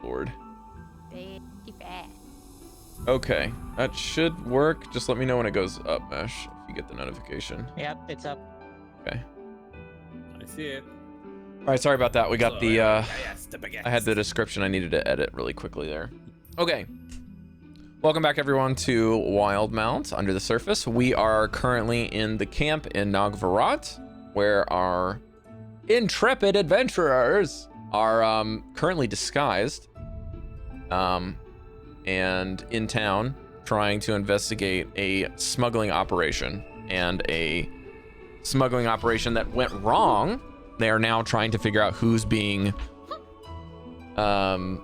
Lord. Very bad. Okay, that should work. Just let me know when it goes up, Mesh, if you get the notification. Yep, it's up. Okay. I see it. All right, sorry about that. We got the, I I had the description I needed to edit really quickly there. Okay. Welcome back, everyone, to Wildemount Under the Surface. We are currently in the camp in Nagvarat, where our intrepid adventurers are currently disguised and in town trying to investigate a smuggling operation, and a smuggling operation that went wrong. They are now trying to figure out who's being I'm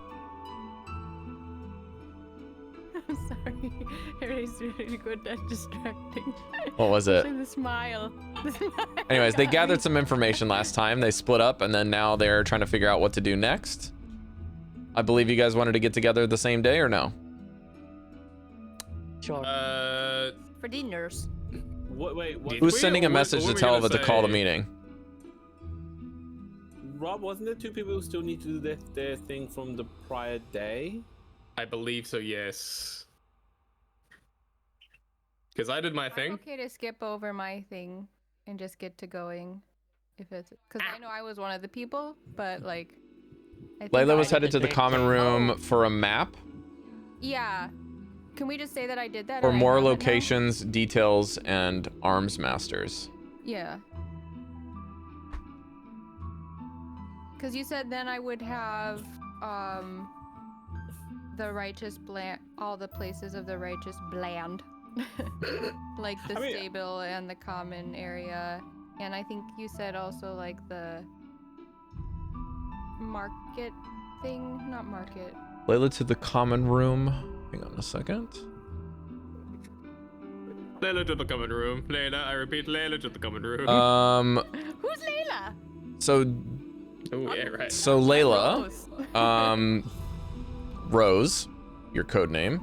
sorry. It's really good at distracting. what was it? The smile. Anyways, they gathered some information last time. They split up, and then now they're trying to figure out what to do next. I believe you guys wanted to get together the same day, or no? Sure. For dinners. Wait. Who's sending a message to tell them to call the meeting? Rob, wasn't there two people who still need to do their thing from the prior day? I believe so, yes. Because I did my I'm thing. okay to skip over my thing and just get to going, if it's because I know I was one of the people, but like. I think Layla was I headed to the common room for a map. Yeah. Can we just say that I did that? For and I more have it now? locations, details, and arms masters. Yeah. Because you said then I would have the righteous bland, all the places of the righteous bland, like the stable and the common area, and I think you said also like the market thing, not market. Layla to the common room. Hang on a second. Layla to the common room. Layla, I repeat, Layla to the common room. Who's Layla? So Oh yeah, right. So Layla, Rose. Rose, your code name.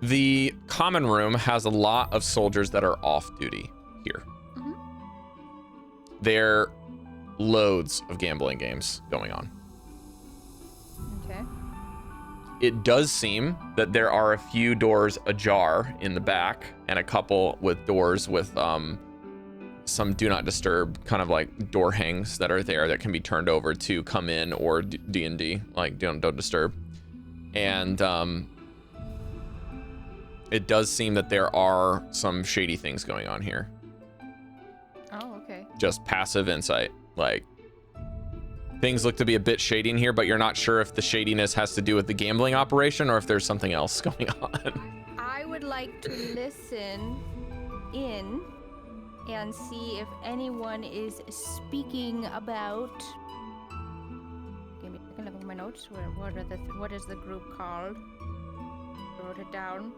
The common room has a lot of soldiers that are off duty here. Mhm. There are loads of gambling games going on. Okay. It does seem that there are a few doors ajar in the back, and a couple with doors with some do not disturb kind of like door hangs that are there that can be turned over to come in, or D&D, like don't disturb. And it does seem that there are some shady things going on here. Oh, okay. Just passive insight, like things look to be a bit shady in here, but you're not sure if the shadiness has to do with the gambling operation or if there's something else going on. I would like to listen in and see if anyone is speaking about. Give me a second, look at my notes. What is the group called? I wrote it down.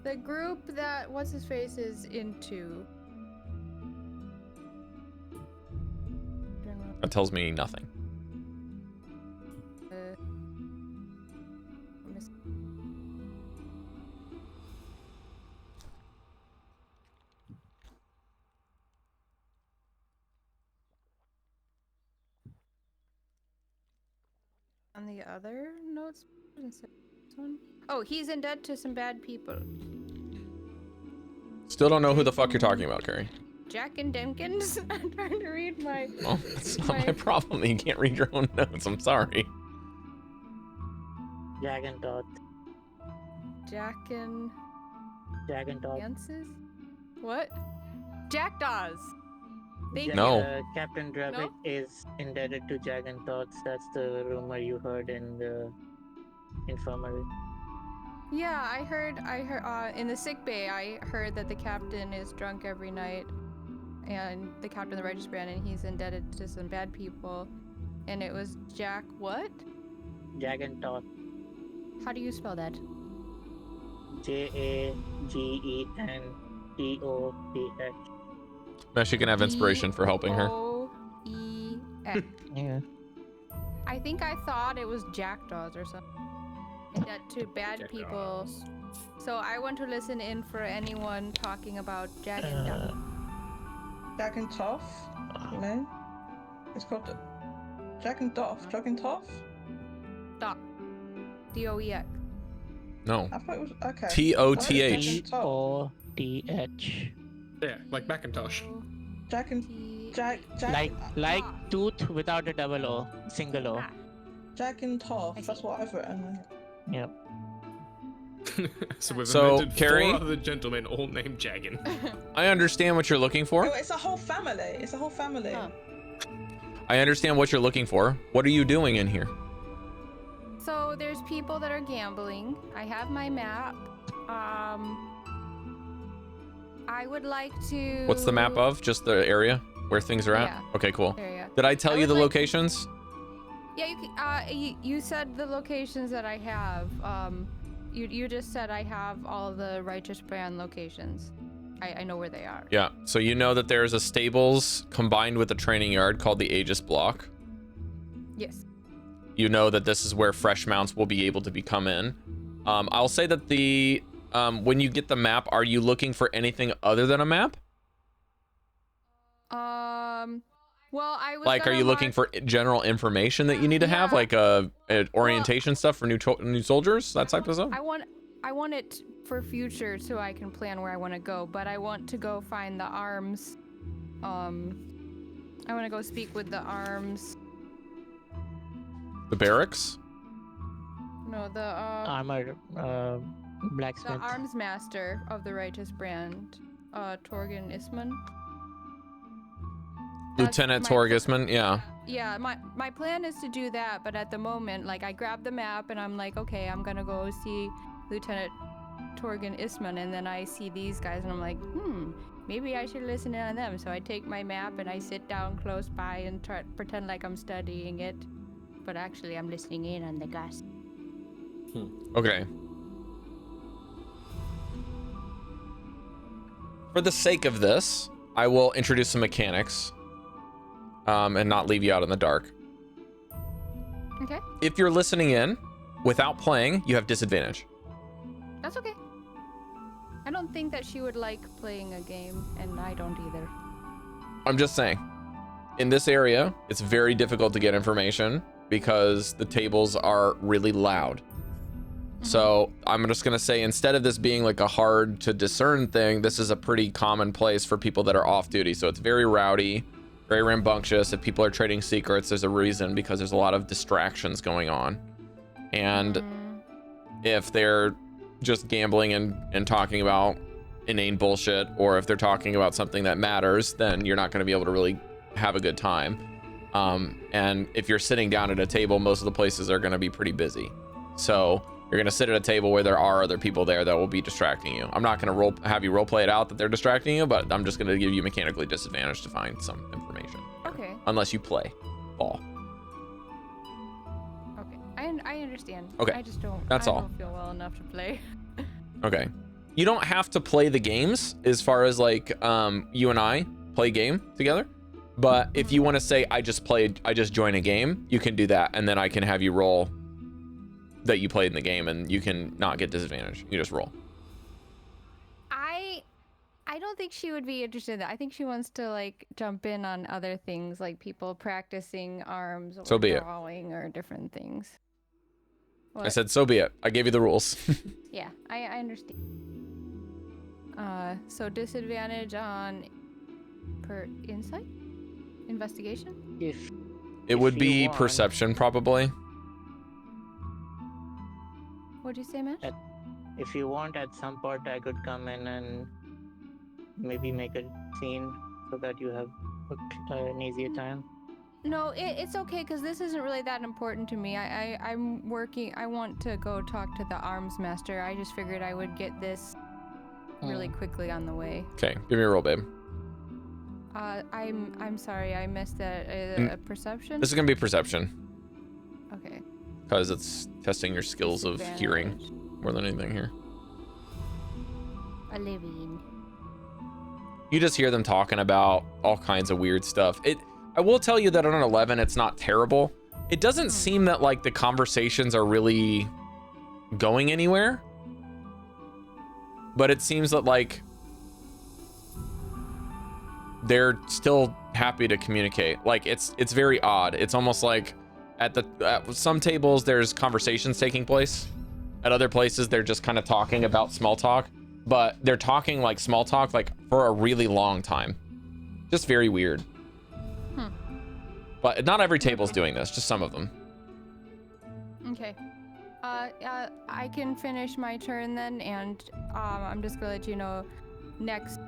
The group that what's his face is into. That tells me nothing. On the other notes, this one. Oh, he's in debt to some bad people. Still don't know who the fuck you're talking about, Cari. Jack and Denkins. I'm trying to read my. Well, that's not my problem. You can't read your own notes. I'm sorry. Jag and Todd. Jack and Todd. Dances? What? Jackdaws. Thank you. No. Captain Dravic is indebted to Jag and Todd. That's the rumor you heard in the infirmary. Yeah, I heard in the sick bay, I heard that the captain is drunk every night, and the captain of the Righteous Brand, and he's indebted to some bad people, and it was Jack what? Jag and Todd. How do you spell that? JAGENTOTH. Now she can have inspiration for helping her. O-E-X. Yeah. I think I thought it was jackdaws or something. And that to bad Jackdaws. people So I want to listen in for anyone talking about Jag and Duck. Jag and Toff, you know? It's called Jag and Doff. Jag and Toff? Doc. DOEX. No. I thought it was okay. T-O-T-H. T-O-T-H. Yeah, like Macintosh. Jag and Jag Like tooth without a double O, single O. Jag and Toff. I see. That's what I've written. Yep. So we've So, invented Cari? 4 other gentlemen all named Jaggin. I understand what you're looking for. Oh, it's a whole family. It's a whole family. Huh. I understand what you're looking for. What are you doing in here? So there's people that are gambling. I have my map. I would like to. What's the map of? Just the area where things are at? Yeah. Okay, cool. Area. Did I tell I you would the like- locations? Yeah, you said the locations that I have. You just said I have all the Righteous Brand locations. I know where they are. Yeah. So you know that there's a stables combined with a training yard called the Aegis Block. Yes. You know that this is where fresh mounts will be able to become in. I'll say that the when you get the map, are you looking for anything other than a map? Well, I was Like, are gonna you looking mark- for general information that you need to have, Yeah. like orientation stuff for new soldiers, that type of stuff? I want it for future so I can plan where I want to go, but I want to go find the arms. I want to go speak with the arms. The barracks? No, the Armor, blacksmith. arms master of the Righteous Brand, Torgen Isman. That's Lieutenant my Torgisman, yeah. Yeah, my plan is to do that, but at the moment, like, I grab the map and I'm like, okay, I'm gonna go see Lieutenant Torgen Isman, and then I see these guys and I'm like, maybe I should listen in on them. So I take my map and I sit down close by and try pretend like I'm studying it, but actually I'm listening in on the guys. Okay. For the sake of this, I will introduce some mechanics and not leave you out in the dark. Okay, If you're listening in without playing, you have disadvantage. that's okay. I don't think that she would like playing a game, and I don't either. I'm just saying, in this area, it's very difficult to get information because the tables are really loud. So I'm just going to say, instead of this being like a hard to discern thing, this is a pretty common place for people that are off duty. So it's very rowdy, very rambunctious. If people are trading secrets, there's a reason, because there's a lot of distractions going on. And if they're just gambling and talking about inane bullshit, or if they're talking about something that matters, then you're not going to be able to really have a good time. And if you're sitting down at a table, most of the places are going to be pretty busy. So you're going to sit at a table where there are other people there that will be distracting you. I'm not going to have you role play it out that they're distracting you, but I'm just going to give you mechanically disadvantage to find some information. Okay. Unless you play ball. Okay. I understand. Okay, I just don't. that's I all. don't feel well enough to play. Okay. You don't have to play the games as far as like you and I play game together. But if you want to say I just join a game, you can do that, and then I can have you roll that you played in the game, and you can not get disadvantage. You just roll. I don't think she would be interested in that. I think she wants to like jump in on other things, like people practicing arms or So be it. drawing or different things. I said, so be it. I gave you the rules. Yeah, I understand. So disadvantage on per insight? Investigation? If It would you be want. perception, probably. What'd you say, Mash? If you want, at some point I could come in and maybe make a scene so that you have an easier time. No, it's okay, because this isn't really that important to me. I'm working. I want to go talk to the arms master. I just figured I would get this really quickly on the way. Okay, give me a roll, babe. I'm sorry, I missed that. A perception? This is gonna be perception, Okay. because it's testing your skills of hearing Disadvantage. more than anything here. 11. You just hear them talking about all kinds of weird stuff. I will tell you that on an 11, it's not terrible. It doesn't seem that like the conversations are really going anywhere. but it seems that like they're still happy to communicate. Like it's very odd. It's almost like at some tables there's conversations taking place. At other places they're just kind of talking about small talk, but they're talking like small talk like for a really long time. Just very weird. But not every table's doing this, just some of them. Okay. I can finish my turn then, and I'm just gonna let you know next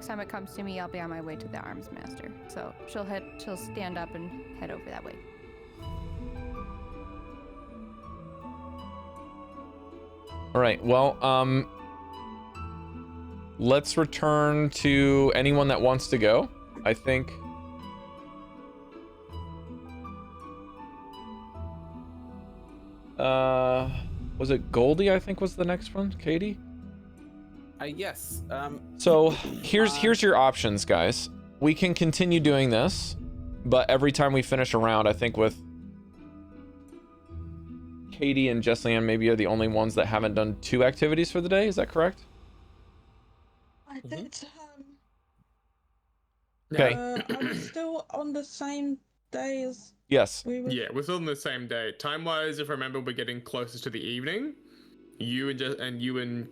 time it comes to me, I'll be on my way to the arms master. So she'll stand up and head over that way. All right. Well, let's return to anyone that wants to go. I think. Was it Goldy? I think was the next one. Caidi. Yes. So here's your options, guys. We can continue doing this, but every time we finish a round, I think with Caidi and Jesliann maybe are the only ones that haven't done 2 activities for the day. Is that correct? I did. Okay. I was still on the same day as Yes. we were. Yeah, we're still on the same day. Time-wise, if I remember, we're getting closer to the evening. You and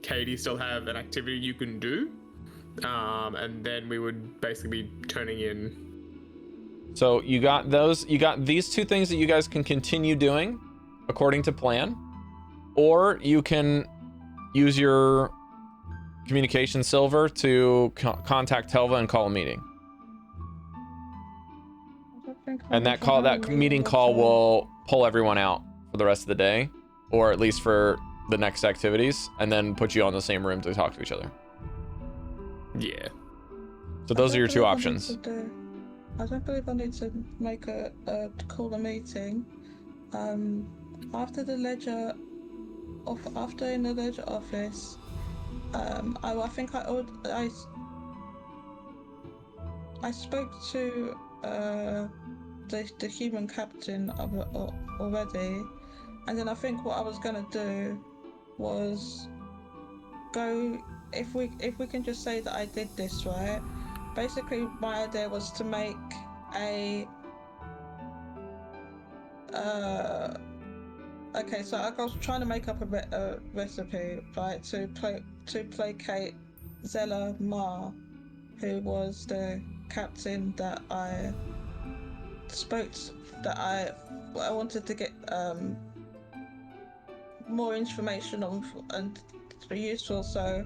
Caidi still have an activity you can do, and then we would basically be turning in. So you got those. You got these 2 things that you guys can continue doing according to plan, or you can use your communication silver to contact Telva and call a meeting. And that meeting call will pull everyone out for the rest of the day, or at least for the next activities, and then put you on the same room to talk to each other. Yeah. So those are your 2 options. I don't believe I need to make call a meeting. After in the ledger office, I think I spoke to the human captain already, and then I think what I was gonna do was go, if we can just say that I did this, right? Basically my idea was to make a okay, so I was trying to make up a recipe, right, to placate Zella Ma, who was the captain that I spoke to, that I wanted to get more information on and to be useful, so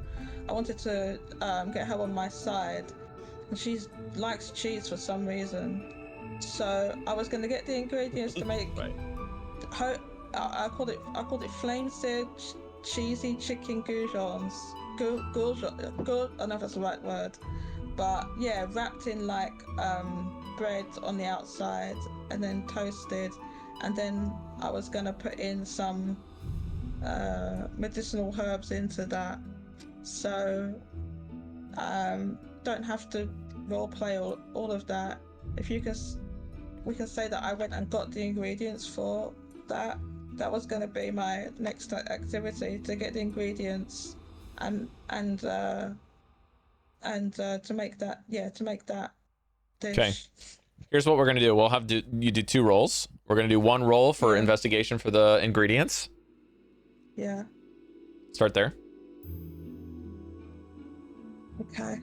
I wanted to get her on my side, and she likes cheese for some reason, so I was going to get the ingredients to make her. I called it flame-seared cheesy chicken goujons. I don't know if that's the right word, but yeah, wrapped in like bread on the outside and then toasted, and then I was gonna put in some medicinal herbs into that, so don't have to roleplay all of that. If you can, we can say that I went and got the ingredients for that. That was going to be my next activity, to get the ingredients and to make that, to make that dish. Okay. Here's what we're gonna do. We'll have you do 2 rolls. We're gonna do 1 roll for investigation for the ingredients. Yeah. Start there. Okay.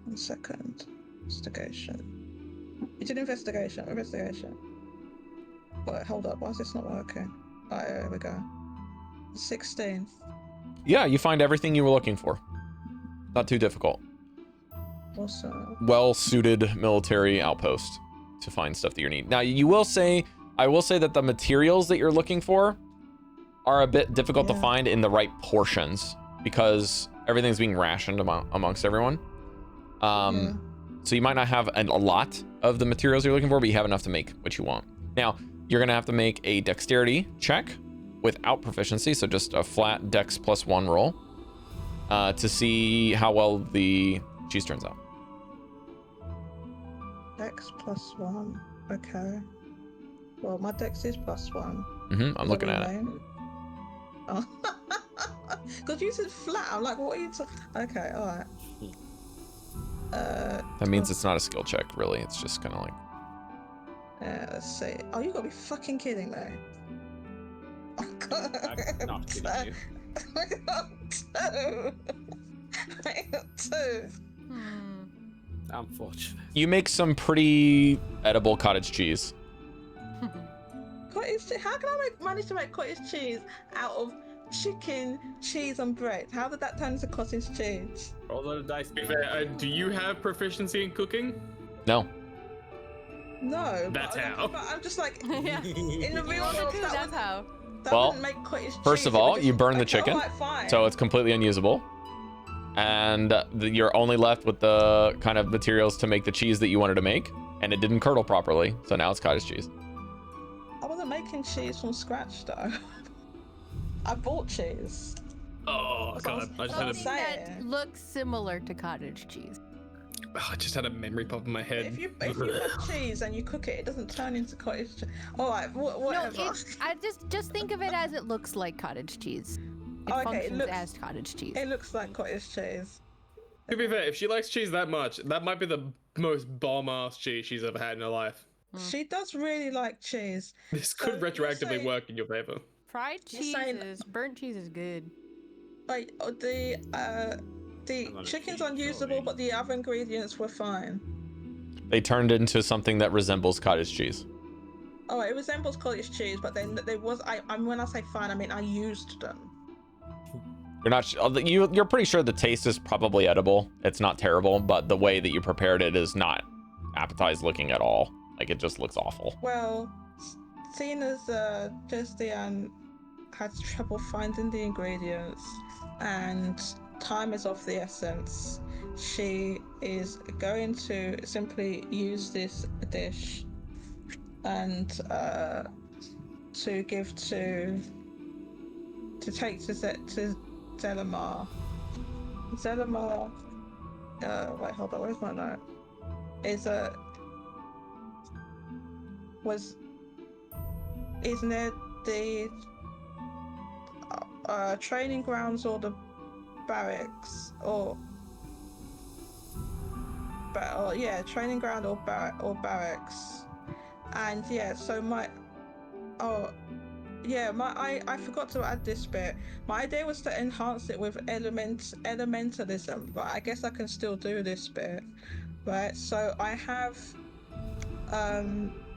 1 second. Investigation. You did investigation. Wait, hold up. Why is this not working? Oh, here we go. 16. Yeah, you find everything you were looking for. Not too difficult. Awesome. Well-suited military outpost to find stuff that you need. Now, I will say that the materials that you're looking for are a bit difficult to find in the right portions, because everything's being rationed amongst everyone. So you might not have a lot of the materials you're looking for, but you have enough to make what you want. Now, you're gonna have to make a dexterity check without proficiency, so just a flat dex +1 roll, to see how well the cheese turns out. Dex +1. Okay. Well, my dex is +1. I'm looking at it. Oh. Because you said flat. I'm like, what are you talking? Okay, all right. That means it's not a skill check, really. It's just kind of like. Yeah, let's see. Oh, you gotta be fucking kidding me. I'm not kidding you. I got 2. I got 2. Unfortunate. You make some pretty edible cottage cheese. Cottage cheese? How can I manage to make cottage cheese out of chicken, cheese, and bread? How did that turn into cottage cheese? Roll the dice. Do you have proficiency in cooking? No. No. That's how. But I'm just like, Yeah. in the real Roll the world, 2, that's how. that Well, wouldn't make cottage cheese. First of It would all, just- you burn the okay, chicken, alright, fine. so it's completely unusable. And you're only left with the kind of materials to make the cheese that you wanted to make, and it didn't curdle properly, so now it's cottage cheese. I wasn't making cheese from scratch though. I bought cheese. Oh god, I just had Something a, that looks similar to cottage cheese. I just had a memory pop in my head. If you have cheese and you cook it, it doesn't turn into cottage cheese. All right, whatever. No, I just think of it as it looks like cottage cheese. It Okay, it functions looks- as cottage cheese. It looks like cottage cheese. To be fair, if she likes cheese that much, that might be the most bomb-ass cheese she's ever had in her life. She does really like cheese. This So could you're retroactively saying- work in your favor. Fried You're cheese saying- is burnt cheese is good. Like the I'm not a chicken's cheese, unusable, sorry. but the other ingredients were fine. They turned into something that resembles cottage cheese. Oh, it resembles cottage cheese, but then there was when I say fine, I mean I used them. You're not. You're pretty sure the taste is probably edible. It's not terrible, but the way that you prepared it is not appetizing looking at all. Like it just looks awful. Well, seeing as Jesliann had trouble finding the ingredients and time is of the essence, she is going to simply use this dish and to give to take to Zelamar. Zelamar. Wait, hold on. Where's my note? Is near the training grounds or the barracks training ground or barracks. And yeah, so I forgot to add this bit. My idea was to enhance it with elementalism, but I guess I can still do this bit, right? So I have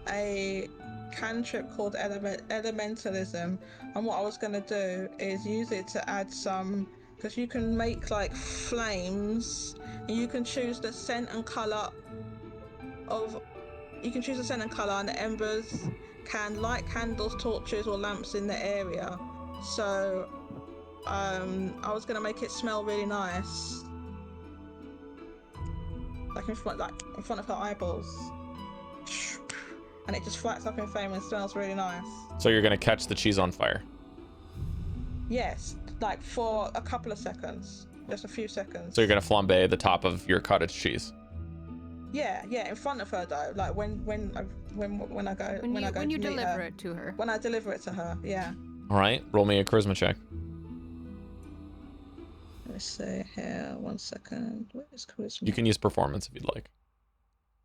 a cantrip called elementalism, and what I was going to do is use it to add some, because you can make like flames, and you can choose the scent and color and the embers can light candles, torches, or lamps in the area. So I was gonna make it smell really nice, like in front of her eyeballs, and it just flats up in flame and smells really nice. So you're gonna catch the cheese on fire. Yes, like for a couple of seconds, just a few seconds. So you're gonna flambe the top of your cottage cheese. Yeah, in front of her though, like when I go When you to meet deliver her. it to her. When I deliver it to her, yeah. All right, roll me a charisma check. Let's see here, 1 second. Where is charisma? You can use performance if you'd like.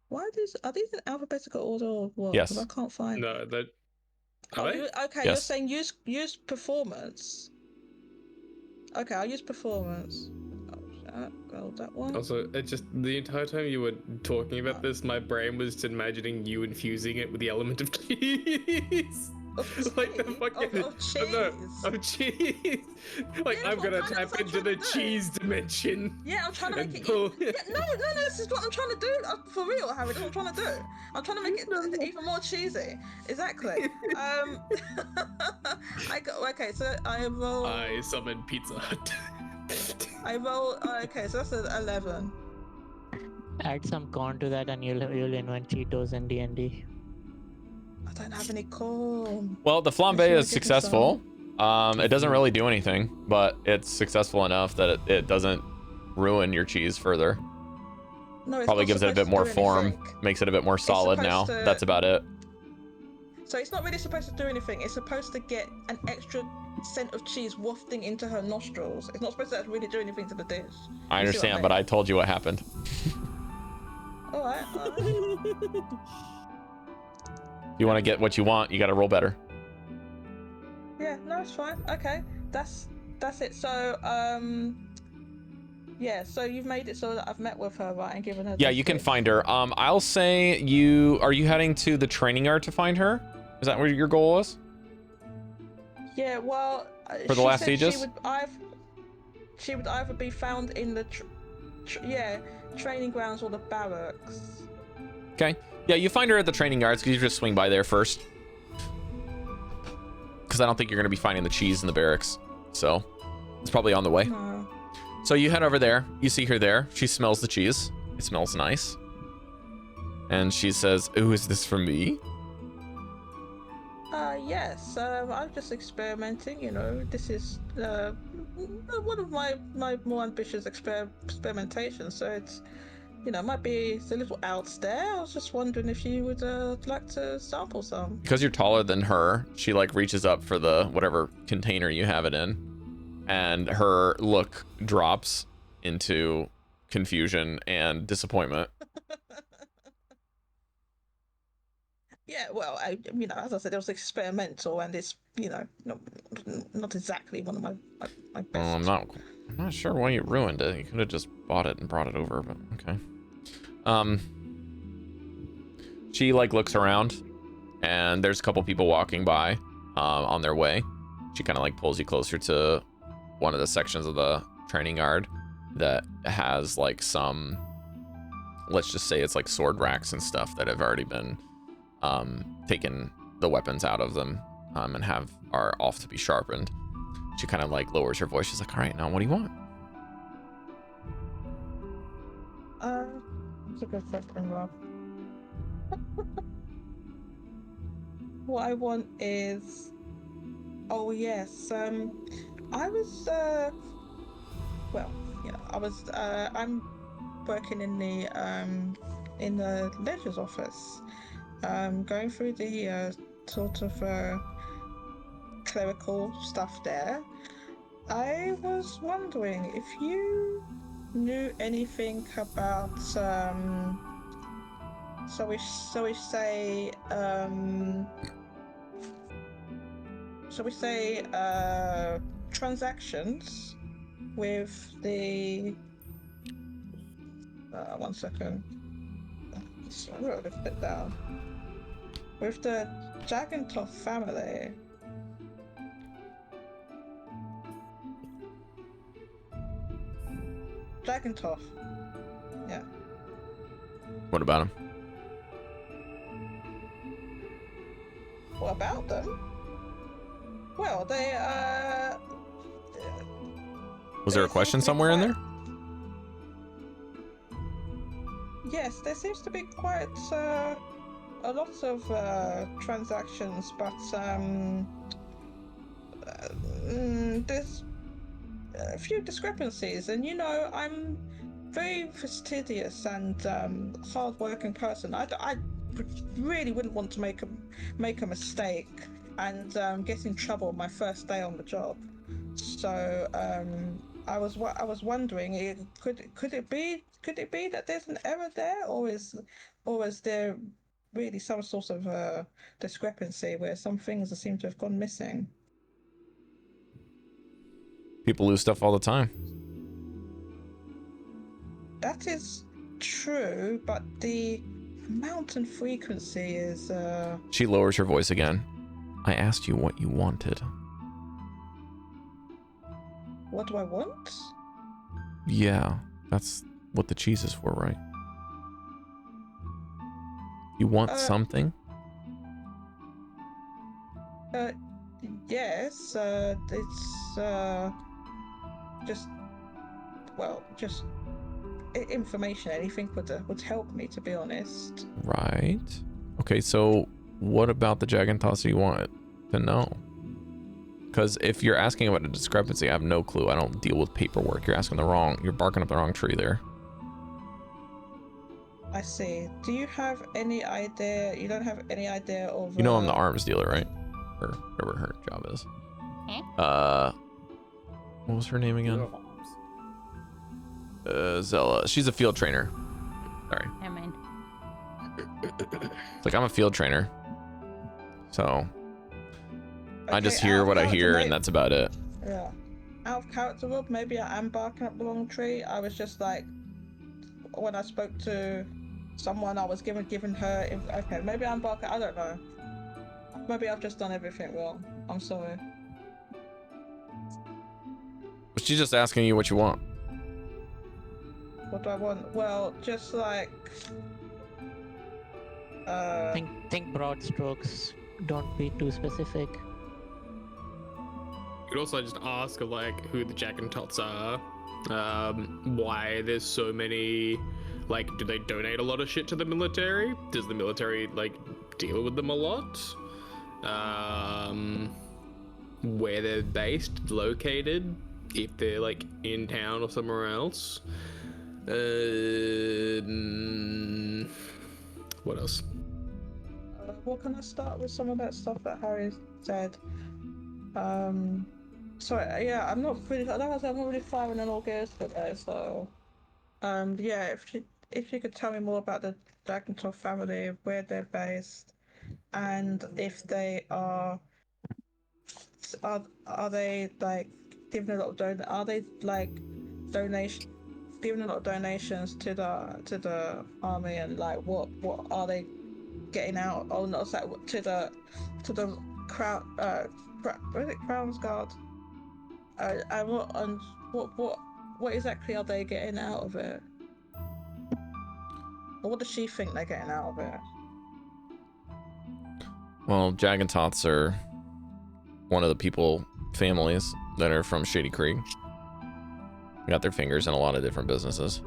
Why are these in alphabetical order or what? Yes. 'Cause I can't find. No, that. Oh, Are they? okay, Yes. you're saying use performance. Okay, I'll use performance. Oh, that one. Also, it just the entire time you were talking about this, my brain was imagining you infusing it with the element of cheese. Like the fucking of cheese. of cheese. Like Yeah, I'm gonna that's tap what I'm into the trying to do. cheese dimension. Yeah, I'm trying to and make it. pull- Yeah, no, this is what I'm trying to do. For real, Harry, that's what I'm trying to do. I'm trying to make it even more cheesy. Exactly. Okay, so I roll. I summoned Pizza Hut. Okay, so that's an 11. Add some corn to that and you'll invent Cheetos in D&D. I don't have any corn. Well, the flambe Let's see what I is get successful. It doesn't really do anything, but it's successful enough that it doesn't ruin your cheese further. No, it's Probably not gives it a supposed bit to more do form, anything. makes it a bit more solid now. supposed to- That's about it. So it's not really supposed to do anything. It's supposed to get an extra scent of cheese wafting into her nostrils. It's not supposed to really do anything to the dish. I understand, but I told you what happened. All right. If you want to get what you want, you got to roll better. Yeah, no, it's fine. Okay, that's it. So, yeah. So you've made it so that I've met with her, right, and given her. Yeah, you can find her. I'll say are you heading to the training yard to find her? Is that where your goal was? Yeah. Well. For the last Aegis? She would either be found in the training grounds or the barracks. Okay. Yeah, you find her at the training yards because you just swing by there first. Because I don't think you're going to be finding the cheese in the barracks. So it's probably on the way. No. So you head over there. You see her there. She smells the cheese. It smells nice. And she says, "Ooh, is this for me?" Yes. I'm just experimenting. You know, this is one of my more ambitious experimentations. So it's, you know, it's a little out there. I was just wondering if you would like to sample some. Because you're taller than her, she like reaches up for the whatever container you have it in, and her look drops into confusion and disappointment. Yeah, well, you know, as I said, it was experimental, and it's, you know, not exactly one of my best. Well, I'm not sure why you ruined it. You could have just bought it and brought it over, but okay. She like looks around, and there's a couple people walking by on their way. She kind of like pulls you closer to one of the sections of the training yard that has like some, let's just say it's like sword racks and stuff that have already been taken the weapons out of them and are off to be sharpened. She kind of like lowers her voice. She's like, "All right, now what do you want?" That's a good question, Rob. What I want is, oh yes, I was, well, you know, I'm working in the ledger's office, going through the sort of clerical stuff there. I was wondering if you knew anything about shall we say transactions with the 1 second. So I wrote a bit down. With the Jagantoth family. Jagantoth. Yeah. What about him? What about them? Well, they Was there a question somewhere in there? Yes, there seems to be quite a lot of transactions, but there's a few discrepancies, and you know, I'm very fastidious and hard-working person. I really wouldn't want to make a mistake and get in trouble my first day on the job. So I was wondering, could it be that there's an error there, or is there really some sort of discrepancy where some things seem to have gone missing? People lose stuff all the time. That is true, but the amount and frequency is... She lowers her voice again. I asked you what you wanted. What do I want? Yeah, that's what the cheese is for, right? You want something? Yes, it's just information. Anything would help me, to be honest. Right. Okay, so what about the Jagantoths you want to know? Because if you're asking about a discrepancy, I have no clue. I don't deal with paperwork. You're barking up the wrong tree there. I see. Do you have any idea? You don't have any idea of... You know I'm the arms dealer, right? Or whatever her job is. What was her name again? Your arms. Zella. She's a field trainer. Sorry. Never mind. It's like I'm a field trainer. So I just Okay, hear out of what I character, hear and that's about it. Yeah. Out of character, Rob, maybe I am barking up the wrong tree. I was just like, when I spoke to someone, I was giving her. Okay, maybe I'm barking. I don't know. Maybe I've just done everything wrong. I'm sorry. She's just asking you what you want. What do I want? Well, just like. Think broad strokes. Don't be too specific. You could also just ask like who the Jack and Tots are, why there's so many, like, do they donate a lot of shit to the military? Does the military like deal with them a lot? Where they're based, located, if they're like in town or somewhere else. What else? Well, can I start with some of that stuff that Harry said? Sorry, yeah, I'm not really. I'm not really firing on all gears today. So, yeah, if you could tell me more about the Dragontoff family, where they're based, and if they are they like giving a lot of are they like giving a lot of donations to the army, and like what are they getting out? Oh, not that to the crown what is it, Crown's Guard? And what exactly are they getting out of it? Or what does she think they're getting out of it? Well, Jagantoths are one of the families that are from Shady Creek. Got their fingers in a lot of different businesses.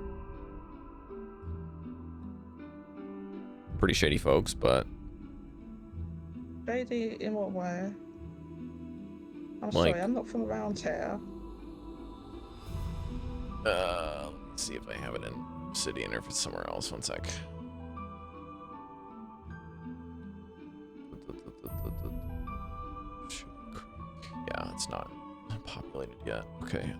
Pretty shady folks, but Shady in what way? I'm Like- sorry, I'm not from around here. let me see if I have it in Obsidian or if it's somewhere else. One sec. Yeah, it's not populated yet. Okay.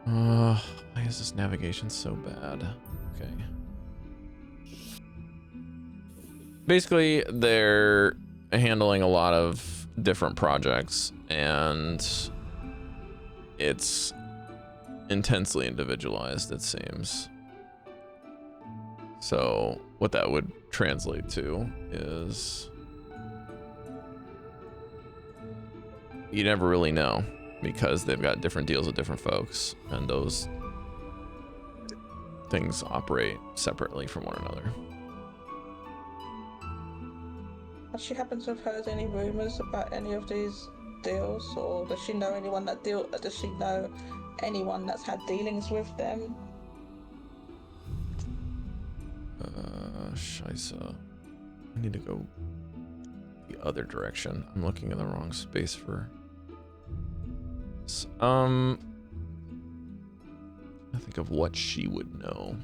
Why is this navigation so bad? Okay. Basically, they're handling a lot of different projects, and it's intensely individualized, it seems. So what that would translate to is you never really know, because they've got different deals with different folks, and those things operate separately from one another. Has she happened to have heard any rumors about any of these deals, or does she know anyone does she know anyone that's had dealings with them? Scheisse. I need to go the other direction. I'm looking in the wrong space for. I think of what she would know.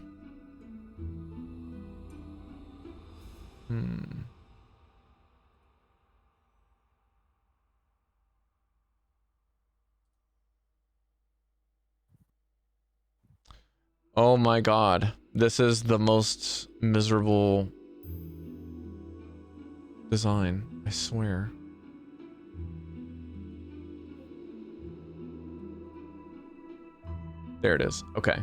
Oh my god. This is the most miserable design, I swear. There it is. Okay.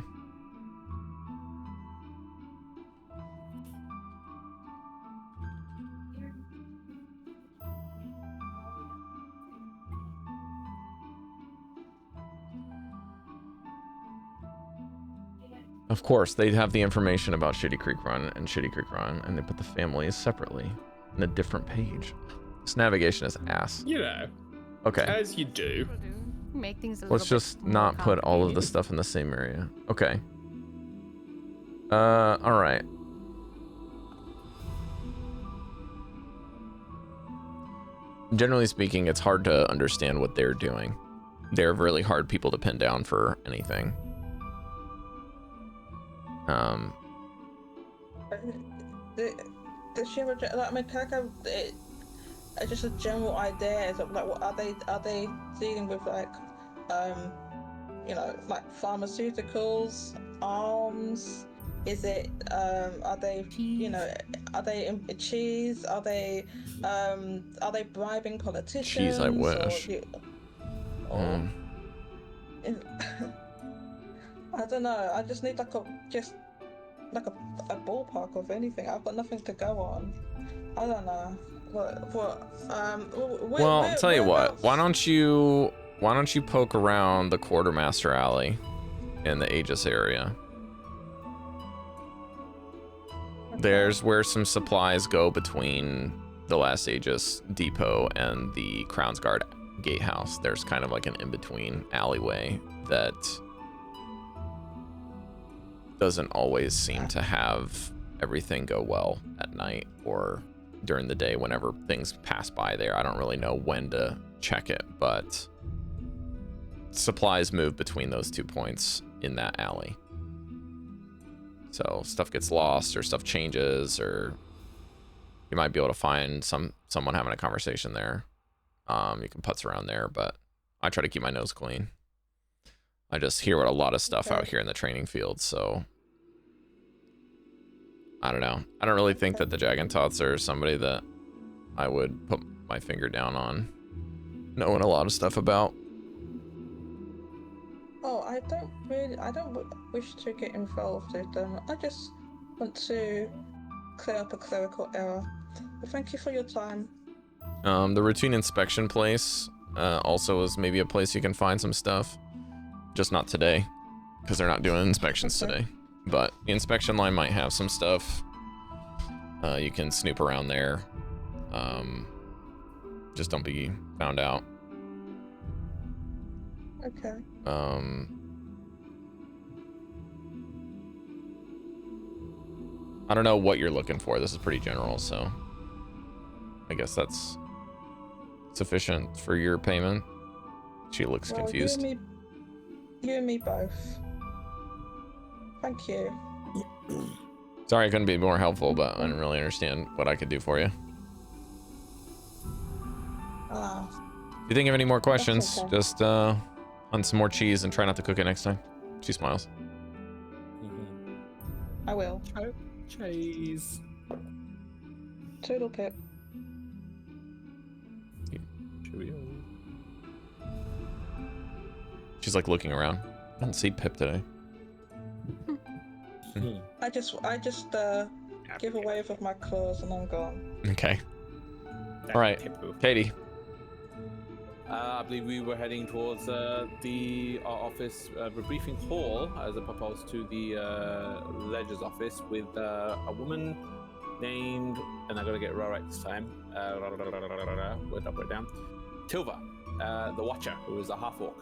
Of course, they have the information about Shady Creek Run and Shady Creek Run, and they put the families separately in a different page. This navigation is ass. You know, Okay. as you do. Make things a Let's little just bit more not put all of the complicated. stuff in the same area. Okay. All right. Generally speaking, it's hard to understand what they're doing. They're really hard people to pin down for anything. Does she have a like? I mean, can I go? Just a general idea is of, like, what are they dealing with, like, like pharmaceuticals, arms? Is it are they Cheese. are they cheese? Are they bribing politicians? Cheese, I wish. Or I don't know. I just need like a ballpark of anything. I've got nothing to go on. I don't know. Well, I'll tell you what. Why don't you poke around the Quartermaster Alley in the Aegis area? Okay. There's where some supplies go between the Last Aegis depot and the Crown's Guard gatehouse. There's kind of like an in-between alleyway that doesn't always seem to have everything go well at night or during the day whenever things pass by there. I don't really know when to check it, but supplies move between those 2 points in that alley. So stuff gets lost or stuff changes, or you might be able to find someone having a conversation there. You can putz around there, but I try to keep my nose clean. I just hear a lot of stuff out here in the training field, so I don't know. I don't really think that the Jagantoths are somebody that I would put my finger down on knowing a lot of stuff about. Oh, I don't wish to get involved with them. I just want to clear up a clerical error. But thank you for your time. The routine inspection place also is maybe a place you can find some stuff. Just not today, because they're not doing inspections today. But the inspection line might have some stuff. You can snoop around there. Just don't be found out. Okay. I don't know what you're looking for. This is pretty general, so I guess that's sufficient for your payment. She looks confused. You and me both. Thank you. Sorry I couldn't be more helpful, but I didn't really understand what I could do for you. If you think of any more questions, okay. just hunt some more cheese and try not to cook it next time. She smiles. I will. Cheese. Toodle pip. Cheerio. She's like looking around. I didn't see Pip today. I just give a wave of my claws and I'm gone. Okay. All right, Caidi. I believe we were heading towards the office briefing hall as opposed to the ledger's office with a woman named, and I gotta get it right this time. Where'd I put it down? Tilva, the Watcher, who is a half-orc.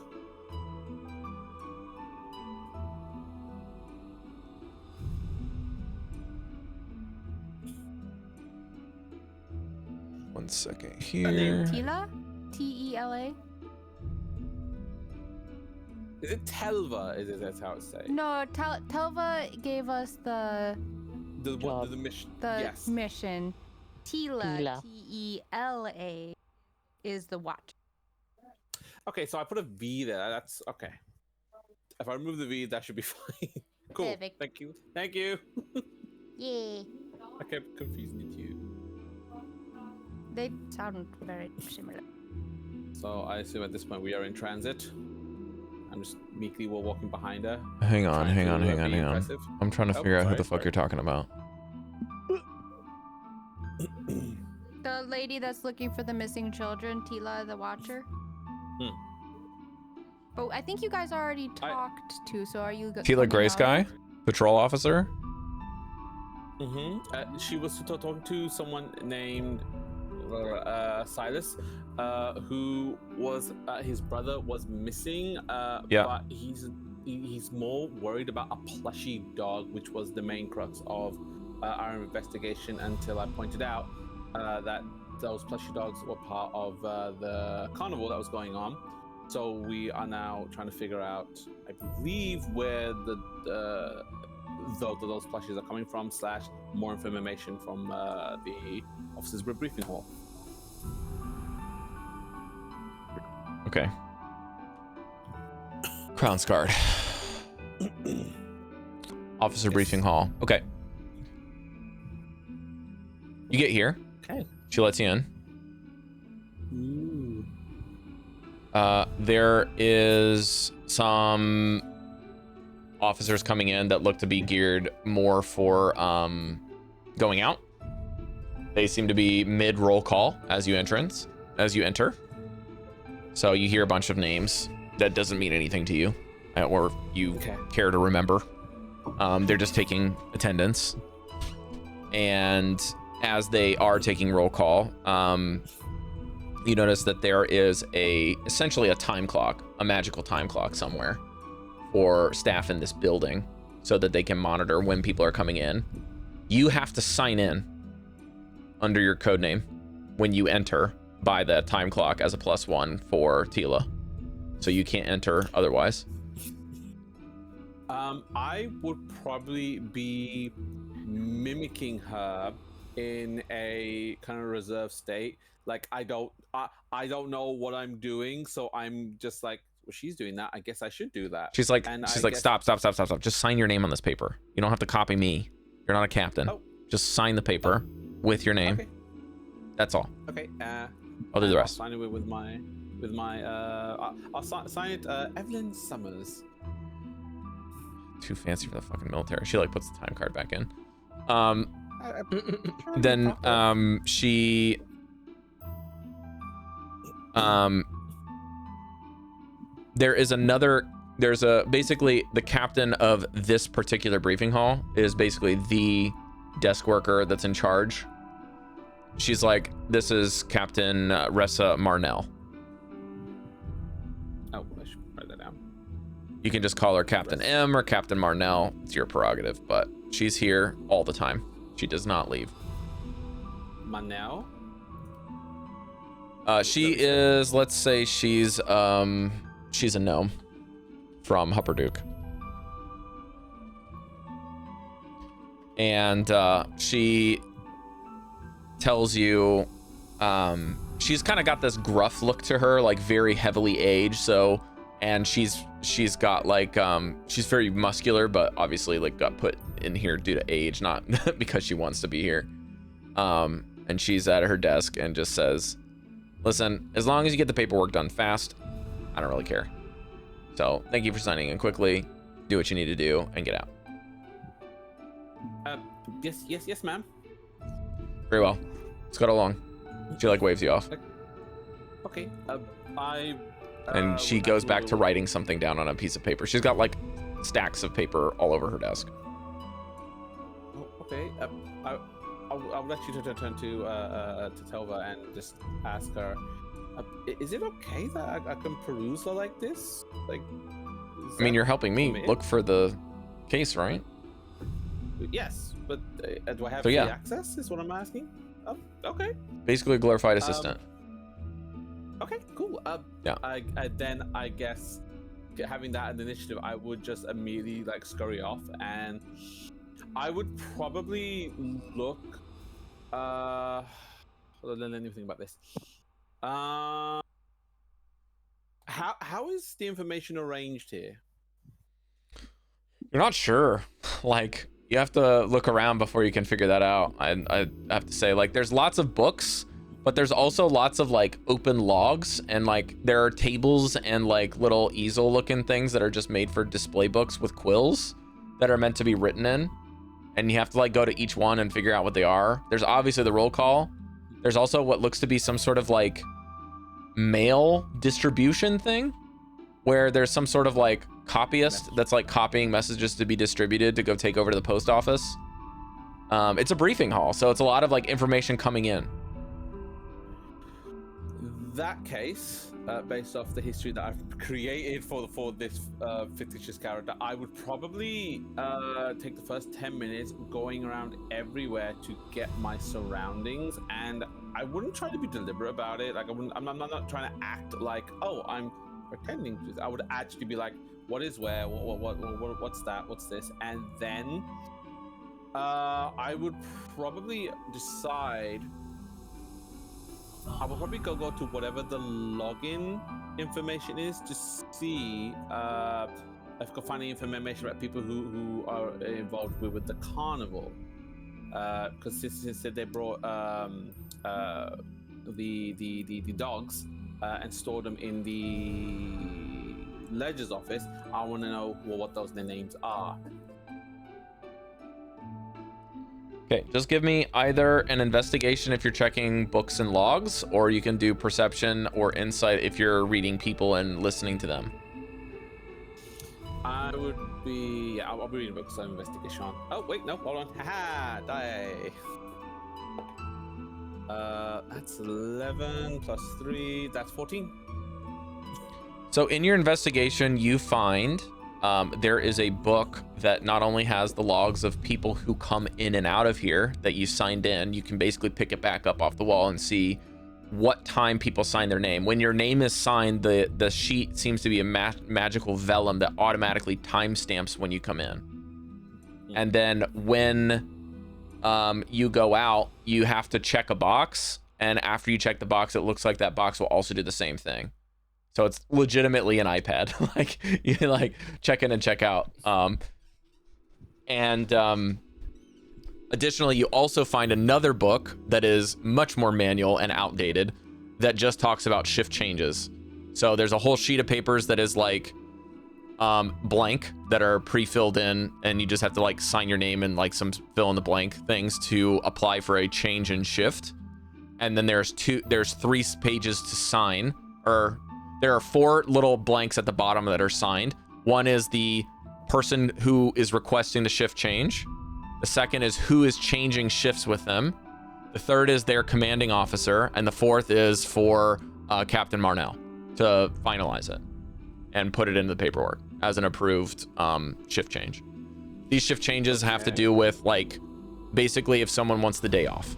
One second here. Tila? T-E-L-A? Is it Telva? Is it that's how it's saying? No, Telva gave us the mission. yes. mission. Tila, T-E-L-A, is the watch. Okay, so I put a V there. That's okay. If I remove the V, that should be fine. Cool. Perfect. Thank you. Thank you. Yeah. I kept confusing the two. They sound very similar. So I assume at this point we are in transit. I'm just meekly walking behind her. Hang on. Impressive. I'm trying to figure out who the fuck sorry. you're talking about. The lady that's looking for the missing children, Tila the Watcher. But I think you guys already talked to, so are you... Tila Gray Sky? Patrol officer? She was talking to someone named Silas, who was his brother was missing. But he's more worried about a plushy dog, which was the main crux of our investigation. Until I pointed out that those plushy dogs were part of the carnival that was going on. So we are now trying to figure out, I believe, where the those plushies are coming from, / more information from the officers' briefing hall. Okay. Crown's Guard. Officer briefing hall. Okay. You get here. Okay. She lets you in. Ooh. There is some officers coming in that look to be geared more for going out. They seem to be mid roll call as you enter. So you hear a bunch of names that doesn't mean anything to you, or you care to remember. They're just taking attendance, and as they are taking roll call, you notice that there is essentially a time clock, a magical time clock somewhere for staff in this building so that they can monitor when people are coming in. You have to sign in under your code name when you enter by the time clock as a +1 for Tila. So you can't enter otherwise. I would probably be mimicking her in a kind of reserved state. Like I don't know what I'm doing, so I'm just like, well, she's doing that, I guess I should do that. She's like, stop. Just sign your name on this paper. You don't have to copy me. You're not a captain. Oh. Just sign the paper with your name. Okay. That's all. Okay. I'll do the rest. I'll sign it with my I'll sign it Evelyn Summers. Too fancy for the fucking military. She like puts the time card back in. Then she basically the captain of this particular briefing hall is basically the desk worker that's in charge. She's like, this is Captain Ressa Marnell. Oh, I should write that down. You can just call her Captain M or Captain Marnell. It's your prerogative, but she's here all the time. She does not leave. Marnell? She is, let's say she's a gnome from Hupperduke. And she tells you, she's kind of got this gruff look to her, like very heavily aged. So, and she's got like, she's very muscular, but obviously like got put in here due to age, not because she wants to be here. And she's at her desk and just says, listen, as long as you get the paperwork done fast, I don't really care. So thank you for signing in quickly. Do what you need to do and get out. Yes, ma'am. Very well. Let's go along. She like waves you off. Okay. And she goes back to writing something down on a piece of paper. She's got like stacks of paper all over her desk. Oh, okay. I'll let you to turn to Telva and just ask her, is it okay that I can peruse her like this? Like, I mean, you're helping me look for the case, right? Yes, but do I have free access is what I'm asking? Oh, okay. Basically a glorified assistant. Okay, cool. Yeah. I guess having that in initiative, I would just immediately like scurry off, and I would probably look. Hold on, let me think about this. How is the information arranged here? You're not sure. Like, you have to look around before you can figure that out. I have to say, like, there's lots of books, but there's also lots of like open logs, and like there are tables and like little easel looking things that are just made for display books with quills that are meant to be written in, and you have to like go to each one and figure out what they are. There's obviously the roll call. There's also what looks to be some sort of like mail distribution thing where there's some sort of like copyist that's like copying messages to be distributed to go take over to the post office. It's a briefing hall, so it's a lot of like information coming in. That case, based off the history that I've created for this fictitious character, I would probably take the first 10 minutes going around everywhere to get my surroundings, and I wouldn't try to be deliberate about it. Like I'm not trying to act like, oh, I'm pretending to. I would actually be like, what is where? What's that? What's this? And then I would probably decide. I would probably go to whatever the login information is to see if I can find any information about people who are involved with the carnival. Because since they brought the dogs and stored them in the ledger's office, I want to know what those names are. Okay, just give me either an investigation if you're checking books and logs, or you can do perception or insight if you're reading people and listening to them. I'll be reading books on investigation. Oh wait, no, hold on. Haha, die. That's 11 plus 3. That's 14. So in your investigation, you find there is a book that not only has the logs of people who come in and out of here that you signed in. You can basically pick it back up off the wall and see what time people sign their name. When your name is signed, the sheet seems to be a magical vellum that automatically timestamps when you come in. And then when you go out, you have to check a box, and after you check the box, it looks like that box will also do the same thing. So it's legitimately an iPad. Like you like check in and check out. Additionally, you also find another book that is much more manual and outdated that just talks about shift changes. So there's a whole sheet of papers that is like blank that are pre-filled in, and you just have to like sign your name and like some fill in the blank things to apply for a change in shift. And then there's 3 pages to sign, or there are 4 little blanks at the bottom that are signed. One is the person who is requesting the shift change. The second is who is changing shifts with them. The third is their commanding officer. And the fourth is for Captain Marnell to finalize it and put it into the paperwork as an approved shift change. These shift changes have to do with, like, basically if someone wants the day off.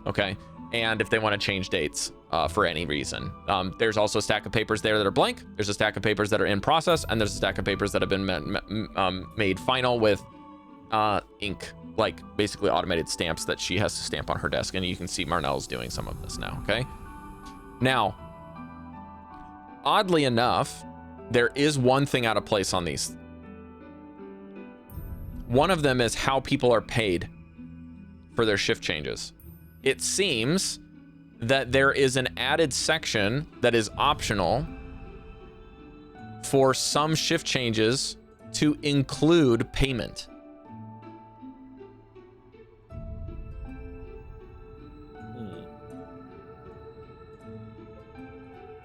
Okay. And if they want to change dates for any reason. There's also a stack of papers there that are blank. There's a stack of papers that are in process, and there's a stack of papers that have been made final with ink, like basically automated stamps that she has to stamp on her desk. And you can see Marnell's doing some of this now. Okay. Now, oddly enough, there is one thing out of place on these. One of them is how people are paid for their shift changes. It seems that there is an added section that is optional for some shift changes to include payment.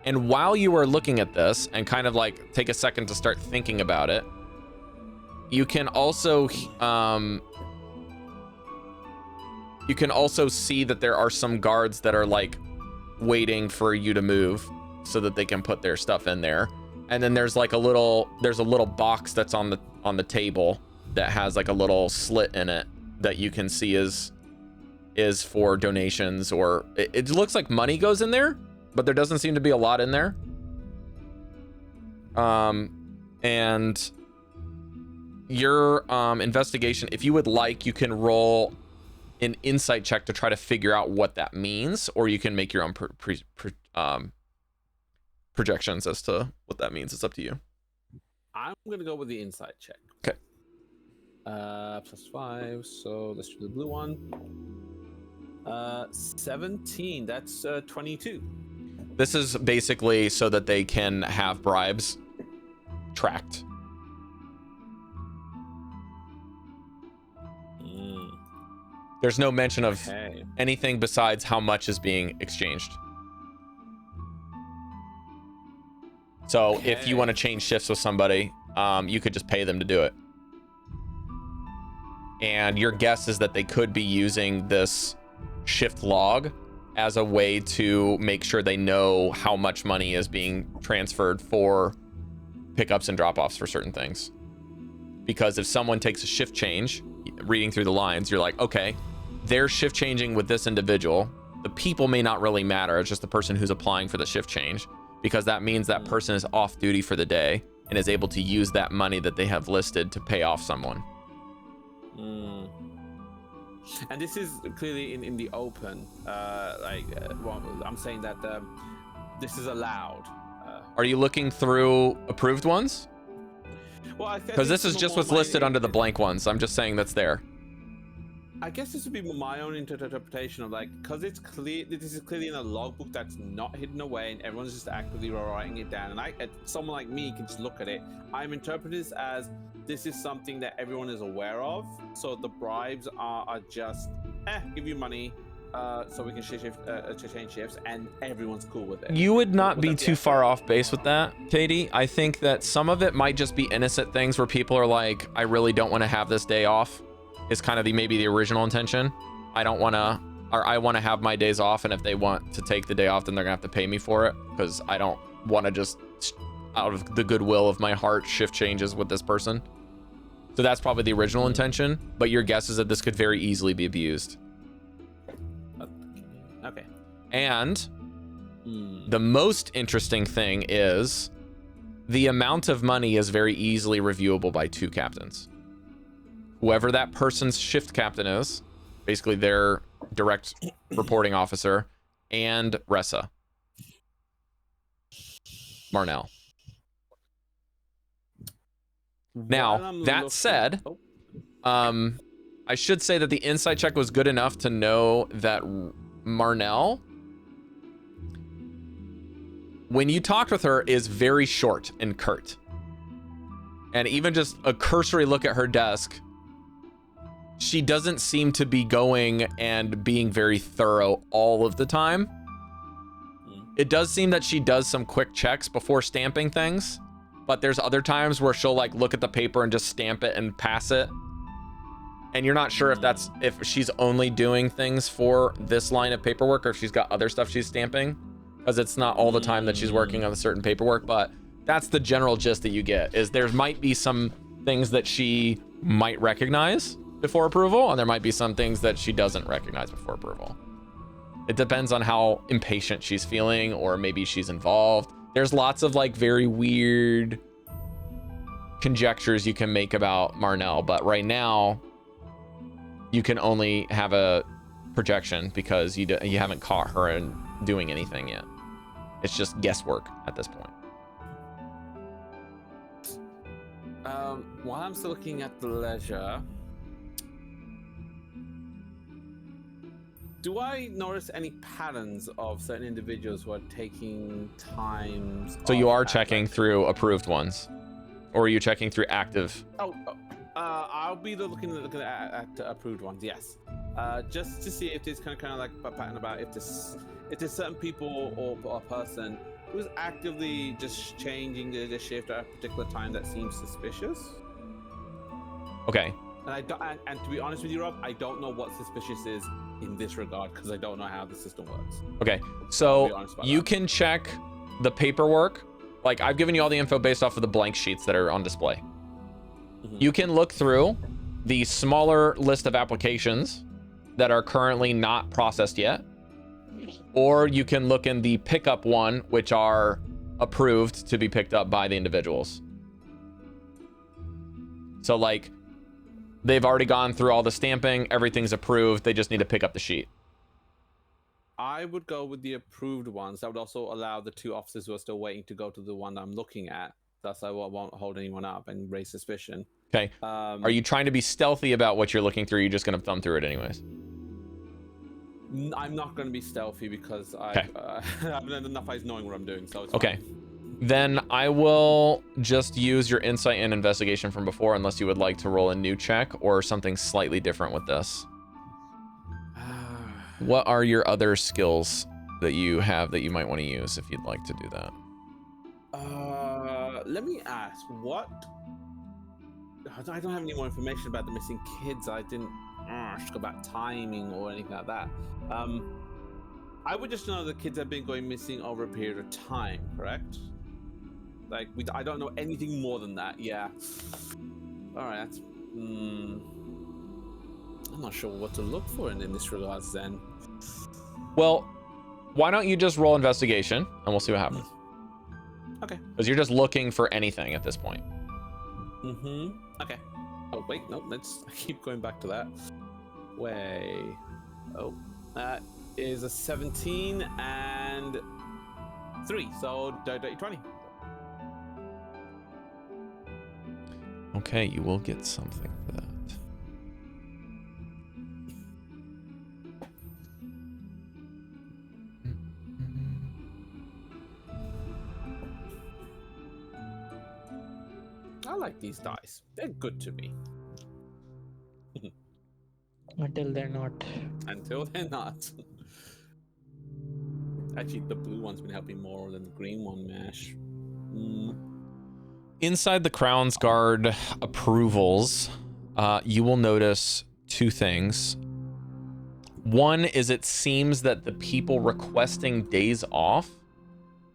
And while you are looking at this and kind of like take a second to start thinking about it, you can also see that there are some guards that are like waiting for you to move so that they can put their stuff in there. And then there's like a little box that's on the table that has like a little slit in it that you can see is for donations, or it looks like money goes in there, but there doesn't seem to be a lot in there. And your investigation, if you would like, you can roll an insight check to try to figure out what that means, or you can make your own projections as to what that means. It's up to you. I'm gonna go with the insight check. Okay. +5, so let's do the blue one. 17, that's 22. This is basically so that they can have bribes tracked. There's no mention of anything besides how much is being exchanged. So if you want to change shifts with somebody, you could just pay them to do it. And your guess is that they could be using this shift log as a way to make sure they know how much money is being transferred for pickups and drop-offs for certain things. Because if someone takes a shift change, reading through the lines, you're like, okay, they're shift changing with this individual. The people may not really matter. It's just the person who's applying for the shift change. because that means that person is off duty for the day and is able to use that money that they have listed to pay off someone. And this is clearly in the open. Well, I'm saying that this is allowed. Are you looking through approved ones? Well, because this is just what's listed under the blank ones. I'm just saying that's there. I guess this would be my own interpretation of like, because it's clear, this is clearly in a logbook that's not hidden away and everyone's just actively writing it down. And someone like me can just look at it. I'm interpreting this as this is something that everyone is aware of. So the bribes are just, give you money so we can change shifts, and everyone's cool with it. You would not be too far off base with that, Caidi. I think that some of it might just be innocent things where people are like, I really don't want to have this day off. Is kind of maybe the original intention. I don't want to, or I want to have my days off, and if they want to take the day off, then they're gonna have to pay me for it, because I don't want to just, out of the goodwill of my heart, shift changes with this person. So that's probably the original intention, but your guess is that this could very easily be abused. Okay. And the most interesting thing is the amount of money is very easily reviewable by 2 captains. Whoever that person's shift captain is, basically their direct reporting officer, and Ressa. Marnell. Now, that said, I should say that the insight check was good enough to know that Marnell, when you talked with her, is very short and curt. And even just a cursory look at her desk, she doesn't seem to be going and being very thorough all of the time. It does seem that she does some quick checks before stamping things, but there's other times where she'll like look at the paper and just stamp it and pass it. And you're not sure if she's only doing things for this line of paperwork or if she's got other stuff she's stamping, because it's not all the time that she's working on a certain paperwork. But that's the general gist that you get, is there might be some things that she might recognize before approval, and there might be some things that she doesn't recognize before approval. It depends on how impatient she's feeling, or maybe she's involved. There's lots of like very weird conjectures you can make about Marnell, but right now you can only have a projection because you haven't caught her in doing anything yet. It's just guesswork at this point. While I'm still looking at the ledger, do I notice any patterns of certain individuals who are taking times? So you are checking through approved ones, or are you checking through active? I'll be looking at approved ones. Yes, just to see if there's kind of like a pattern about if there's certain people or a person who's actively just changing the shift at a particular time that seems suspicious. Okay. And to be honest with you, Rob, I don't know what suspicious is in this regard, because I don't know how the system works. Okay, so you can check the paperwork. Like, I've given you all the info based off of the blank sheets that are on display. You can look through the smaller list of applications that are currently not processed yet, or you can look in the pickup one, which are approved to be picked up by the individuals. So like, they've already gone through all the stamping, everything's approved, they just need to pick up the sheet. I would go with the approved ones. That would also allow the 2 officers who are still waiting to go to the one I'm looking at. Thus, I won't hold anyone up and raise suspicion. Okay. Are you trying to be stealthy about what you're looking through? Or are you just going to thumb through it anyways? I'm not going to be stealthy because I've done enough eyes knowing what I'm doing. So it's okay. Fine. Then I will just use your insight and investigation from before, unless you would like to roll a new check or something slightly different with this. What are your other skills that you have that you might want to use if you'd like to do that? Let me ask, what? I don't have any more information about the missing kids. I didn't ask about timing or anything like that. I would just know the kids have been going missing over a period of time, correct? Like, I don't know anything more than that. Yeah. All right. That's. I'm not sure what to look for in this regards then. Well, why don't you just roll investigation and we'll see what happens. Okay. Because you're just looking for anything at this point. Okay. Oh wait, no. I keep going back to that. Way. Oh, that is a 17 and 3. So dirty 20. Okay, you will get something for that. I like these dice. They're good to me. Until they're not. Until they're not. Actually, the blue one's been helping more than the green one, Mash. Inside the Crown's Guard approvals, you will notice 2 things. One is it seems that the people requesting days off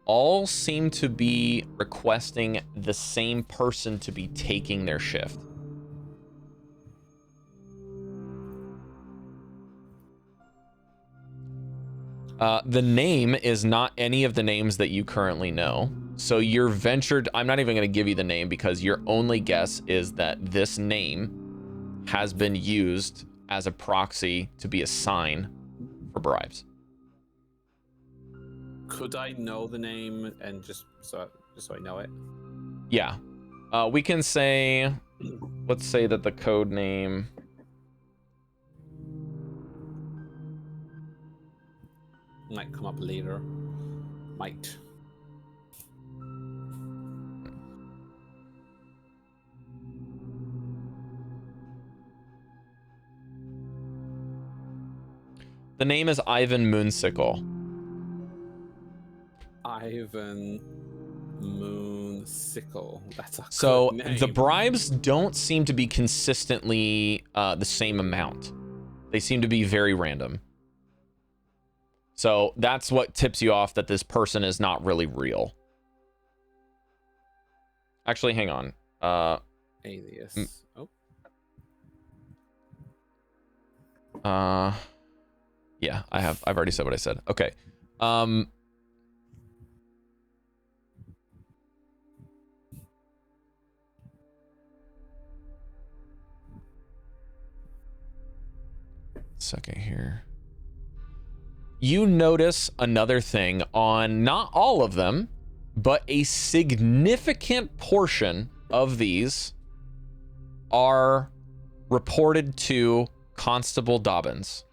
all seem to be requesting the same person to be taking their shift. The name is not any of the names that you currently know. So you're ventured, I'm not even going to give you the name because your only guess is that this name has been used as a proxy to be a sign for bribes. Could I know the name and just so I know it? Yeah. We can say, let's say that the code name... Might come up later. Might. The name is Ivan Moonsickle. Ivan Moonsickle. That's a So good name. the bribes don't seem to be consistently the same amount. They seem to be very random. So that's what tips you off that this person is not really real. Actually, hang on. Alias. Yeah, I've already said what I said. Okay. Second here. You notice another thing on not all of them, but a significant portion of these are reported to Constable Dobbins.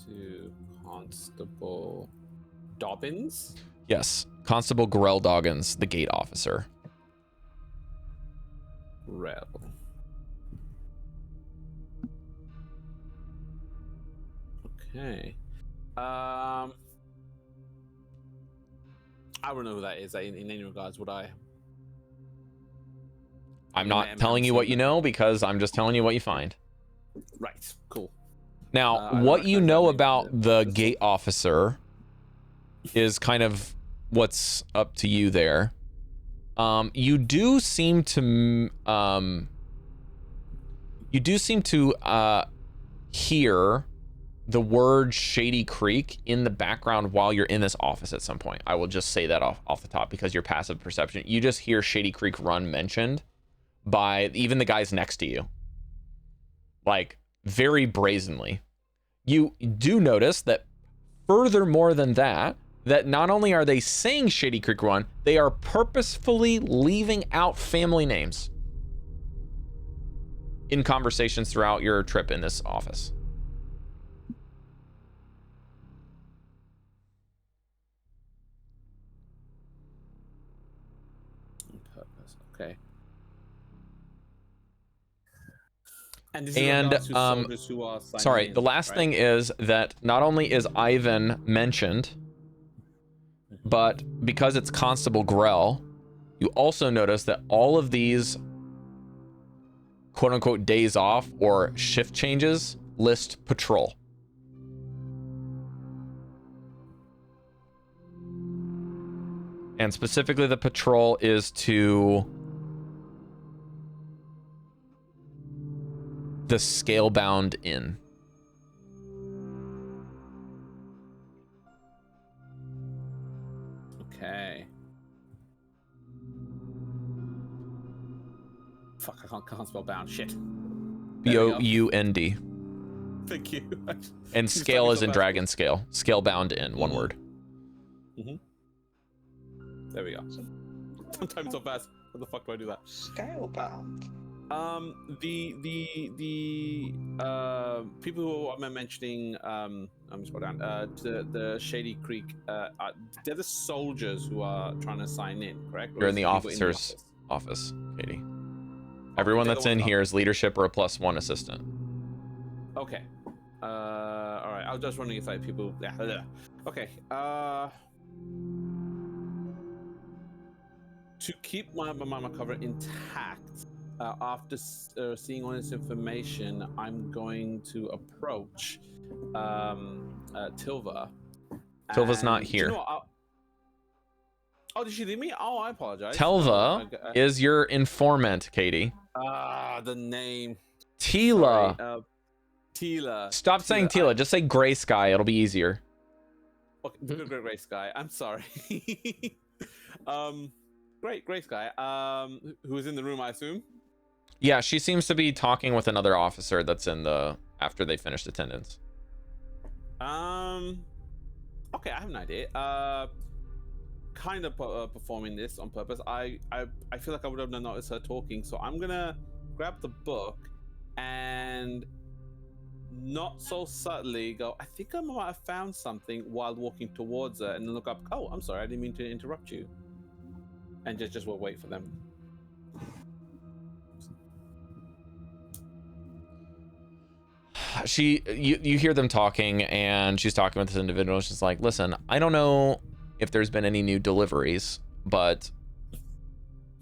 To Constable Dobbins? Yes, Constable Grell Doggins, the gate officer. Rel. Okay. I don't know who that is in any regards, would I? I'm not telling you what you know because I'm just telling you what you find. Right, cool. Now, what you know about the gate officer is kind of what's up to you there. You do seem to hear the word Shady Creek in the background while you're in this office at some point. I will just say that off the top because your passive perception. You just hear Shady Creek Run mentioned by even the guys next to you. Like, very brazenly. You do notice that furthermore than that not only are they saying Shady Creek Run, they are purposefully leaving out family names in conversations throughout your trip in this office. Okay. And this is in regards to soldiers who are sorry, the last thing is that not only is Ivan mentioned, but because it's Constable Grell, you also notice that all of these quote-unquote days off or shift changes list patrol. And specifically the patrol is to the Scalebound Inn. fuck, I can't spell bound. Shit. B-O-U-N-D. Thank you. And scale is in dragon scale. Scale bound in one word. There we go. Sometimes so fast. How the fuck do I do that? Scalebound. The people who I'm mentioning, I'm scroll down. The Shady Creek. They're the soldiers who are trying to sign in, correct? Or You're is in the it people officer's office, Caidi. Oh, Everyone they're that's the in ones here up. is leadership or a +1 assistant. Okay. All right. I was just wondering if like people. Yeah. Okay. To keep my cover intact, after seeing all this information, I'm going to approach Tilva. Tilva's not And- do here. You know what, oh, did she leave me? Oh, I apologize. Telva is your informant, Caidi. The name. Tila. Sorry, Tila. Stop saying Tila. Just say Gray Sky. It'll be easier. Okay, great Sky. I'm sorry. Great Sky. Who is in the room, I assume? Yeah, she seems to be talking with another officer that's in the after they finished attendance. Okay, I have an idea. Kind of performing this on purpose. I feel like I would have noticed her talking, so I'm gonna grab the book and not so subtly go, I think I might have found something while walking towards her, and then look up. Oh, I'm sorry, I didn't mean to interrupt you. And just will wait for them. You hear them talking, and she's talking with this individual. She's like, listen, I don't know if there's been any new deliveries, but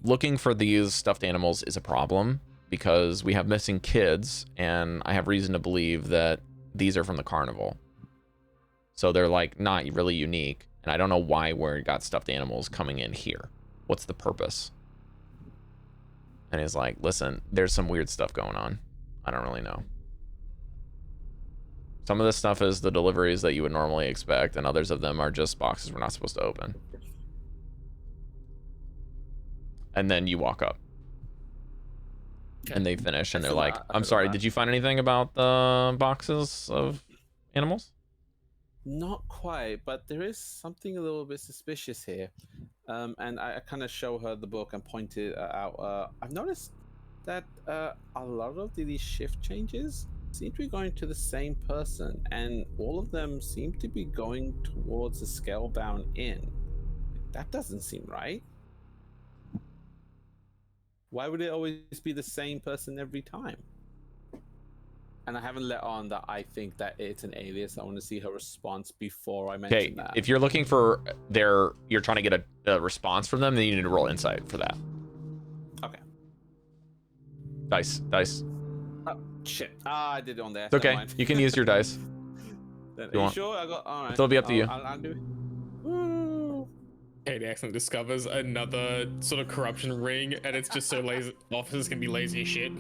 looking for these stuffed animals is a problem because we have missing kids, and I have reason to believe that these are from the carnival. So they're like not really unique, and I don't know why we got stuffed animals coming in here. What's the purpose? And he's like, listen, there's some weird stuff going on. I don't really know. Some of this stuff is the deliveries that you would normally expect, and others of them are just boxes we're not supposed to open. And then you walk up. And they finish, and they're like, I'm sorry, did you find anything about the boxes of animals? Not quite, but there is something a little bit suspicious here. And I kind of show her the book and point it out. I've noticed that a lot of these shift changes seem to be going to the same person, and all of them seem to be going towards the Scalebound Inn. That doesn't seem right. Why would it always be the same person every time? And I haven't let on that I think that it's an alias. I want to see her response before I mention that. If you're looking for you're trying to get a response from them, then you need to roll insight for that. Okay. Dice. Oh, shit. I did it on there. It's okay. You can use your dice. Are you sure? I got. All right. It'll be up to you. I'll do it. Woo. Caidi accidentally discovers another sort of corruption ring, and it's just so lazy. Officers can be lazy as shit.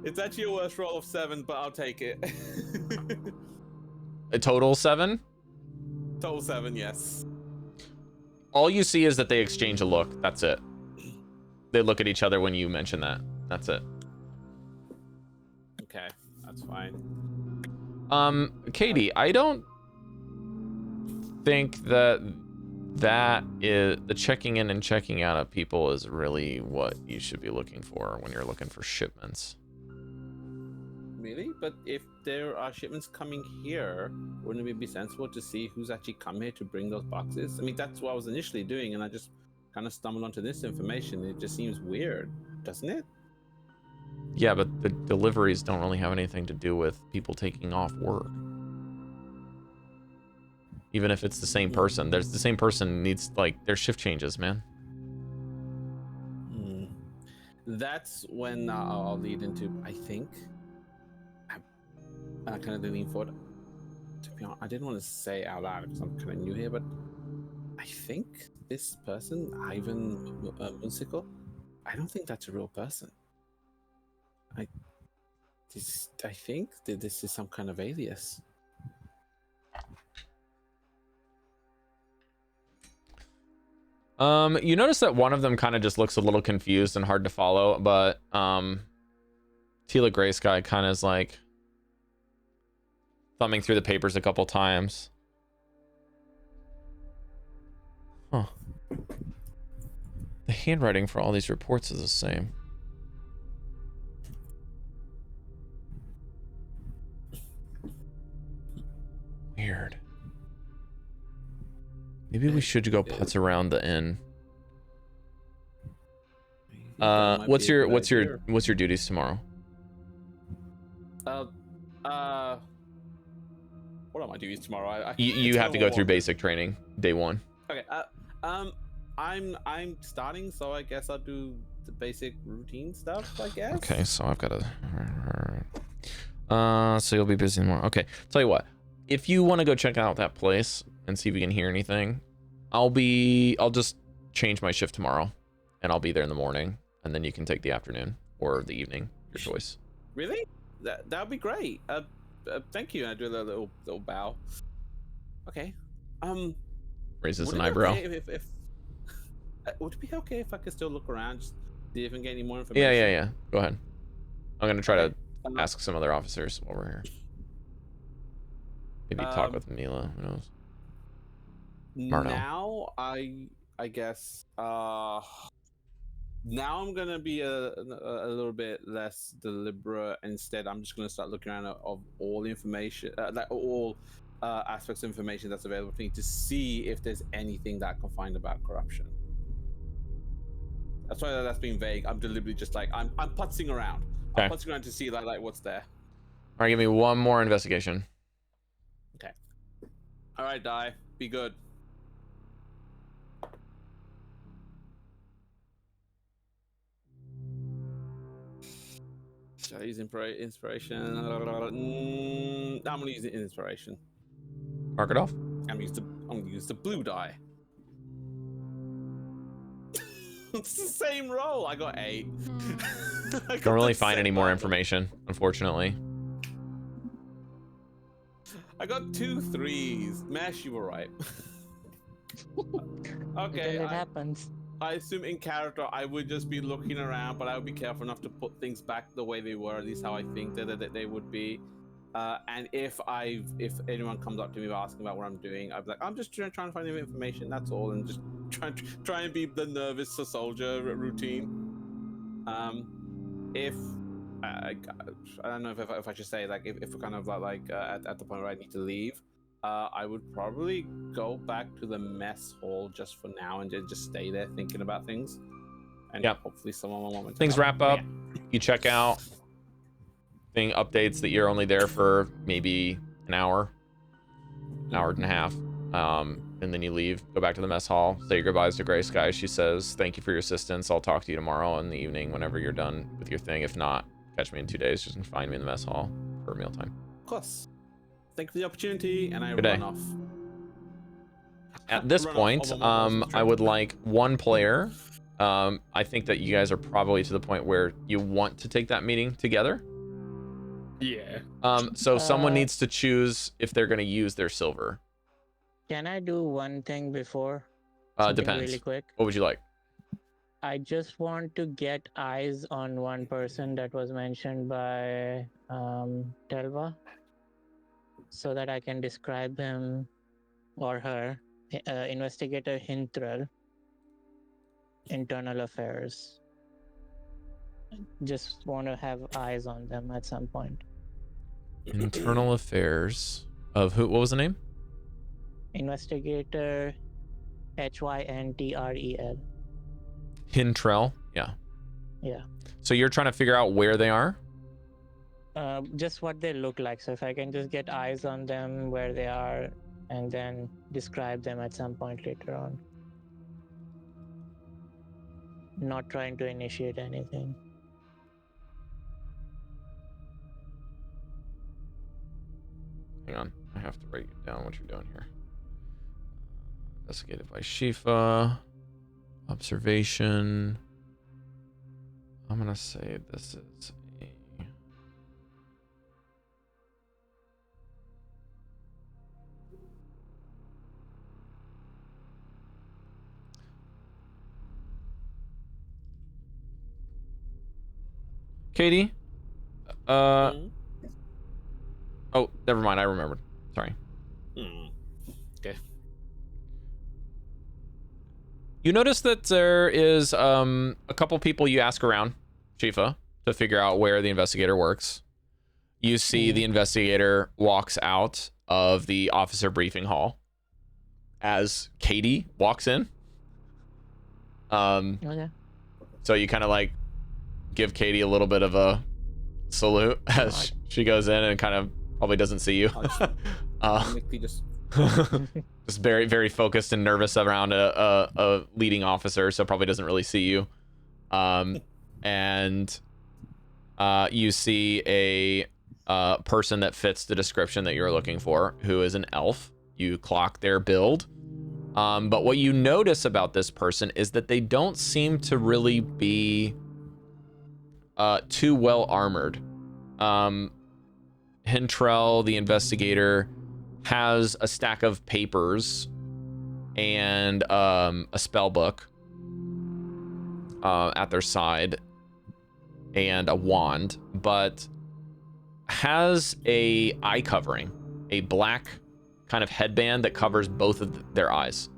It's actually a worst roll of 7, but I'll take it. A total 7? Total 7, yes. All you see is that they exchange a look. That's it. They look at each other when you mention that. That's it. Okay, that's fine. Caidi, I don't think that is the checking in and checking out of people is really what you should be looking for when you're looking for shipments. Really? But if there are shipments coming here, wouldn't it be sensible to see who's actually come here to bring those boxes? I mean, that's what I was initially doing, and I just kind of stumbled onto this information. It just seems weird, doesn't it? Yeah, but the deliveries don't really have anything to do with people taking off work. Even if it's the same person, the same person needs, like, their shift changes, man. That's when I'll lead into, I think, I kind of lean forward. To be honest, I didn't want to say it out loud because I'm kind of new here, but I think this person, Ivan Moonsicle, I don't think that's a real person. I think that this is some kind of alias. You notice that one of them kind of just looks a little confused and hard to follow, but Tila Gray Sky kind of is like thumbing through the papers a couple times. Huh. The handwriting for all these reports is the same. Weird. Maybe we should go putz around the inn. What's your duties tomorrow? What are my duties tomorrow? You have to go through basic training day 1. Okay. I'm starting, so I guess I'll do the basic routine stuff, I guess. Okay, so I've got to. So you'll be busy tomorrow. Okay, tell you what. If you want to go check out that place and see if we can hear anything, I'll just change my shift tomorrow, and I'll be there in the morning, and then you can take the afternoon or the evening, your choice. Really? That'd be great. Thank you. I do a little bow. Okay. Raises an eyebrow. Okay would it be okay if I could still look around, just see if I can get any more information? Yeah. Go ahead. I'm gonna try to ask some other officers while we're here. Maybe talk with Mila. Who knows? Marno. Now I guess now I'm gonna be a little bit less deliberate. Instead, I'm just gonna start looking around of all the information, like all aspects of information that's available to me, to see if there's anything that I can find about corruption. That's why that's being vague. I'm deliberately just like I'm putzing around. Okay. I'm putzing around to see like what's there. All right, give me one more investigation. Okay. All right, Die. Be good. Should I use inspiration? I'm gonna use it in inspiration. Mark it off. I'm gonna use the blue die. It's the same roll. I got 8. Don't really find any more information, unfortunately. I got 2 3s. Mesh, you were right. Okay. It happens. I assume in character I would just be looking around, but I would be careful enough to put things back the way they were, at least how I think that they would be. And if anyone comes up to me asking about what I'm doing, I'd be like, I'm just trying to find new information. That's all, and just try and be the nervous soldier routine. If I don't know if I should say, like, if we're kind of like at the point where I need to leave, I would probably go back to the mess hall just for now and just stay there thinking about things. And hopefully someone will want me to Things help. wrap up. You check out. Thing updates that you're only there for maybe an hour and a half, and then you leave, go back to the mess hall, say your goodbyes to Gray Sky. She says, thank you for your assistance. I'll talk to you tomorrow in the evening whenever you're done with your thing. If not, catch me in 2 days. Just find me in the mess hall for mealtime. Of course. Thank you for the opportunity, and I Good day. run off. At this point, I would like one player. I think that you guys are probably to the point where you want to take that meeting together. Yeah. So someone needs to choose if they're going to use their silver. Can I do one thing before? Something Depends. really quick. What would you like? I just want to get eyes on one person that was mentioned by Telva, so that I can describe him or her. Investigator Hintrell, Internal Affairs. Just want to have eyes on them at some point. Internal Affairs of who? What was the name? Investigator Hyntrel. Hintrell. Yeah. Yeah. So you're trying to figure out where they are? Just what they look like. So if I can just get eyes on them, where they are, and then describe them at some point later on. Not trying to initiate anything. Hang on. I have to write down what you're doing here. Investigated by Shifa. Observation. I'm going to say this is a... Caidi. Oh, never mind. I remembered. Sorry. Okay. You notice that there is a couple people you ask around, Chifa, to figure out where the investigator works. You see the investigator walks out of the officer briefing hall as Caidi walks in. Okay. So you kind of like give Caidi a little bit of a salute as she goes in and kind of probably doesn't see you. Just very, very focused and nervous around a leading officer, so probably doesn't really see you. And you see a person that fits the description that you're looking for, who is an elf. You clock their build. But what you notice about this person is that they don't seem to really be too well armored. Hintrell, the investigator, has a stack of papers and a spell book at their side and a wand, but has a eye covering, a black kind of headband that covers both of their eyes.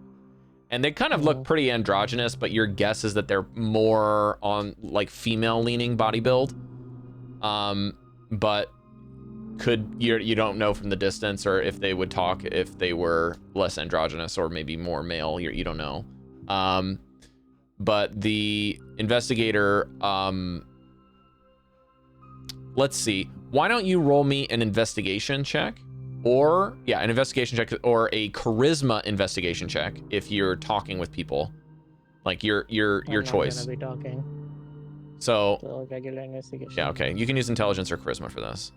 And they kind of look pretty androgynous, but your guess is that they're more on like female leaning body build. But you don't know from the distance, or if they would talk if they were less androgynous or maybe more male. You don't know. But the investigator, let's see. Why don't you roll me an investigation check? Or, yeah, an investigation check or a charisma investigation check if you're talking with people. Like your choice. I'm not gonna be talking. So regular investigation. yeah, okay. You can use intelligence or charisma for this.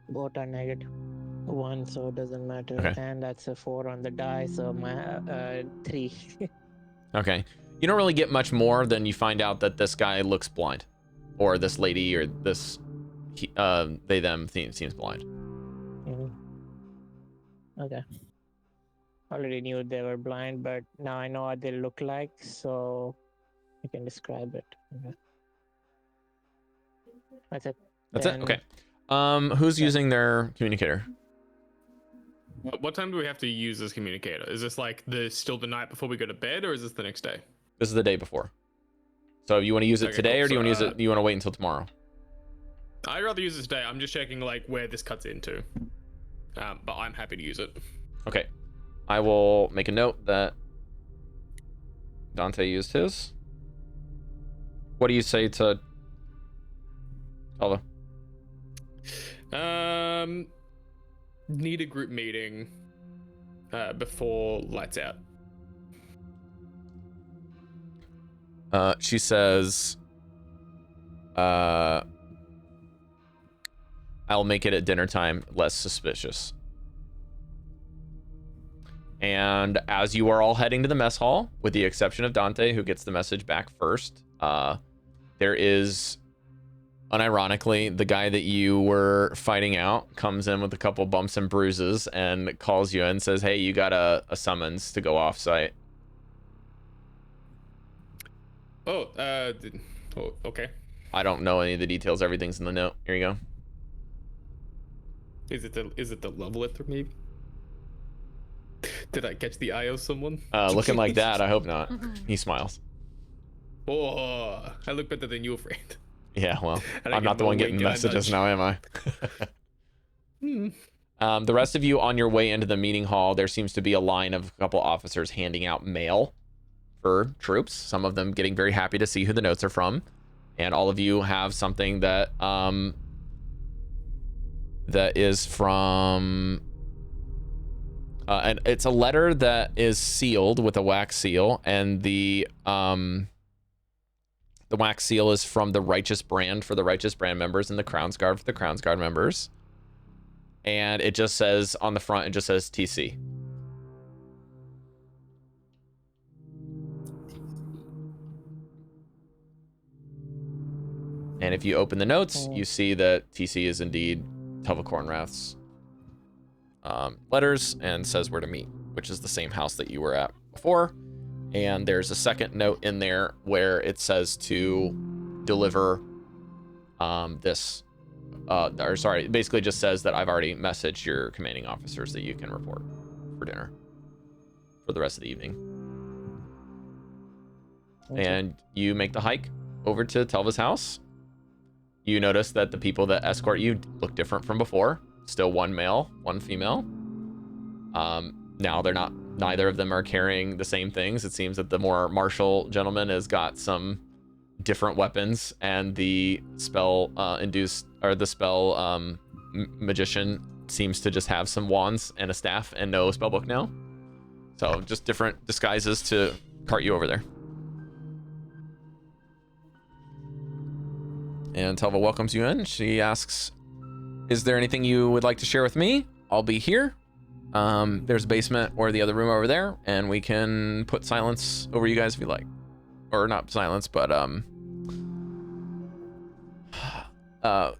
Both are -1, so it doesn't matter. Okay. And that's a 4 on the die, so my 3. Okay. You don't really get much more than you find out that this guy looks blind, or this lady, or this they them seems blind. Okay. Already knew they were blind, but now I know what they look like, so I can describe it. Okay. That's it. That's it. Okay. Who's using their communicator? What time do we have to use this communicator? Is this like still the night before we go to bed, or is this the next day? This is the day before. So you want to use it today, or do you want to use it? You want to wait until tomorrow? I'd rather use this today. I'm just checking like where this cuts into. But I'm happy to use it. Okay. I will make a note that Dante used his. What do you say to Alva? Need a group meeting before lights out. She says, I'll make it at dinner time less suspicious. And as you are all heading to the mess hall, with the exception of Dante, who gets the message back first, there is, unironically, the guy that you were fighting out comes in with a couple bumps and bruises and calls you and says, hey, you got a summons to go off site. Oh, okay. I don't know any of the details. Everything's in the note. Here you go. Is it the leveleth maybe? Did I catch the eye of someone? Looking like that, I hope not. He smiles. Oh, I look better than you, friend. Yeah, well, I'm not the one getting messages now, am I? The rest of you on your way into the meeting hall, there seems to be a line of a couple officers handing out mail for troops. Some of them getting very happy to see who the notes are from. And all of you have something that that is from... and it's a letter that is sealed with a wax seal, and the wax seal is from the Righteous Brand for the Righteous Brand members, and the Crown's Guard for the Crown's Guard members. And it just says on the front, it just says TC. And if you open the notes, you see that TC is indeed Telvacornrath's letters, and says where to meet, which is the same house that you were at before. And there's a second note in there where it says to deliver this. Or sorry, it basically just says that I've already messaged your commanding officers that you can report for dinner for the rest of the evening. And you make the hike over to Telva's house. You notice that the people that escort you look different from before. Still one male, one female. Now they're not, neither of them are carrying the same things. It seems that the more martial gentleman has got some different weapons, and the spell magician seems to just have some wands and a staff and no spellbook now. So just different disguises to cart you over there. And Telva welcomes you in. She asks, is there anything you would like to share with me? I'll be here. There's a basement or the other room over there, and we can put silence over you guys if you like. Or not silence, but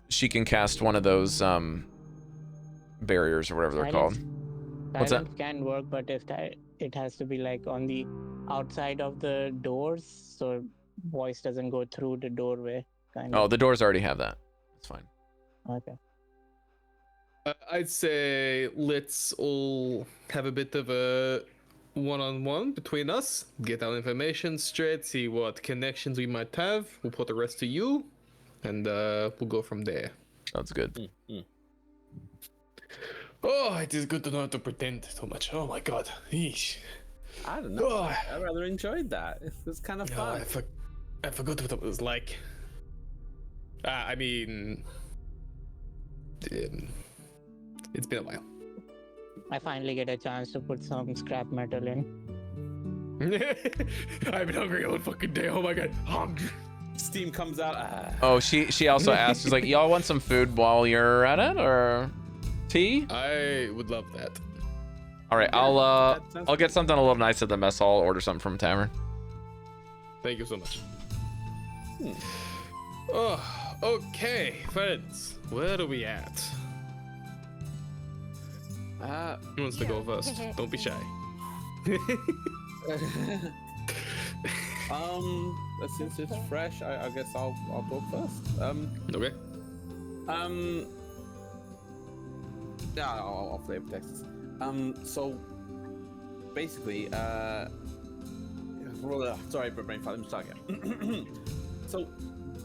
she can cast one of those barriers or whatever they're called. What's that? Silence can work, but if it has to be like on the outside of the doors, so voice doesn't go through the doorway. Oh, the doors already have that. It's fine. Okay. I'd say let's all have a bit of a one-on-one between us, get our information straight, see what connections we might have. We'll put the rest to you, and we'll go from there. Sounds good. Mm-hmm. Oh, it is good to not have to pretend so much. Oh my god. Eesh. I don't know. Oh. I rather enjoyed that. It was kind of fun. I forgot what it was like. I mean, it's been a while. I finally get a chance to put some scrap metal in. I've been hungry all fucking day. Oh my god, hungry. Steam comes out. Oh, she also asked, she's like, y'all want some food while you're at it, or tea? I would love that. All right, I'll get something a little nice at the mess hall. Order something from tavern. Thank you so much. Oh, okay, friends. Where are we at? Who wants to go first? Don't be shy. Since it's fresh, I guess I'll talk first. Okay. Yeah, I'll flavor text. So basically, sorry, brain fart. Let me start again. So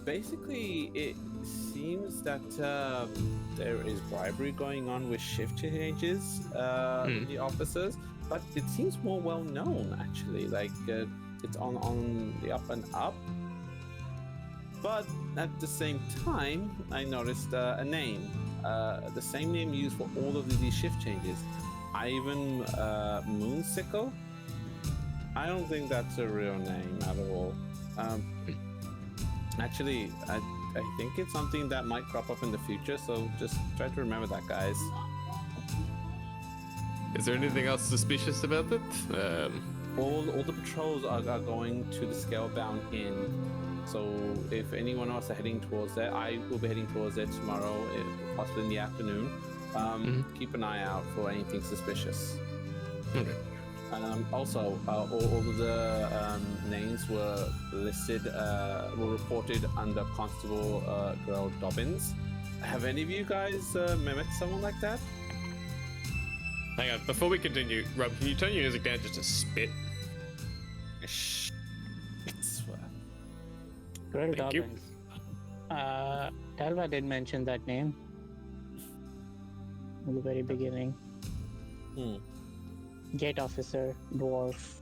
basically, it seems that there is bribery going on with shift changes in the officers, but it seems more well known actually. Like it's on the up and up. But at the same time, I noticed a name, the same name used for all of these shift changes. Ivan Moonsickle. I don't think that's a real name at all. Actually, I think it's something that might crop up in the future, so just try to remember that, guys. Is there anything else suspicious about it? All the patrols are going to the Scalebound Inn. So if anyone else are heading towards there, I will be heading towards there tomorrow, possibly in the afternoon. Keep an eye out for anything suspicious. Okay. Also, all of the names were listed, were reported under Constable Girl Dobbins. Have any of you guys met someone like that? Hang on, before we continue, Rob, can you turn your music down just a spit? Girl Thank you. Dobbins. Telva did mention that name in the very beginning. Gate officer, dwarf,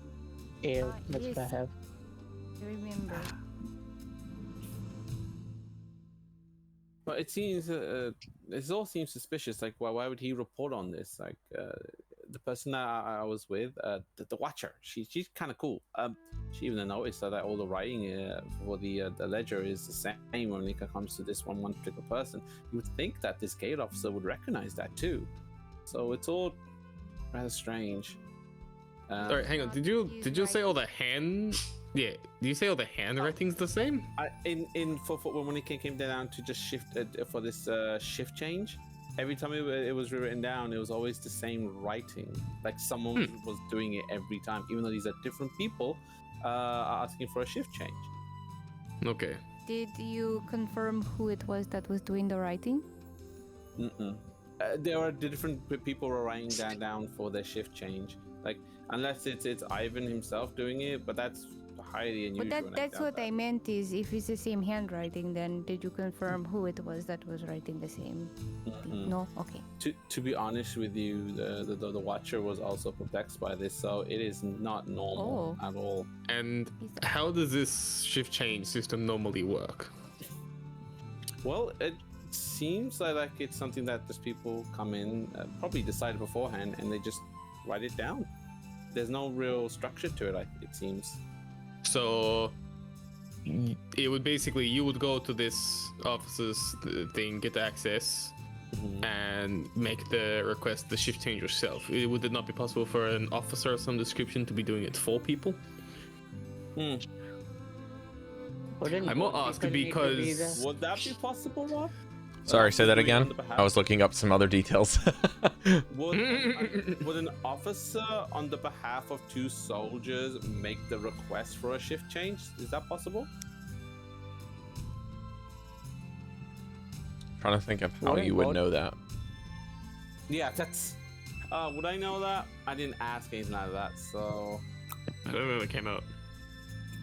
ale. That's what I have. I remember. But it seems this all seems suspicious. Like, why would he report on this? Like, the person that I was with, the Watcher, she's kind of cool. She even noticed that all the writing for the ledger is the same when it comes to this one particular person. You would think that this gate officer would recognize that too. So it's all rather strange. All right, hang on. Did you say all the hand? Yeah. Did you say all the handwriting's the same? For when it came down to just shift for this shift change, every time it was written down, it was always the same writing. Like someone was doing it every time, even though these are different people asking for a shift change. Okay. Did you confirm who it was that was doing the writing? There are different people were writing that down for their shift change. Like unless it's Ivan himself doing it, but that's highly unusual. But that's what I meant is if it's the same handwriting, then did you confirm who it was that was writing the same? No? Okay. To be honest with you, the Watcher was also perplexed by this, so it is not normal at all. And how does this shift change system normally work? Well, it seems like it's something that just people come in, probably decided beforehand, and they just write it down. There's no real structure to it, it seems. So it would basically, you would go to this officer's thing, get access, and make the request, the shift change yourself. Would it not be possible for an officer of some description to be doing it for people? I'm not asking because... Would that be possible, Rob? Sorry, say that again. I was looking up some other details. Would an officer on the behalf of two soldiers make the request for a shift change? Is that possible? Trying to think of how you would know that. Yeah, that's... would I know that? I didn't ask anything like that, so... I don't know if it came out.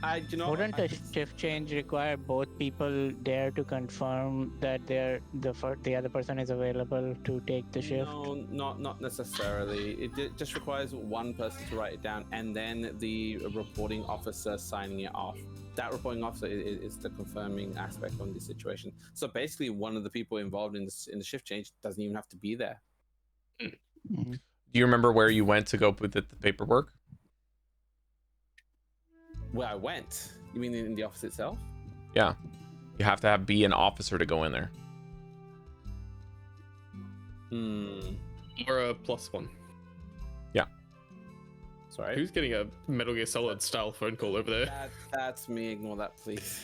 Wouldn't a shift change require both people there to confirm that the other person is available to take the shift? No, not necessarily. It just requires one person to write it down, and then the reporting officer signing it off. That reporting officer is the confirming aspect on the situation. So basically, one of the people involved in the shift change doesn't even have to be there. Do you remember where you went to go put the paperwork? Where I went? You mean in the office itself? Yeah. You have to be an officer to go in there. Or a +1. Yeah. Sorry? Who's getting a Metal Gear Solid style phone call over there? That's me. Ignore that, please.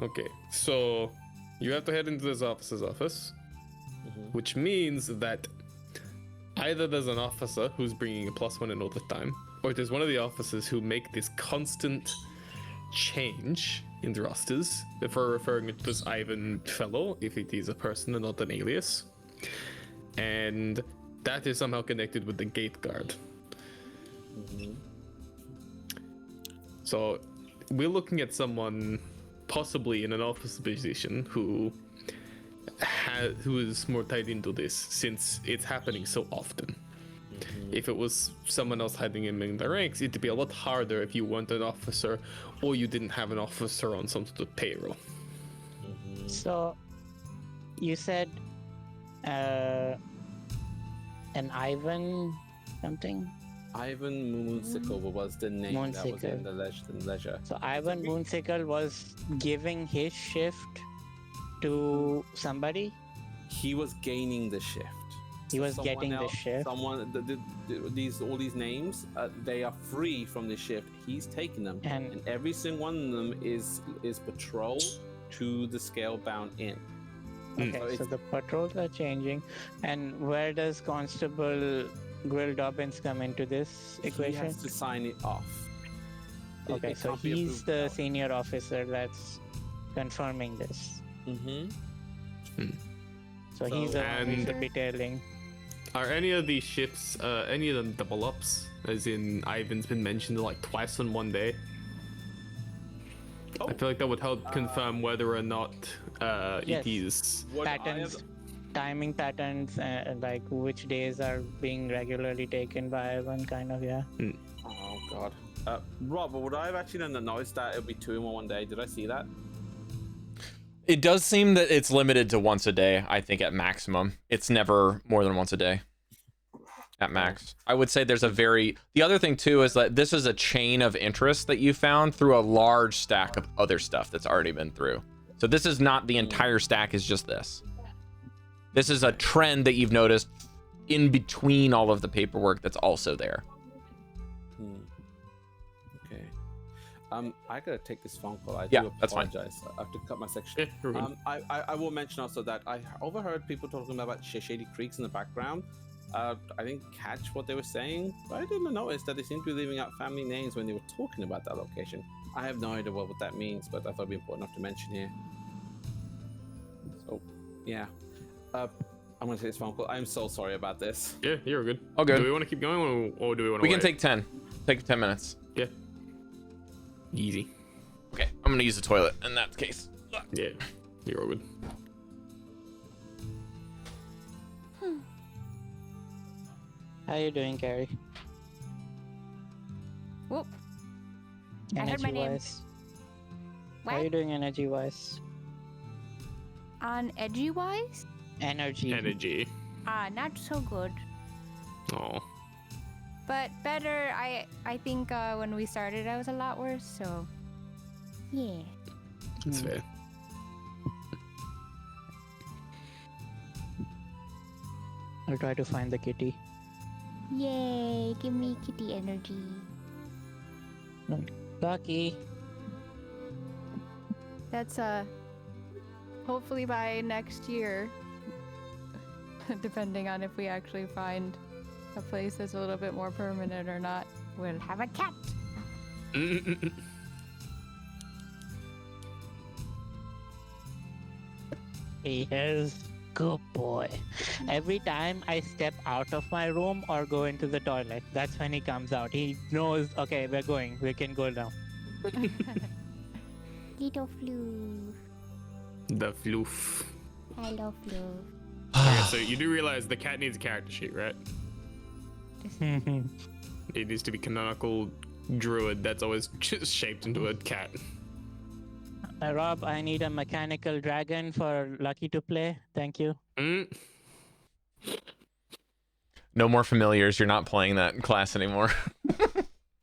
Okay, so you have to head into this officer's office, which means that either there's an officer who's bringing a +1 in all the time, or there's one of the officers who make this constant change in the rosters if we're referring to this Ivan fellow, if it is a person and not an alias. And that is somehow connected with the gate guard. So we're looking at someone possibly in an officer position who is more tied into this since it's happening so often. If it was someone else hiding him in the ranks, it'd be a lot harder if you weren't an officer or you didn't have an officer on some sort of payroll. So you said an Ivan something? Ivan Moonsickle was the name that was in the ledger. So Ivan Moonsickle was giving his shift to somebody? He was gaining the shift. He was getting the shift. All these names, they are free from the shift. He's taking them, and every single one of them is patrol to the scale-bound inn. Okay, so the patrols are changing, and where does Constable Grill Dobbins come into this equation? He has to sign it off. Okay, so he's the senior officer that's confirming this. So he's the one who should be telling. Are any of these shifts, any of them double ups? As in, Ivan's been mentioned like twice on one day. I feel like that would help confirm whether or not it is patterns, timing patterns, like which days are being regularly taken by Ivan, kind of, yeah. Oh god. Rob, would I have actually noticed that it would be 2 in one day? Did I see that? It does seem that it's limited to once a day, I think, at maximum. It's never more than once a day at max. I would say there's the other thing too is that this is a chain of interest that you found through a large stack of other stuff that's already been through. So this is not the entire stack, is just this. This is a trend that you've noticed in between all of the paperwork that's also there. Okay. I gotta take this phone call. I Yeah, do that's fine. apologize. I have to cut my section. Yeah, you're good. I will mention also that I overheard people talking about shady creeks in the background. I didn't catch what they were saying, but I didn't notice that they seemed to be leaving out family names when they were talking about that location. I have no idea what that means, but I thought it'd be important enough to mention here. So, yeah. I'm gonna take this phone call. I'm so sorry about this. Yeah, you're good. All good. Do we want to keep going or do we want to We can take 10. Take 10 minutes. Yeah. Easy. Okay, I'm gonna use the toilet in that case. Yeah, you're all good. How you doing, Cari? Whoop. I heard my name. Energy-wise? How What? you doing energy-wise? On edgy wise? Energy. Energy. Not so good. Oh. But better. I think when we started I was a lot worse, so yeah. That's fair. I'll try to find the kitty. Yay, give me kitty energy. Lucky. That's hopefully by next year. Depending on if we actually find a place that's a little bit more permanent or not, we'll have a cat. He is good boy. Every time I step out of my room or go into the toilet, that's when he comes out. He knows, okay, we're going. We can go now. Little Floof. The floof. I love Floof. Okay, so you do realize the cat needs a character sheet, right? It needs to be canonical druid that's always just shaped into a cat. Rob, I need a mechanical dragon for Lucky to play. Thank you. No more familiars. You're not playing that class anymore.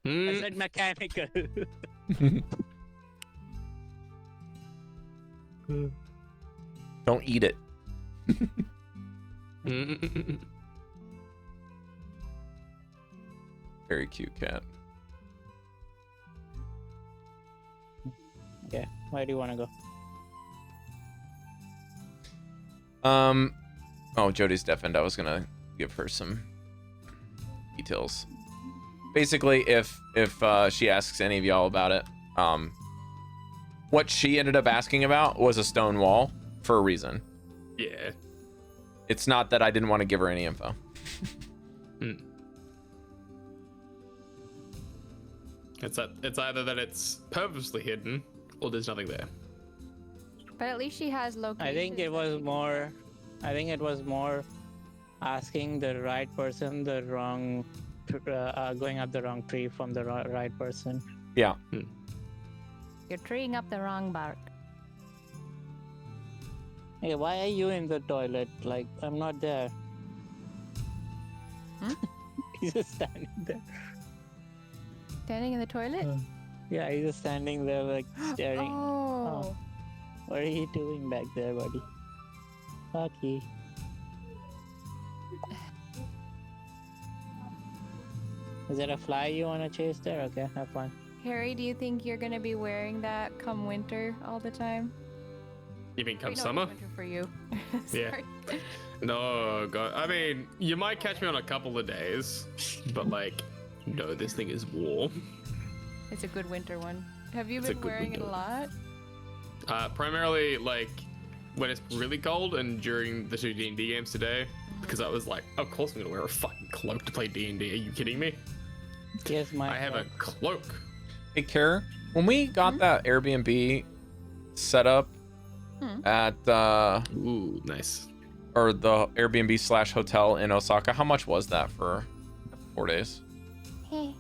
I said mechanical. Don't eat it. Very cute cat. Yeah, where do you want to go? Oh, Jodie's deafened. I was gonna give her some details. Basically, if she asks any of y'all about it, what she ended up asking about was a stone wall for a reason. Yeah. It's not that I didn't want to give her any info. It's either that it's purposely hidden or there's nothing there. But at least she has location. I think it was more asking the right person the wrong, going up the wrong tree from the right person. Yeah. You're treeing up the wrong bark. Hey, why are you in the toilet? Like, I'm not there. He's just standing there. Standing in the toilet? Yeah, he's just standing there, like, staring. Oh. What are you doing back there, buddy? Lucky. Is there a fly you want to chase there? Okay, have fun. Harry, do you think you're gonna be wearing that come winter all the time? You mean come Wait, no, summer? Winter for you. Yeah. Sorry. No, God. I mean, you might catch me on a couple of days, but like, no, this thing is warm. It's a good winter one. Have you It's a been good wearing it a window. lot? Primarily, like, when it's really cold and during the 2 D&D games today, because I was like, of course I'm gonna wear a fucking cloak to play D&D. Are you kidding me? Yes, my I have a cloak. Hey, Kara, when we got that Airbnb set up at Ooh, nice. or the Airbnb / hotel in Osaka, how much was that for 4 days? Hey.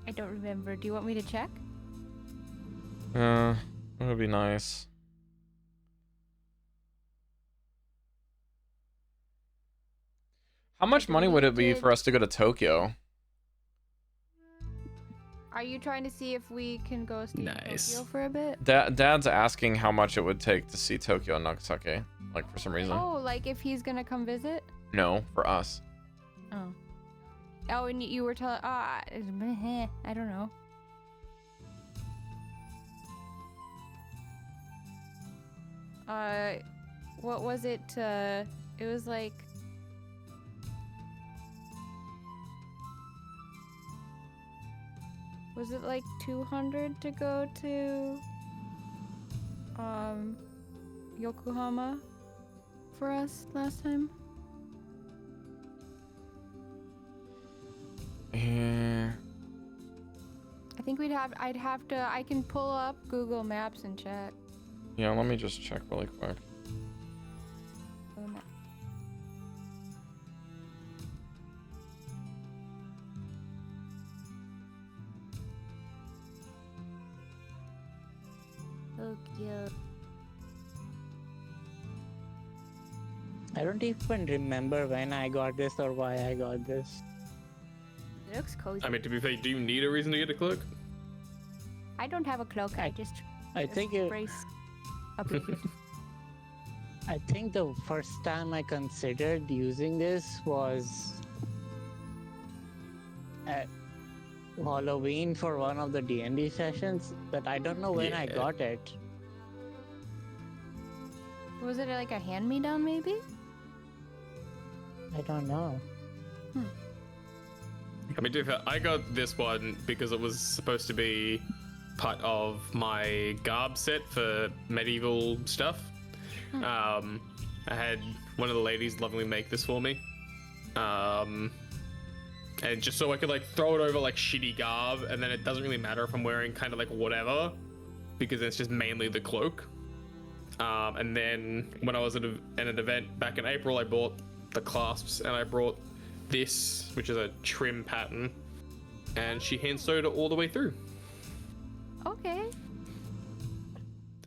I don't remember. Do you want me to check? That would be nice. How much money would it be for us to go to Tokyo? Are you trying to see if we can go see Nice. Tokyo for a bit? Dad's asking how much it would take to see Tokyo and Nagasaki, like for some reason. Oh, like if he's gonna come visit? No, for us. Oh. Oh, and you were telling. I don't know. What was it? It was like. Was it like 200 to go to Yokohama for us last time? Yeah. I think I'd have to, I can pull up Google Maps and check. Yeah, let me just check really quick. Tokyo. I don't even remember when I got this or why I got this. It looks cozy. I mean, to be fair, do you need a reason to get a cloak? I don't have a cloak. I think it, brace up a bit. I think the first time I considered using this was at Halloween for one of the D&D sessions, but I don't know when I got it. Was it like a hand-me-down, maybe? I don't know. I mean, to be fair, I got this one because it was supposed to be part of my garb set for medieval stuff. I had one of the ladies lovingly make this for me. And just so I could like throw it over like shitty garb, and then it doesn't really matter if I'm wearing kind of like whatever, because it's just mainly the cloak. And then when I was at an event back in April, I bought the clasps, and I brought this, which is a trim pattern, and she hand sewed it all the way through. Okay.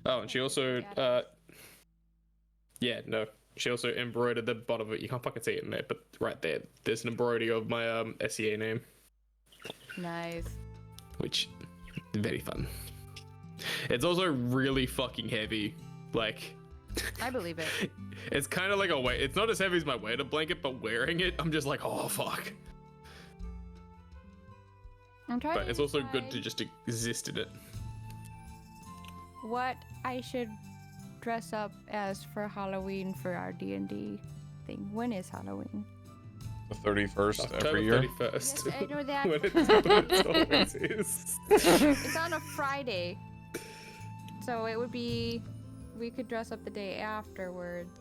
Oh, and she also, she also embroidered the bottom of it. You can't fucking see it in there, but right there, there's an embroidery of my S.H.P.H.A name. Nice. Which, very fun. It's also really fucking heavy. Like, I believe it. It's kind of like a weight. It's not as heavy as my weighted blanket, but wearing it, I'm just like, oh fuck. I'm trying. But it's also good to just exist in it. What I should dress up as for Halloween for our D&D thing. When is Halloween? The 31st October every year. 31st. Yes, I know that. When it always is. It's on a Friday, so it would be. We could dress up the day afterwards.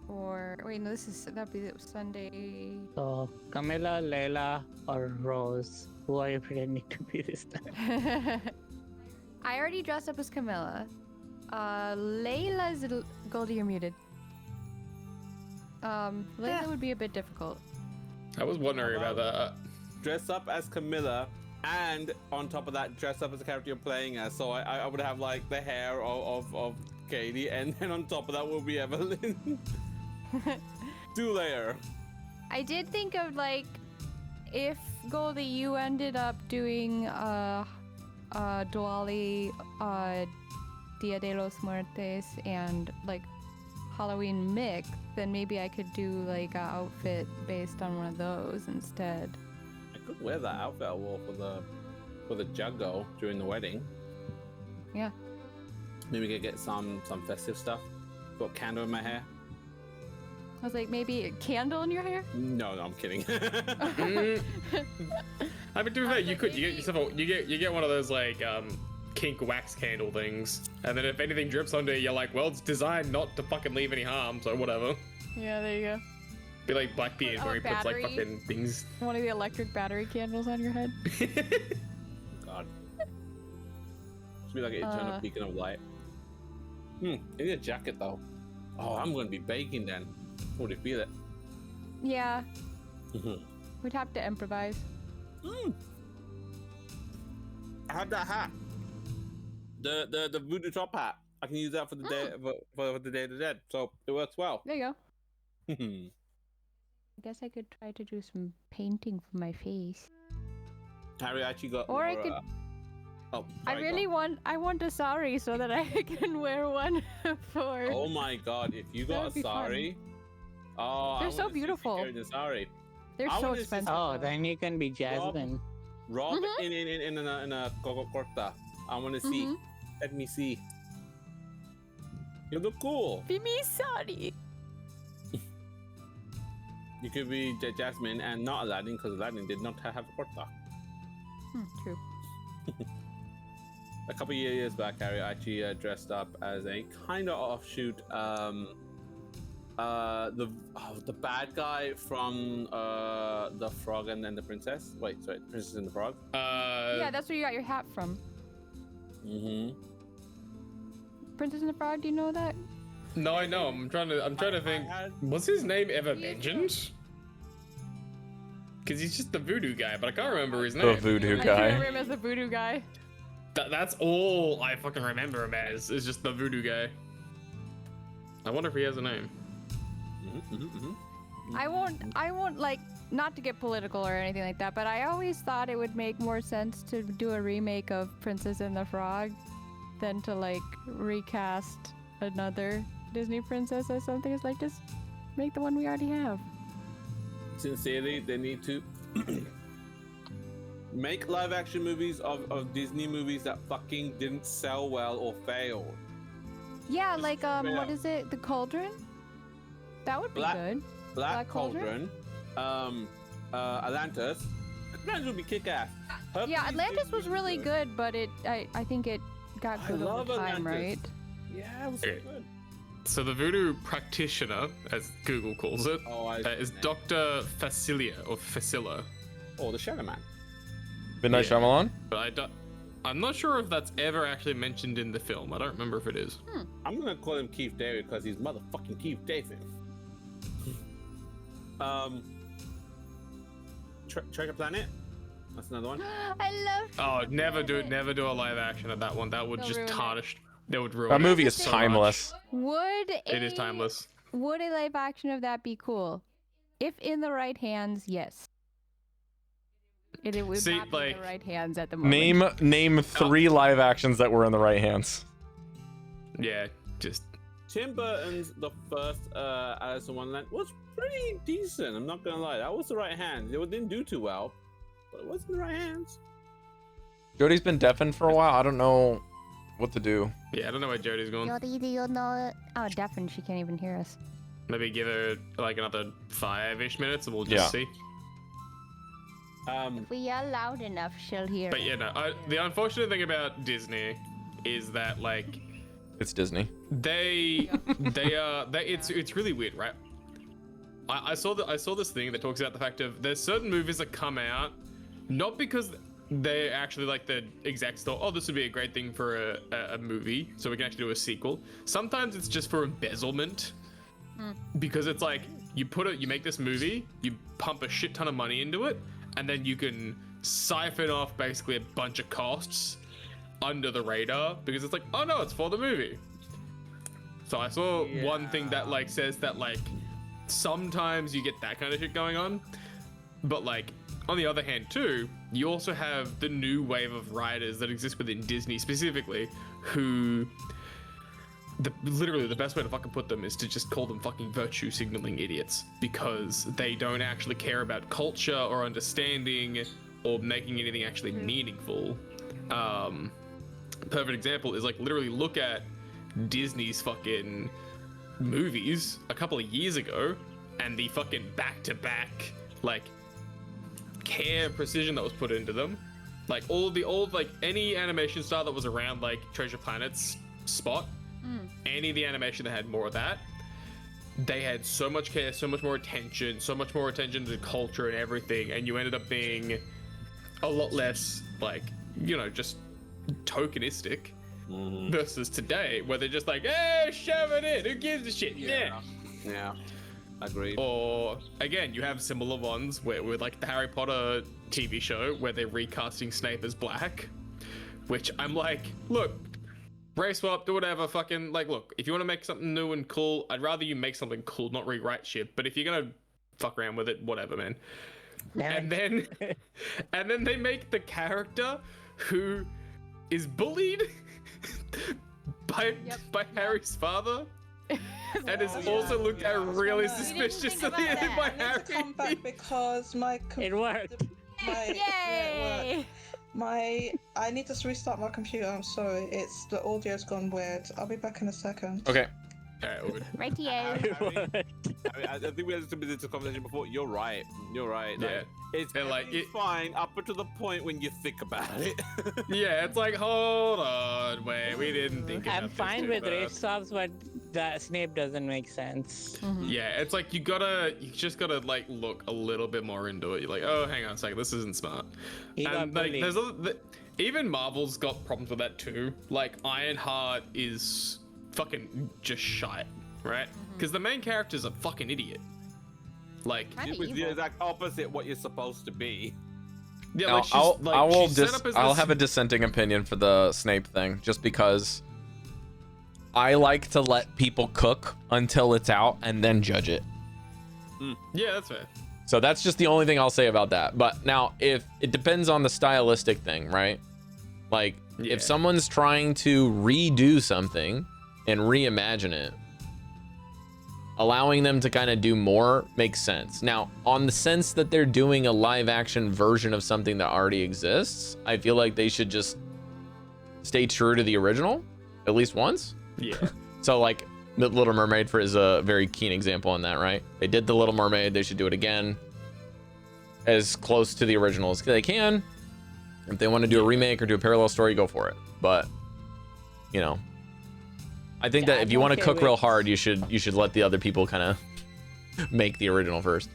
Or wait, no, that'd be Sunday. So Camilla, Layla, or Rose? Who are you pretending to be this time? I already dressed up as Camilla. Layla's Goldy, you're muted. Layla would be a bit difficult. I was wondering about that. Dress up as Camilla, and on top of that, dress up as the character you're playing as. So I would have like the hair of Caidi, and then on top of that will be Evelyn. 2-layer. I did think of like, if Goldy, you ended up doing Duali, Dia de los Muertes, and like Halloween mix, then maybe I could do like an outfit based on one of those instead. I could wear that outfit I wore for the Juggo during the wedding. Yeah. Maybe we could get some festive stuff. Got candle in my hair. I was like, maybe a candle in your hair? No, I'm kidding. I mean, to be fair, you could. You get yourself. You get one of those like kink wax candle things, and then if anything drips onto you, you're like, well, it's designed not to fucking leave any harm, so whatever. Yeah, there you go. Be like Blackbeard, where he puts like fucking things. One of the electric battery candles on your head. God. Should be like an eternal beacon of light. I need a jacket though. Oh, I'm gonna be baking then. What do you feel it? Yeah. We'd have to improvise. I have that hat. The voodoo top hat. I can use that for the day for the Day of the Dead. So it works well. There you go. I guess I could try to do some painting for my face. Harry actually got. Or I could. I want a sari so that I can wear one for. Oh my god! If you got a sari, they're so beautiful. The sari. They're I so wanna see expensive. Oh, though. then you can be Jasmine. Rob in a corta. I want to see. Let me see. You look cool. Be sorry. You could be Jasmine and not Aladdin because Aladdin did not have a corta. True. A couple years back, Cari actually dressed up as a kind of offshoot. The bad guy from the Frog and then the Princess. Wait, sorry, Princess and the Frog. Yeah, that's where you got your hat from. Princess and the Frog. Do you know that? No, I know. I'm trying to think. Was his name ever mentioned? Because he's just the voodoo guy, but I can't remember his name. The voodoo I guy. remember him as the voodoo guy. That's all I fucking remember him as. Is just the voodoo guy. I wonder if he has a name. I won't like, not to get political or anything like that, but I always thought it would make more sense to do a remake of Princess and the Frog than to like recast another Disney princess or something. It's like, just make the one we already have. Sincerely, they need to make live action movies of Disney movies that fucking didn't sell well or failed. Yeah, like what is it? The Cauldron? That would be good. Black Cauldron. Atlantis. Atlantis would be kick-ass. Yeah, Atlantis was really good, but I think it got good over time, right? Yeah, it was so good. So the voodoo practitioner, as Google calls it, is Dr. Facilla or Facilla. Oh, the Shadow Man. Midnight Shyamalan? But I'm not sure if that's ever actually mentioned in the film. I don't remember if it is. I'm gonna call him Keith David because he's motherfucking Keith David. Treasure Planet. That's another one. I love. Oh, never do a live action of that one. That would just tarnish. That would ruin. That movie it is so timeless. It is timeless. Would a live action of that be cool? If in the right hands, yes. It would not be in the right hands at the moment. Name 3 live actions that were in the right hands. Yeah, just. Tim Burton's the first Alice in Wonderland was pretty decent. I'm not gonna lie, that was the right hands. It didn't do too well, but it was in the right hands. Jodie's been deafened for a while. I don't know what to do. Yeah, I don't know where Jodie's going. Jodie, do you know? Oh, deafened. She can't even hear us. Maybe give her like another 5-ish minutes, and we'll just see. If we yell loud enough, she'll hear. But yeah, no. The unfortunate thing about Disney is that like it's Disney. It's really weird, right? I saw this thing that talks about the fact of there's certain movies that come out not because they actually like the execs thought, oh, this would be a great thing for a movie, so we can actually do a sequel. Sometimes it's just for embezzlement, because it's like you make this movie, you pump a shit ton of money into it, and then you can siphon off basically a bunch of costs under the radar because it's like, oh no, it's for the movie. So I saw one thing that like says that like sometimes you get that kind of shit going on, but like on the other hand too, you also have the new wave of writers that exist within Disney specifically who literally the best way to fucking put them is to just call them fucking virtue signaling idiots, because they don't actually care about culture or understanding or making anything actually meaningful. Perfect example is like literally look at Disney's fucking movies a couple of years ago and the fucking back-to-back like care and precision that was put into them. Like all the old like any animation style that was around like Treasure Planet's spot, any of the animation that had more of that, they had so much care, so much more attention to culture and everything, and you ended up being a lot less like, you know, just tokenistic versus today where they're just like, hey, shove it in, who gives a shit? Yeah, agreed. Or again, you have similar ones where with like the Harry Potter TV show where they're recasting Snape as black, which I'm like, look, race swap, do whatever, fucking like, look, if you want to make something new and cool, I'd rather you make something cool, not rewrite shit. But if you're gonna fuck around with it, whatever, man. And then they make the character who is bullied by Harry's father And it's Yeah. also looked at really Yeah. suspiciously We didn't think by about I need to come Harry. back because It worked. Yay! I need to restart my computer. I'm sorry, the audio's gone weird. I'll be back in a second. Okay. Alright, all good. Rightio. I think we had this conversation before. You're right. Like, Yeah. It's And, like, everything's fine up until the point when you think about it. Yeah, it's like, hold on, wait, we didn't think about I'm this fine too with far. rage swaps, but the Snape doesn't make sense. Yeah, it's like you just gotta like look a little bit more into it. You're like, oh, hang on a second, this isn't smart. He got And like, bullied. even Marvel's got problems with that too. Like Ironheart is fucking just shite, right? Because the main character's a fucking idiot. Like, Kinda It was the evil. exact opposite what you're supposed to be. yeah, like I'll have a dissenting opinion for the Snape thing, just because I like to let people cook until it's out and then judge it. Yeah, that's fair. So that's just the only thing I'll say about that. But now, if it depends on the stylistic thing, right? Like, Yeah. if someone's trying to redo something and reimagine it, allowing them to kind of do more makes sense. Now, on the sense that they're doing a live action version of something that already exists, I feel like they should just stay true to the original at least once. Yeah. So like the Little Mermaid is a very keen example in that, right? They did the Little Mermaid, they should do it again as close to the original as they can. If they want to do a remake or do a parallel story, go for it. But you know, I think that if you want to cook real hard, you should let the other people kind of make the original first.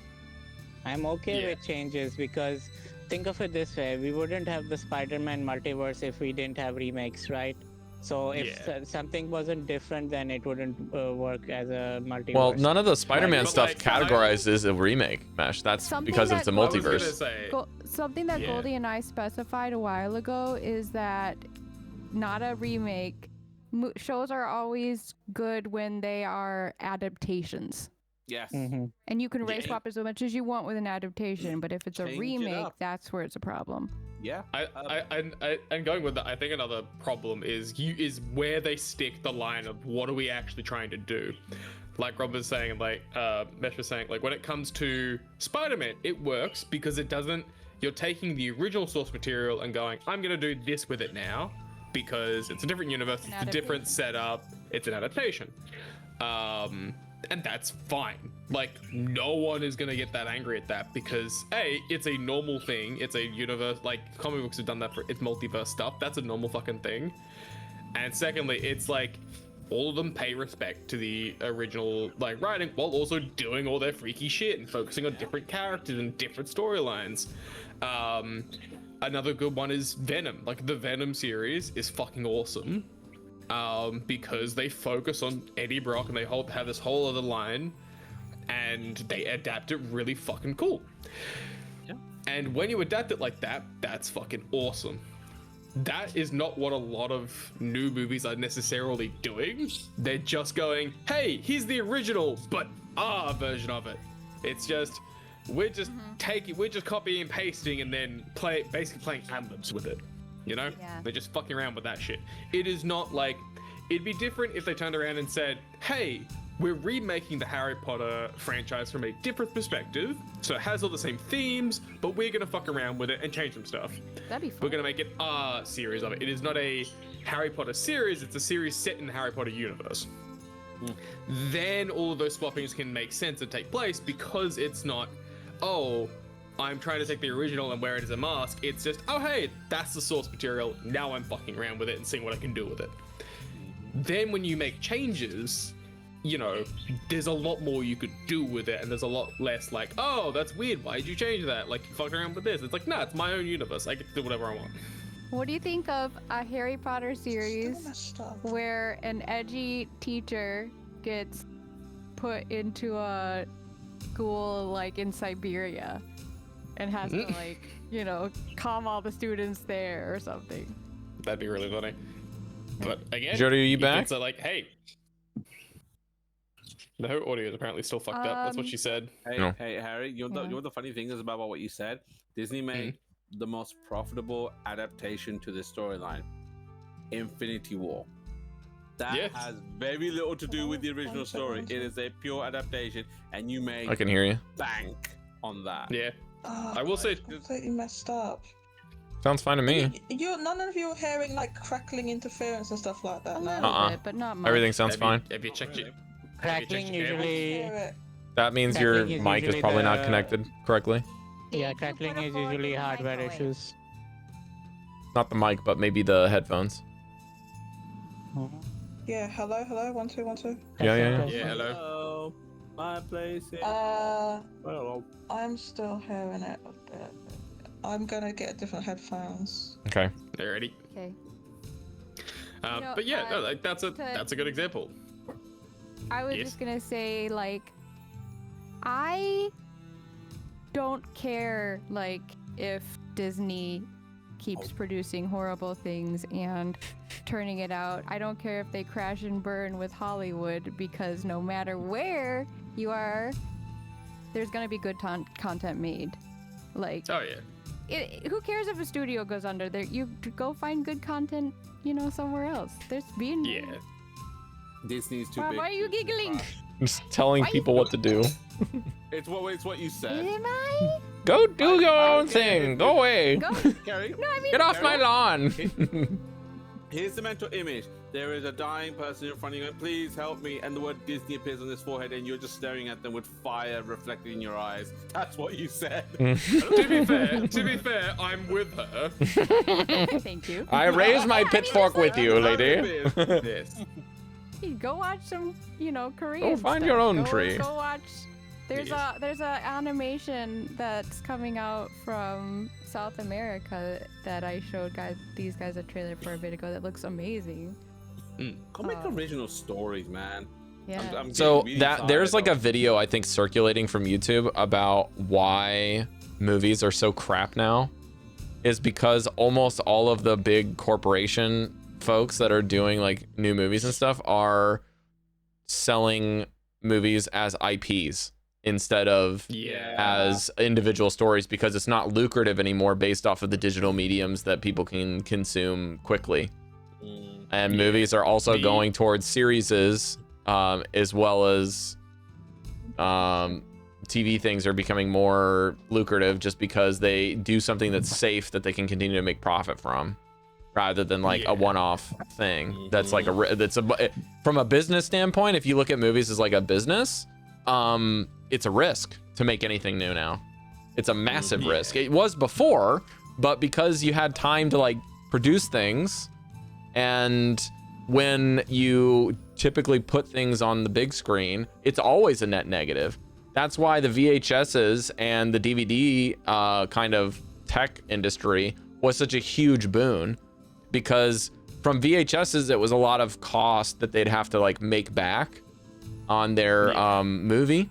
I'm okay Yeah. with changes because think of it this way: we wouldn't have the Spider-Man multiverse if we didn't have remakes, right? So if Yeah. something wasn't different, then it wouldn't work as a multiverse. Well, none of the Spider-Man but, stuff like, categorized as a remake, Mesh. That's Something because that it's a I was gonna multiverse. say, Something that Yeah. Goldy and I specified a while ago is that not a remake. Shows are always good when they are adaptations. Yes. Mhm. And you can race Yeah. swap as much as you want with an adaptation, but if it's a Change it remake, up. that's where it's a problem. Yeah. and going with that, I think another problem is where they stick the line of what are we actually trying to do. Like Rob was saying, like Mesh was saying, like when it comes to Spider-Man, it works because it doesn't. You're taking the original source material and going, I'm gonna do this with it now because it's a different universe, An it's a different setup, it's an adaptation. And that's fine. Like, no one is gonna get that angry at that because A, it's a normal thing. It's a universe, like comic books have done that for it's multiverse stuff. That's a normal fucking thing. And secondly, it's like all of them pay respect to the original like writing while also doing all their freaky shit and focusing on different characters and different storylines. Another good one is Venom. Like the Venom series is fucking awesome. Because they focus on Eddie Brock and they have this whole other line and they adapt it really fucking cool. Yeah. And when you adapt it like that, that's fucking awesome. That is not what a lot of new movies are necessarily doing. They're just going, hey, here's the original, but our version of it. It's just, we're just we're just copying and pasting and then basically playing ad-libs with it. You know? Yeah. They're just fucking around with that shit. It is not like, it'd be different if they turned around and said, hey, we're remaking the Harry Potter franchise from a different perspective, so it has all the same themes, but we're gonna fuck around with it and change some stuff. That'd be fun. We're gonna make it our series of it. It is not a Harry Potter series, it's a series set in the Harry Potter universe. Then all of those swappings can make sense and take place because it's not, oh, I'm trying to take the original and wear it as a mask. It's just, oh hey, that's the source material. Now I'm fucking around with it and seeing what I can do with it. Then when you make changes, you know, there's a lot more you could do with it, and there's a lot less like, oh, that's weird. Why did you change that? Like, you fucked around with this. It's like, nah, it's my own universe. I get to do whatever I want. What do you think of a Harry Potter Still series messed up. where an edgy teacher gets put into a school like in Siberia and has to like, you know, calm all the students there or something? That'd be really funny. But again, Jodie, are you back? So like, hey, her audio is apparently still fucked up. That's what she said. Hey, No. hey, Harry, you know, Yeah. you know the funny thing is about what you said? Disney made the most profitable adaptation to this storyline, Infinity War. That has very little to do with the original story. It is a pure adaptation, and you make I can hear you. bank on that. Yeah. Oh, I will say, completely messed up. Sounds fine to me. None of you are hearing like crackling interference and stuff like that A now. little bit, but not much. Everything sounds fine. have you checked it? Crackling usually. Hear it. That means your Crackling is mic is usually probably not the- connected correctly. Yeah, Did you crackling put a is fork in usually the hardware microwave? issues. Not the mic, but maybe the headphones. Yeah, hello, 1 2 1 2. Yeah. Yeah, hello. Hello, my place is. Well, I'm still hearing it a bit. I'm gonna get different headphones. Okay. They're ready. Okay. But no, like that's a good example. I was Yes. just gonna say, like, I don't care, like, if Disney keeps producing horrible things and turning it out. I don't care if they crash and burn with Hollywood, because no matter where you are, there's gonna be good content made. Like, Oh yeah. who cares if a studio goes under? There, you go find good content, somewhere else. There's been. Yeah. Disney's too Why big. are you to giggling? crash. I'm just telling Why- people what to do. It's what you said. Am I? Go do your I own get thing. it. Go away. Go. Cari, No, I mean. Get off my Carry lawn. here's the mental image. There is a dying person in front of you going, please help me, and the word Disney appears on his forehead, and you're just staring at them with fire reflected in your eyes. That's what you said. To be fair, I'm with her. Thank you. I raise my pitchfork with you, lady. Yes. Go watch some, Korean. Go find stuff. your own Go- tree. Go watch. There's Yes. a animation that's coming out from South America that I showed these guys a trailer for a bit ago that looks amazing. Go make original stories, man. Yeah. I'm So getting really there's tired like a of- video I think circulating from YouTube about why movies are so crap now, is because almost all of the big corporation folks that are doing like new movies and stuff are selling movies as IPs instead of as individual stories, because it's not lucrative anymore based off of the digital mediums that people can consume quickly. And movies are also going towards series, as well as TV things are becoming more lucrative just because they do something that's safe that they can continue to make profit from, rather than like a one-off thing that's like from a business standpoint. If you look at movies as like a business, it's a risk to make anything new now. It's a massive risk. It was before, but because you had time to like produce things, and when you typically put things on the big screen, it's always a net negative. That's why the VHSs and the DVD kind of tech industry was such a huge boon, because from VHSs it was a lot of cost that they'd have to like make back on their movie.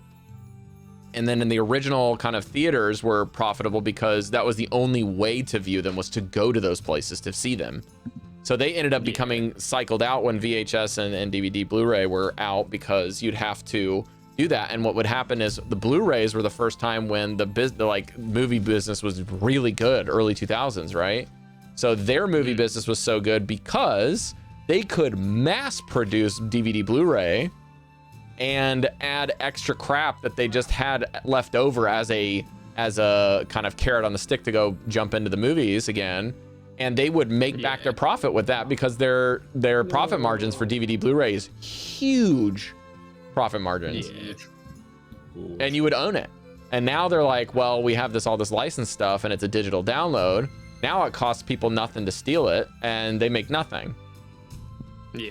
And then in the original kind of theaters were profitable because that was the only way to view them, was to go to those places to see them. So they ended up becoming cycled out when VHS and DVD Blu-ray were out, because you'd have to do that. And what would happen is the Blu-rays were the first time when the movie business was really good, early 2000s, right? So their movie business was so good because they could mass produce DVD Blu-ray and add extra crap that they just had left over as a kind of carrot on the stick to go jump into the movies again. And they would make back their profit with that, because their profit margins for DVD Blu-ray is huge profit margins. And you would own it. And now they're like, well, we have all this licensed stuff and it's a digital download. Now it costs people nothing to steal it, and they make nothing. Yeah.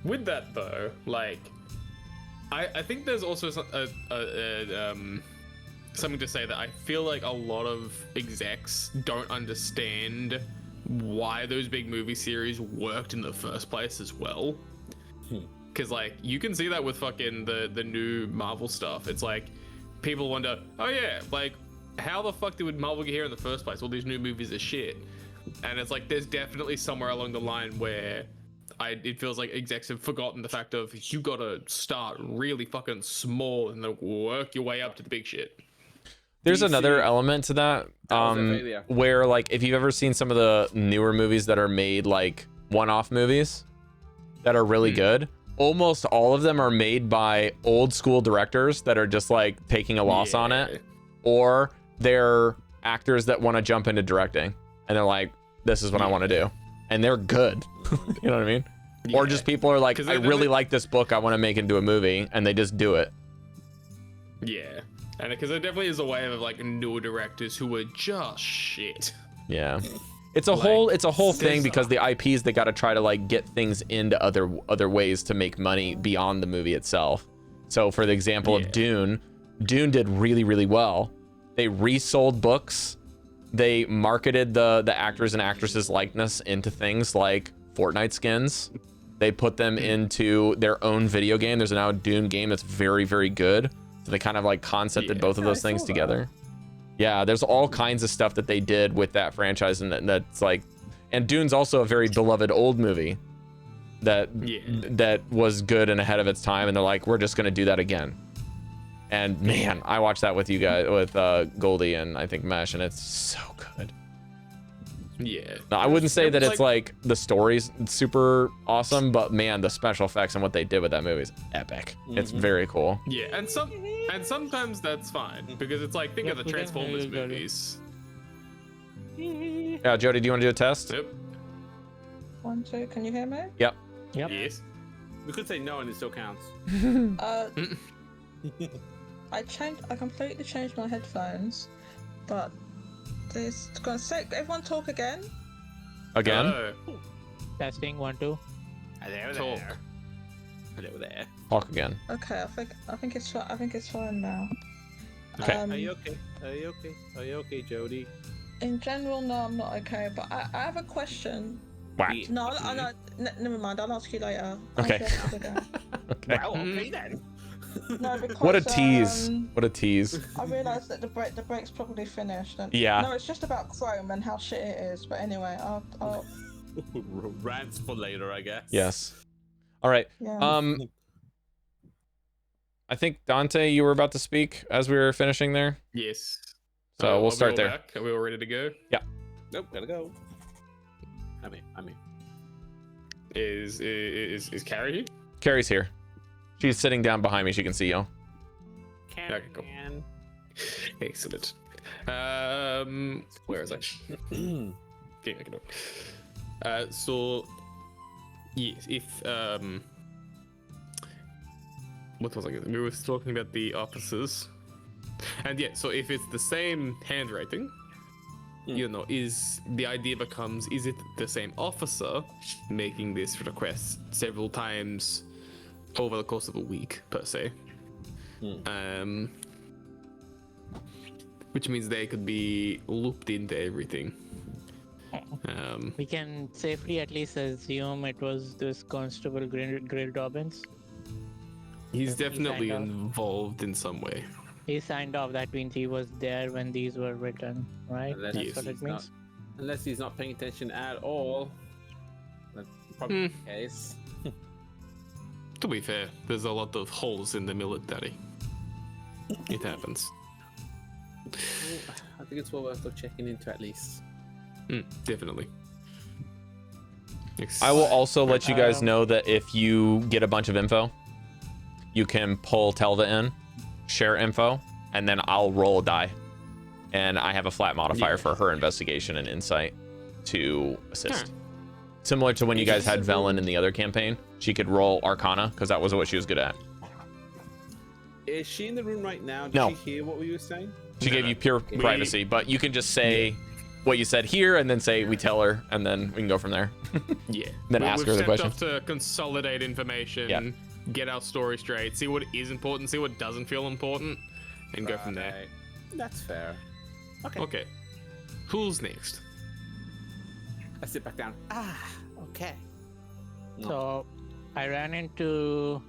With that though, like, I think there's also something to say that I feel like a lot of execs don't understand why those big movie series worked in the first place as well. Because like, you can see that with fucking the new Marvel stuff. It's like, people wonder, oh yeah, like, how the fuck did Marvel get here in the first place? All these new movies are shit. And it's like, there's definitely somewhere along the line where it feels like execs have forgotten the fact of, you gotta start really fucking small and then work your way up to the big shit. There's another element to that, where like, if you've ever seen some of the newer movies that are made like one-off movies, that are really good, almost all of them are made by old school directors that are just like taking a loss on it, or they're actors that want to jump into directing and they're like, this is what I want to do, and they're good. You know what I mean? Or just people are like, I really like this book, I want to make it into a movie, and they just do it. Yeah, and because there definitely is a wave of like newer directors who are just shit. Yeah. It's a whole thing because the IPs, they got to try to like get things into other ways to make money beyond the movie itself. So for the example of Dune did really, really well. They resold books. They marketed the actors and actresses likeness into things like Fortnite skins. They put them into their own video game. There's now a Dune game that's very, very good. So they kind of like concepted both of those things together. Yeah, there's all kinds of stuff that they did with that franchise, and that's like, and Dune's also a very beloved old movie that was good and ahead of its time, and they're like, we're just gonna do that again. And man, I watched that with you guys, with Goldy and I think Mesh, and it's so good. Yeah. Now, I wouldn't say that it's like the story's super awesome, but man, the special effects and what they did with that movie is epic. It's very cool. Yeah, and sometimes that's fine because it's like, think of the Transformers movies. Yeah, Jodie, do you want to do a test? Yep. 1, 2. Can you hear me? Yep. Yes. We could say no and it still counts. I completely changed my headphones, but this gonna say, everyone talk again. Again? Testing 1, 2. Hello Talk. there. Hello there. Talk again. Okay, I think it's fine. I think it's fine now. Okay. Are you okay? Are you okay? Are you okay, Jodie? In general, no, I'm not okay. But I have a question. Whack. No, never mind. I'll ask you later. Okay. Okay. Well, okay then. No, because, What a tease. What a tease. I realised that the break's probably finished. And, Yeah. No, it's just about Chrome and how shit it is. But anyway, I'll Rants for later, I guess. Yes. All right. yeah. I think Dante, you were about to speak as we were finishing there. Yes. So we'll start there. Back? Are we all ready to go? Yeah. Nope, gotta go. I'm in. Is Cari here? Cari's here. She's sitting down behind me. She can see you. Okay, cool. Excellent. Where is I? Okay, I can do it. So yes, if what was I going? We were talking about the officers, and yeah, so if it's the same handwriting, you know, is the idea becomes, is it the same officer making this request several times over the course of a week per se? Which means they could be looped into everything. We can safely at least assume it was this Constable Grill Dobbins. He's He definitely signed off. involved in some way. He signed off. That means he was there when these were written, right? Unless That's Yes. what it means. Unless he's not paying attention at all. That's probably the case. To be fair, there's a lot of holes in the military. It happens. I think it's well worth checking into at least. Definitely. I will also let you guys know that if you get a bunch of info, you can pull Telva in, share info, and then I'll roll a die. And I have a flat modifier for her investigation and insight to assist. Similar to when you guys had Velen in the other campaign, she could roll Arcana because that was what she was good at. Is she in the room right now? Did No. she hear what we were saying? She gave you pure privacy, but you can just say what you said here and then say we tell her, and then we can go from there. Yeah. Then ask her the We've question. sent off to consolidate information, get our story straight, see what is important, see what doesn't feel important, and go from there. Right. That's fair. Okay. Who's next? I sit back down. Okay. So I ran into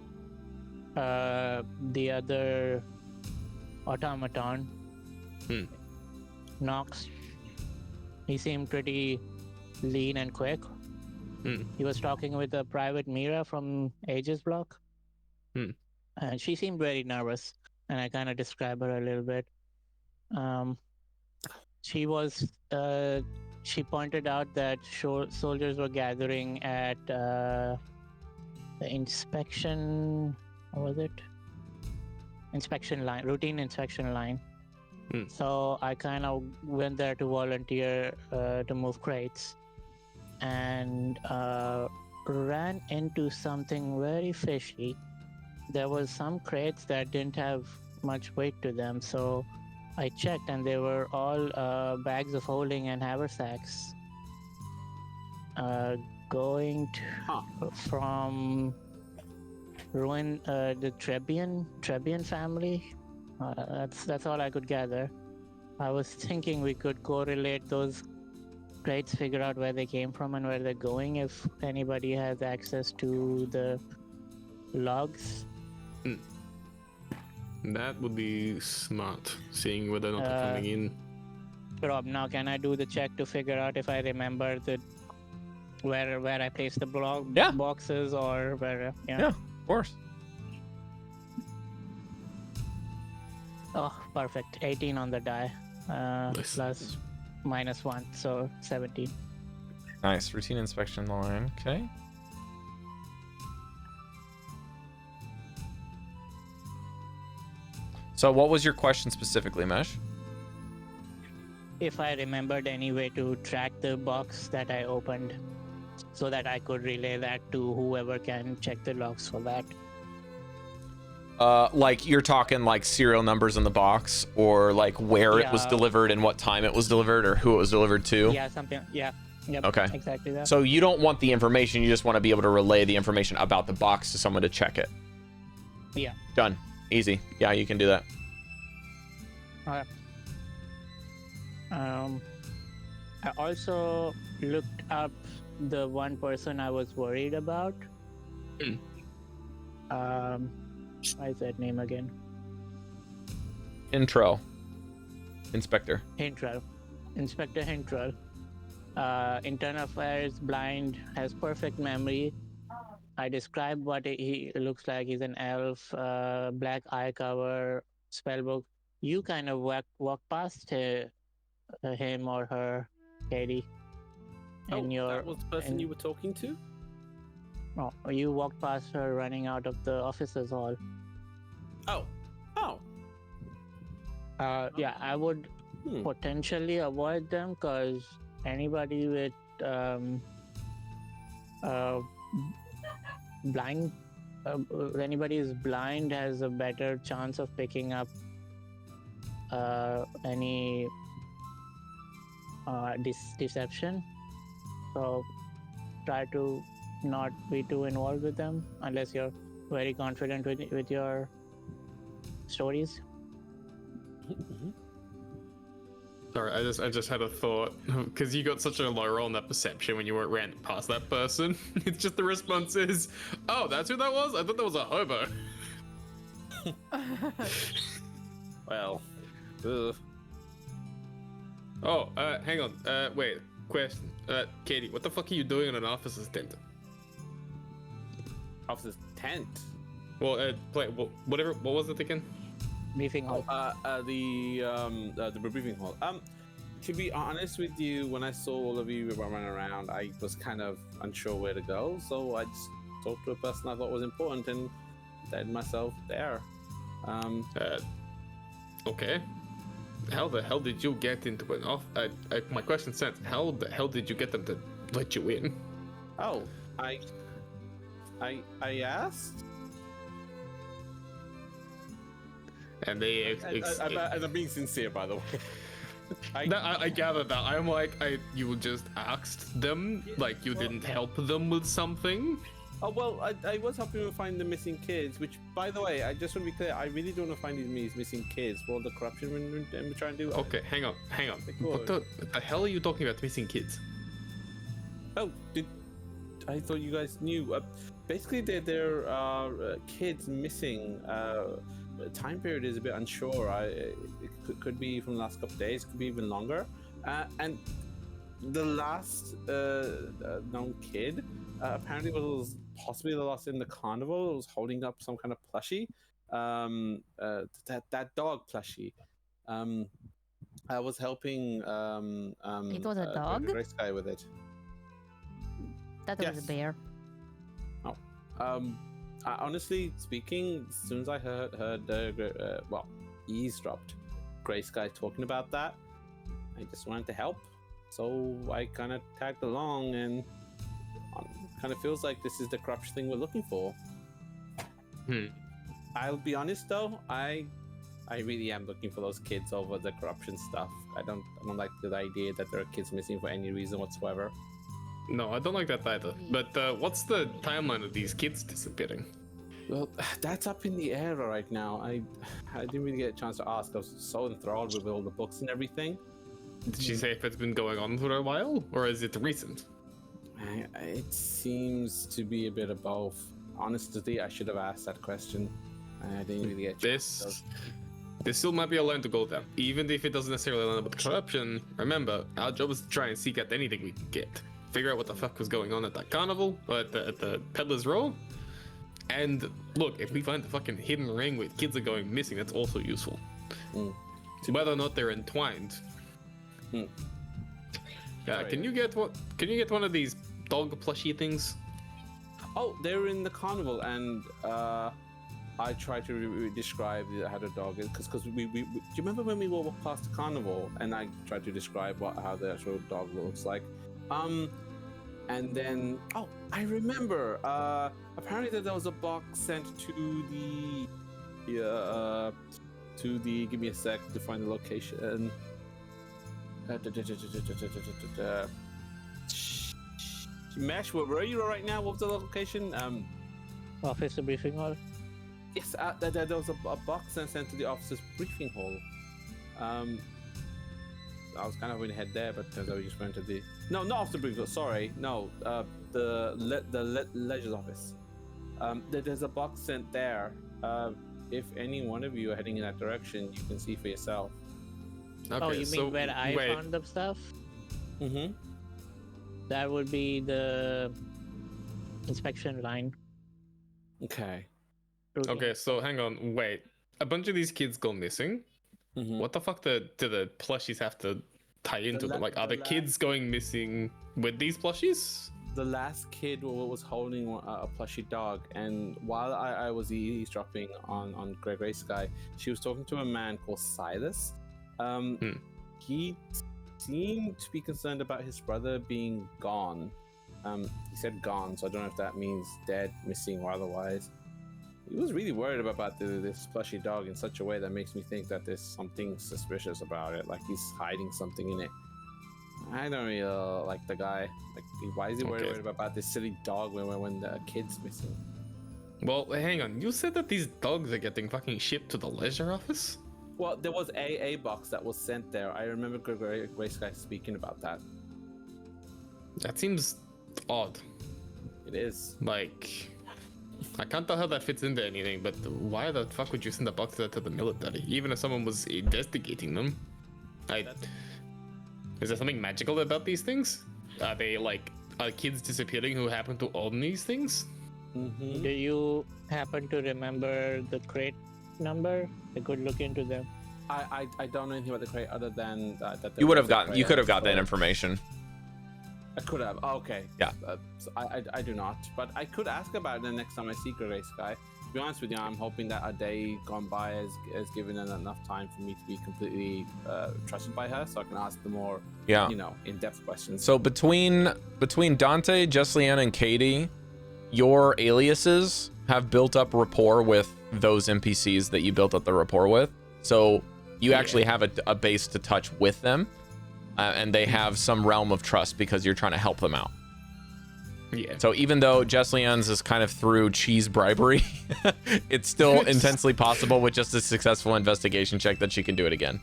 the other automaton, Nox. He seemed pretty lean and quick. He was talking with a private Mira from Aegis Block. And she seemed very nervous, and I kind of described her a little bit. She pointed out that soldiers were gathering at the inspection. What was it? Inspection line, routine inspection line. So I kind of went there to volunteer to move crates, and ran into something very fishy. There was some crates that didn't have much weight to them, so I checked, and they were all bags of holding and haversacks. Going from ruin the Trebian family. That's all I could gather. I was thinking we could correlate those crates, figure out where they came from and where they're going, if anybody has access to the logs. That would be smart, seeing whether or not they're coming in. Rob, now can I do the check to figure out if I remember where I placed the boxes or where? Yeah, of course. Oh, perfect. 18 on the die. Nice. Plus -1, so 17. Nice. Routine inspection line. Okay. So what was your question specifically, Mesh? If I remembered any way to track the box that I opened so that I could relay that to whoever can check the logs for that. Like you're talking like serial numbers in the box, or like where it was delivered and what time it was delivered, or who it was delivered to? Yeah, something. Yeah. Yep, okay. Exactly that. So you don't want the information, you just want to be able to relay the information about the box to someone to check it. Yeah. Done. Easy. Yeah, you can do that. Okay. I also looked up the one person I was worried about. What is that name again? Inspector Hintrell. Internal affairs, blind, has perfect memory. I described what he looks like. He's an elf, black eye cover, spellbook. You kind of walk past him or her, Caidi. That was the person you were talking to? Oh, you walked past her running out of the officers hall. Yeah, I would potentially avoid them because anybody with blind, anybody who's blind has a better chance of picking up any deception. So try to not be too involved with them unless you're very confident with your stories. Sorry, I just had a thought, because you got such a low roll on that perception when you ran past that person. It's just the response is, oh, that's who that was? I thought that was a hobo. Well, Oh, hang on. Wait, question. Caidi, what the fuck are you doing in an officer's tent? Officer's tent? Well, whatever. What was it again? Briefing hall. The briefing hall. To be honest with you, when I saw all of you running around, I was kind of unsure where to go, so I just talked to a person I thought was important and led myself there. Okay. How the hell did you get into an off? My question stands. How the hell did you get them to let you in? Oh, I asked. And they. And I'm being sincere, by the way. I gather that. I'm like, you just asked them, like you didn't help them with something. Oh well, I was helping them find the missing kids. Which, by the way, I just want to be clear. I really don't want to find these missing kids for all the corruption we're trying to do. Okay, hang on. What the hell are you talking about? Missing kids? Oh, I thought you guys knew. Basically, there are kids missing. Time period is a bit unsure. It could be from the last couple of days, could be even longer. And the last known kid apparently was possibly the last in the carnival. It was holding up some kind of plushie. That dog plushie. I was helping. It was a dog? The race guy with it. That was a bear. Honestly speaking, as soon as I heard eavesdropped Gray Sky talking about that, I just wanted to help. So I kind of tagged along, and kind of feels like this is the corruption thing we're looking for. I'll be honest though, I really am looking for those kids over the corruption stuff. I don't like the idea that there are kids missing for any reason whatsoever. No, I don't like that either. But what's the timeline of these kids disappearing? Well, that's up in the air right now. I didn't really get a chance to ask. I was so enthralled with all the books and everything. Did she say if it's been going on for a while, or is it recent? It seems to be a bit of both. Honestly, I should have asked that question. I didn't really get a chance. This still might be a line to go down. Even if it doesn't necessarily line up with corruption, remember, our job is to try and seek out anything we can get. Figure out what the fuck was going on at that carnival, or at the Peddler's Row. And look, if we find the fucking hidden ring where kids are going missing, that's also useful. Whether or not they're entwined. Can you get one of these dog plushie things? Oh, they're in the carnival, and I tried to describe how the dog is, because we do you remember when we walked past the carnival and I tried to describe how the actual dog looks like, and then I remember apparently there was a box sent to the give me a sec to find the location. Mesh, where are you right now? What was the location? Office briefing hall. Yes, there was a box sent to the officer's briefing hall. I was kind of going to head there, but turns out we just went to the not officer briefing hall. Sorry, no, the leisure's office. There's a box sent there. If any one of you are heading in that direction, you can see for yourself. Okay, oh, you mean where I found the stuff? Mm-hmm. That would be the inspection line. Okay. Okay, so hang on, wait. A bunch of these kids go missing. What the fuck do the plushies have to tie into them? Like, are the kids going missing with these plushies? The last kid was holding a plushie dog, and while I was eavesdropping on Grey Sky, she was talking to a man called Silas. He seemed to be concerned about his brother being gone. He said gone, so I don't know if that means dead, missing, or otherwise. He was really worried about this plushy dog in such a way that makes me think that there's something suspicious about it, like he's hiding something in it. I don't really like the guy. Like, why is he worried about this silly dog when the kid's missing? Well, hang on. You said that these dogs are getting fucking shipped to the leisure office? Well, there was a box that was sent there. I remember Grey Sky speaking about that. That seems odd. It is. Like, I can't tell how that fits into anything, but why the fuck would you send a box to the military? Even if someone was investigating them. Is there something magical about these things? Are kids disappearing who happen to own these things? Do you happen to remember the crate number? I could look into them. I don't know anything about the crate other than that. You could have got that information. I could have. Oh, okay. Yeah. So I do not, but I could ask about it the next time I see Grey Sky. To be honest with you, I'm hoping that a day gone by has given her enough time for me to be completely trusted by her, so I can ask the more, in-depth questions. So between Dante, Jesliann, and Caidi, your aliases have built up rapport with those NPCs that you built up the rapport with. So you actually have a base to touch with them, and they have some realm of trust because you're trying to help them out. Yeah. So even though Jesliann's is kind of through cheese bribery, it's still intensely possible with just a successful investigation check that she can do it again.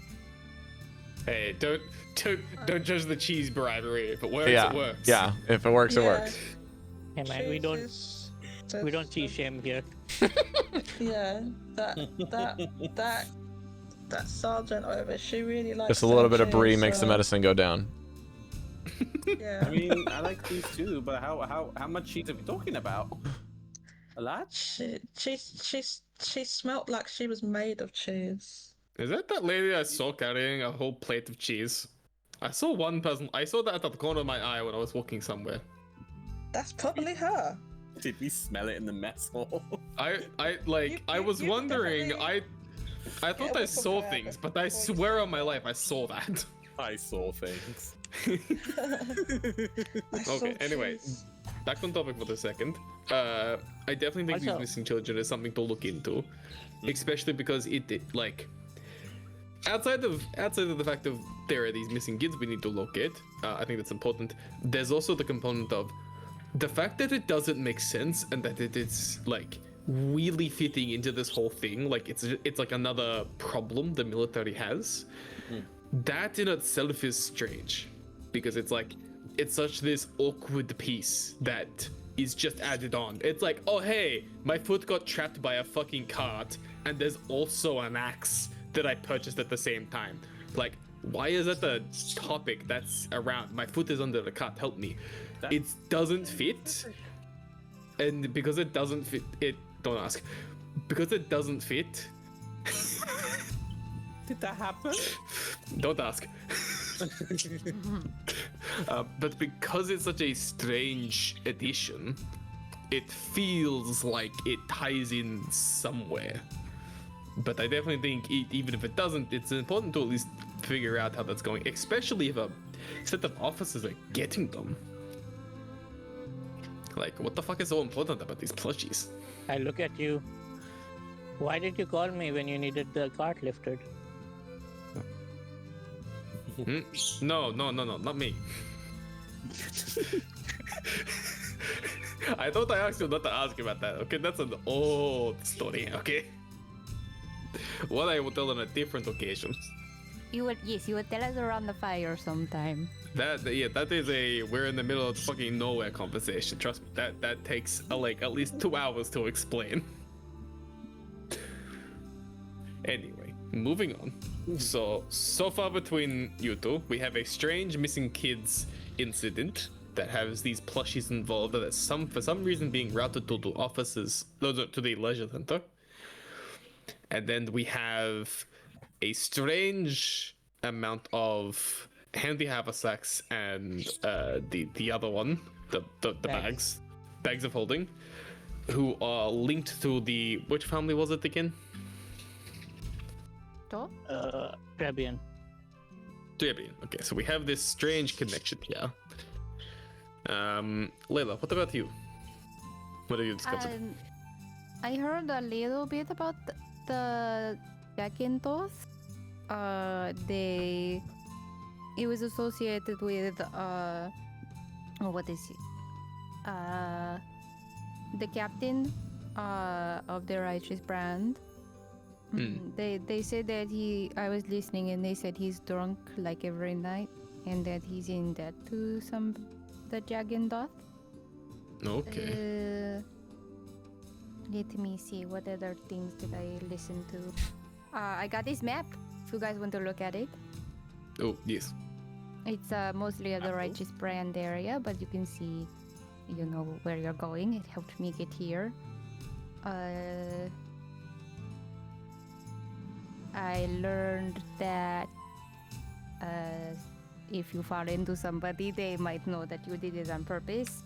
Hey, don't judge the cheese bribery. If it works, it works. Yeah, if it works, it works. Hey man, we don't cheese shame here. Yeah, that sergeant over, she really likes. Just a little bit of brie makes the medicine go down. Yeah. I mean, I like cheese too, but how much cheese are we talking about? A lot? She smelled like she was made of cheese. Is that lady I saw carrying a whole plate of cheese? I saw one person. I saw that at the corner of my eye when I was walking somewhere. That's probably her. Did we smell it in the mess hall? I was wondering. I thought I saw things, but I swear on my life I saw that. I saw things. Okay, anyway, back on topic for a second. I definitely think these missing children is something to look into, especially because like outside of the fact of there are these missing kids we need to look at. I think that's important. There's also the component of the fact that it doesn't make sense and that it is like really fitting into this whole thing. Like it's like another problem the military has. That in itself is strange, because it's like it's such this awkward piece that is just added on. It's like, oh hey, my foot got trapped by a fucking cart, and there's also an axe that I purchased at the same time. Like, why is that the topic that's around? My foot is under the cart, help me. It doesn't fit, and because it doesn't fit, don't ask. Because it doesn't fit. Did that happen? Don't ask. But because it's such a strange addition, it feels like it ties in somewhere. But I definitely think even if it doesn't, it's important to at least figure out how that's going, especially if a set of officers are getting them. Like, what the fuck is so important about these plushies? I look at you. Why did you call me when you needed the cart lifted? No, not me. I thought I asked you not to ask about that. Okay, that's an old story. Okay. What I will tell on a different occasion. You would tell us around the fire sometime. That is a we're in the middle of fucking nowhere conversation. Trust me, that takes like at least 2 hours to explain. Anyway, moving on. So far between you two, we have a strange missing kids incident that has these plushies involved that for some reason being routed to the officers, to the leisure center. And then we have a strange amount of handy haversacks and the other one, the bags of holding, who are linked to the, which family was it again? Trebian. Okay, so we have this strange connection here. Layla, what about you? What are you discussing? I heard a little bit about the Incankoth. It was associated with what is it? The captain of the righteous brand. They said that I was listening, and they said he's drunk like every night, and that he's in debt to the Jagendoth. Okay. Let me see, what other things did I listen to? I got this map, if you guys want to look at it. Oh, yes. It's mostly the righteous brand area, but you can see, where you're going. It helped me get here. I learned that if you fall into somebody, they might know that you did it on purpose.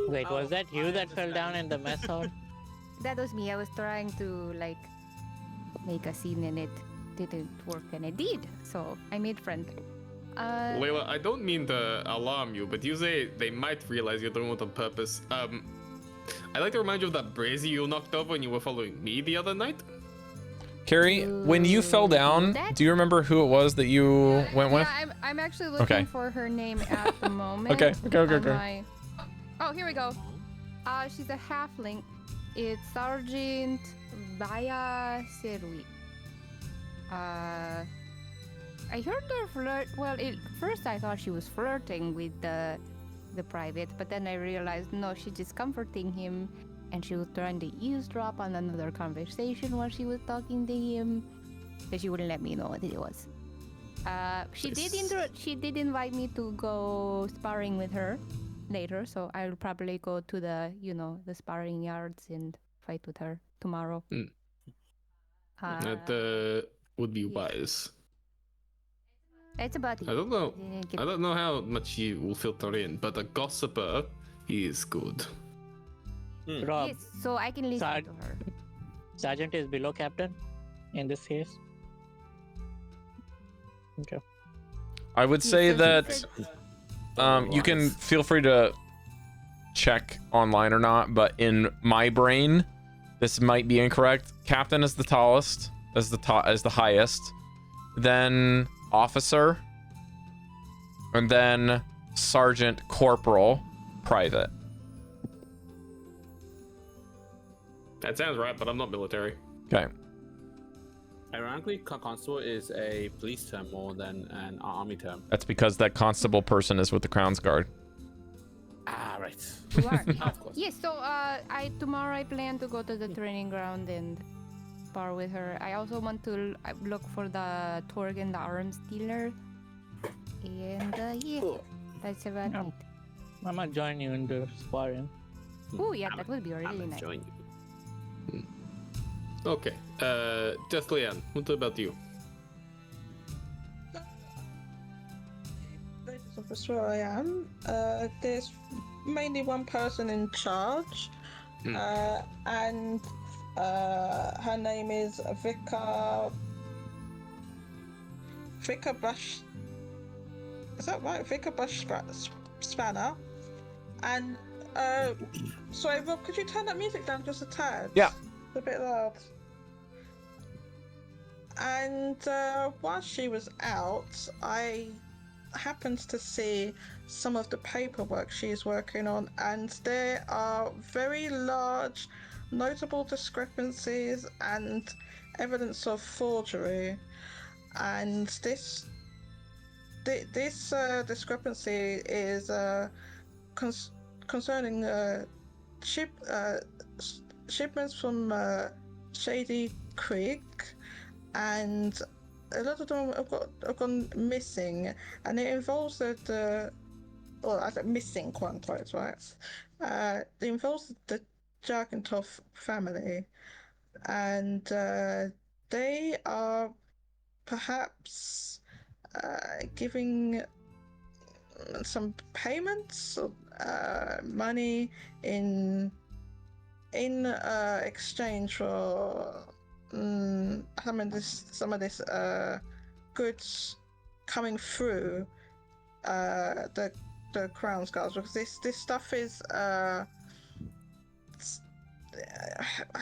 Wait, was that you that fell down in the mess hall? That was me. I was trying to make a scene, and it didn't work, and it did. So I made friends. Layla, I don't mean to alarm you, but you say they might realize you're doing it on purpose. I'd like to remind you of that brazier you knocked over when you were following me the other night. Cari, when you fell down, do you remember who it was that you went with? Yeah, I'm actually looking for her name at the moment. Okay. Oh, here we go. She's a halfling. It's Sergeant Vaya Serui. I heard her flirt. Well, first I thought she was flirting with the private, but then I realized no, she's just comforting him, and she was trying to eavesdrop on another conversation while she was talking to him, but she wouldn't let me know what it was. She did invite me to go sparring with her later, so I'll probably go to the sparring yards and fight with her tomorrow. That would be wise. It's about I don't know. didn't get- I don't know how much he will filter in, but a gossiper, he is good. Rob, Yes, so I can listen Sar- to her. Sergeant is below captain in this case. Okay. I would Yeah, say so he that said- you can feel free to check online or not, but in my brain, this might be incorrect. Captain is the tallest, as the highest, then officer, and then sergeant, corporal, private. That sounds right, but I'm not military. Okay. Ironically, constable is a police term more than an army term. That's because that constable person is with the Crown's Guard. Ah, right. You are. Of course. Yes, so tomorrow I plan to go to the training ground and spar with her. I also want to look for the Torg and the arms dealer. And yeah, that's about Yeah. it. I might join you in the sparring. Oh yeah, that would be I'm really nice. enjoying you. Okay. Jesliann, what about you? Ladies officer, I am. There's mainly one person in charge, and her name is Vika Bush. Is that right? Vika Bush Spanner. And sorry, Rob, could you turn that music down just a tad? Yeah. It's a bit loud. And while she was out, I happened to see some of the paperwork she's working on, and there are very large, notable discrepancies and evidence of forgery. And this discrepancy is concerning shipments from Shady Creek, and a lot of them have gone missing, and it involves well, I said missing, quote unquote, right? It involves the Incankoth family, and they are perhaps giving some payments of money in exchange for some of this goods coming through the Crown's Guards, because this stuff is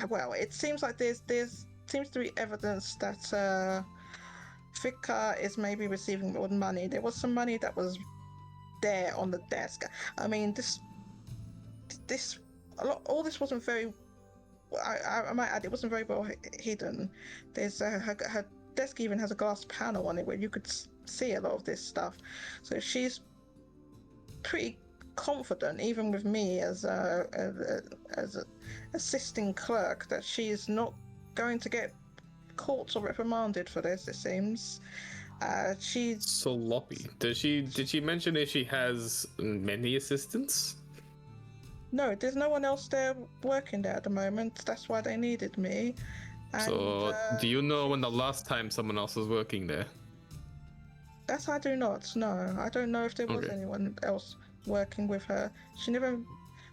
well, it seems like there's seems to be evidence that Vika is maybe receiving more money. There was some money that was there on the desk. I mean, all this wasn't very. I might add, it wasn't very well hidden. There's her desk even has a glass panel on it where you could see a lot of this stuff. So she's pretty confident, even with me as as a assisting clerk, that she's not going to get caught or reprimanded for this. It seems. She's Sloppy. Did she mention if she has many assistants? No, there's no one else there working there at the moment. That's why they needed me. And, So, do you know when the last time someone else was working there? That I do not know. I don't know if there was Okay. anyone else working with her. She never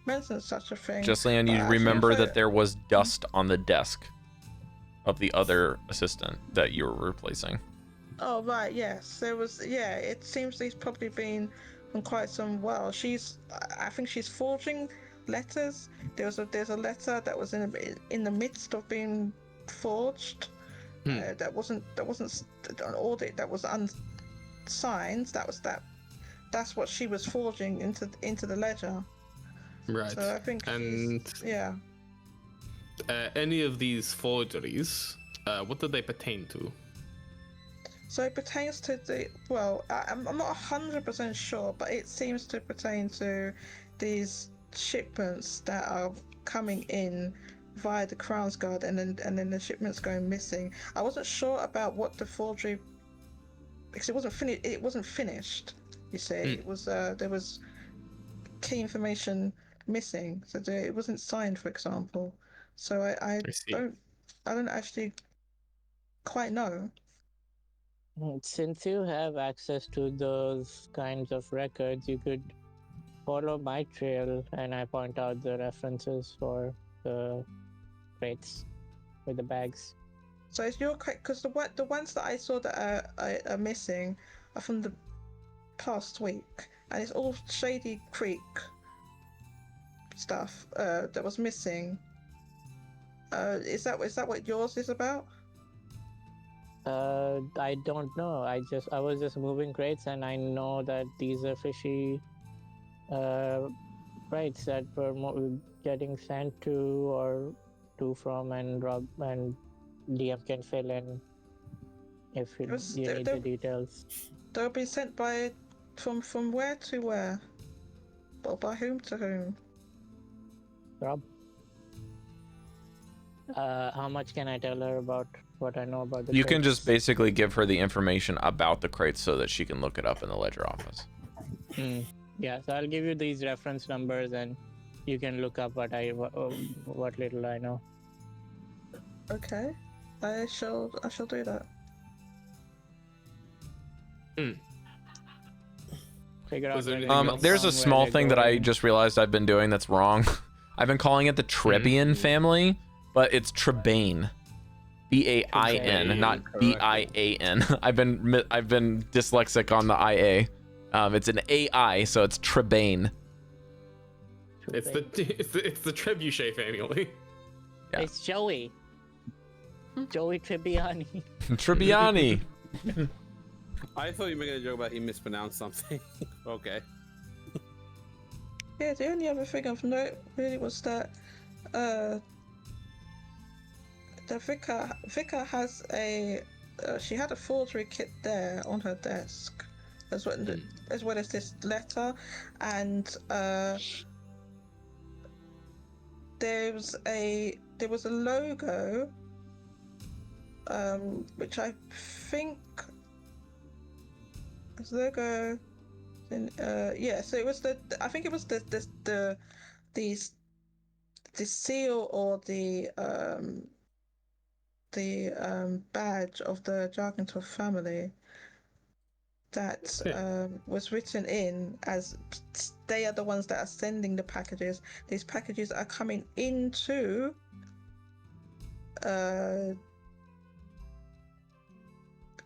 mentioned such a thing. Jesliann, you But remember actually, that there was dust on the desk of the other assistant that you were replacing. Oh right, yes, there was. Yeah, it seems he's probably been on quite some. Well, I think she's forging letters. There's a letter that was in the midst of being forged. That wasn't an audit. That was unsigned. That's what she was forging into the ledger. Right. So I think And yeah. any of these forgeries, what do they pertain to? So it pertains to I'm not 100% sure, but it seems to pertain to these shipments that are coming in via the Crown's Guard, and then the shipments going missing. I wasn't sure about what the forgery, because it wasn't finished. You see, it was there was key information missing, so it wasn't signed, for example. So I see. don't actually quite know. Since you have access to those kinds of records, you could follow my trail, and I point out the references for the crates with the bags. So is your crate, because the ones that I saw that are missing are from the past week, and it's all Shady Creek stuff that was missing. Is that what yours is about? I don't know. I was just moving crates, and I know that these are fishy crates that were getting sent to or to from, and Rob and DM can fill in if you need the details. They'll be sent from where to where? Well, by whom to whom? Rob? How much can I tell her about what I know about the You crates? can just basically give her the information about the crates so that she can look it up in the ledger office. Yeah, so I'll give you these reference numbers, and you can look up what little I know. Okay, I shall do that. Figure out. There's a small thing that I just realized I've been doing that's wrong. I've been calling it the Trebian family, but it's Trebane. B-A-I-N, not B-I-A-N. I've been dyslexic on the I-A. It's an A-I, so it's Trebane. It's the Trebuchet family. Yeah. It's Joey. Joey Tribbiani. Tribbiani. I thought you were making a joke about he mispronounced something. Okay. Yeah, the only other thing of note really was that the Vicar has she had a forgery kit there on her desk, as well as this letter, and there was a logo, which I think was logo. Yeah, so it was I think it was the seal or the badge of the Jarkentorf family that was written in as they are the ones that are sending the packages. These packages are coming into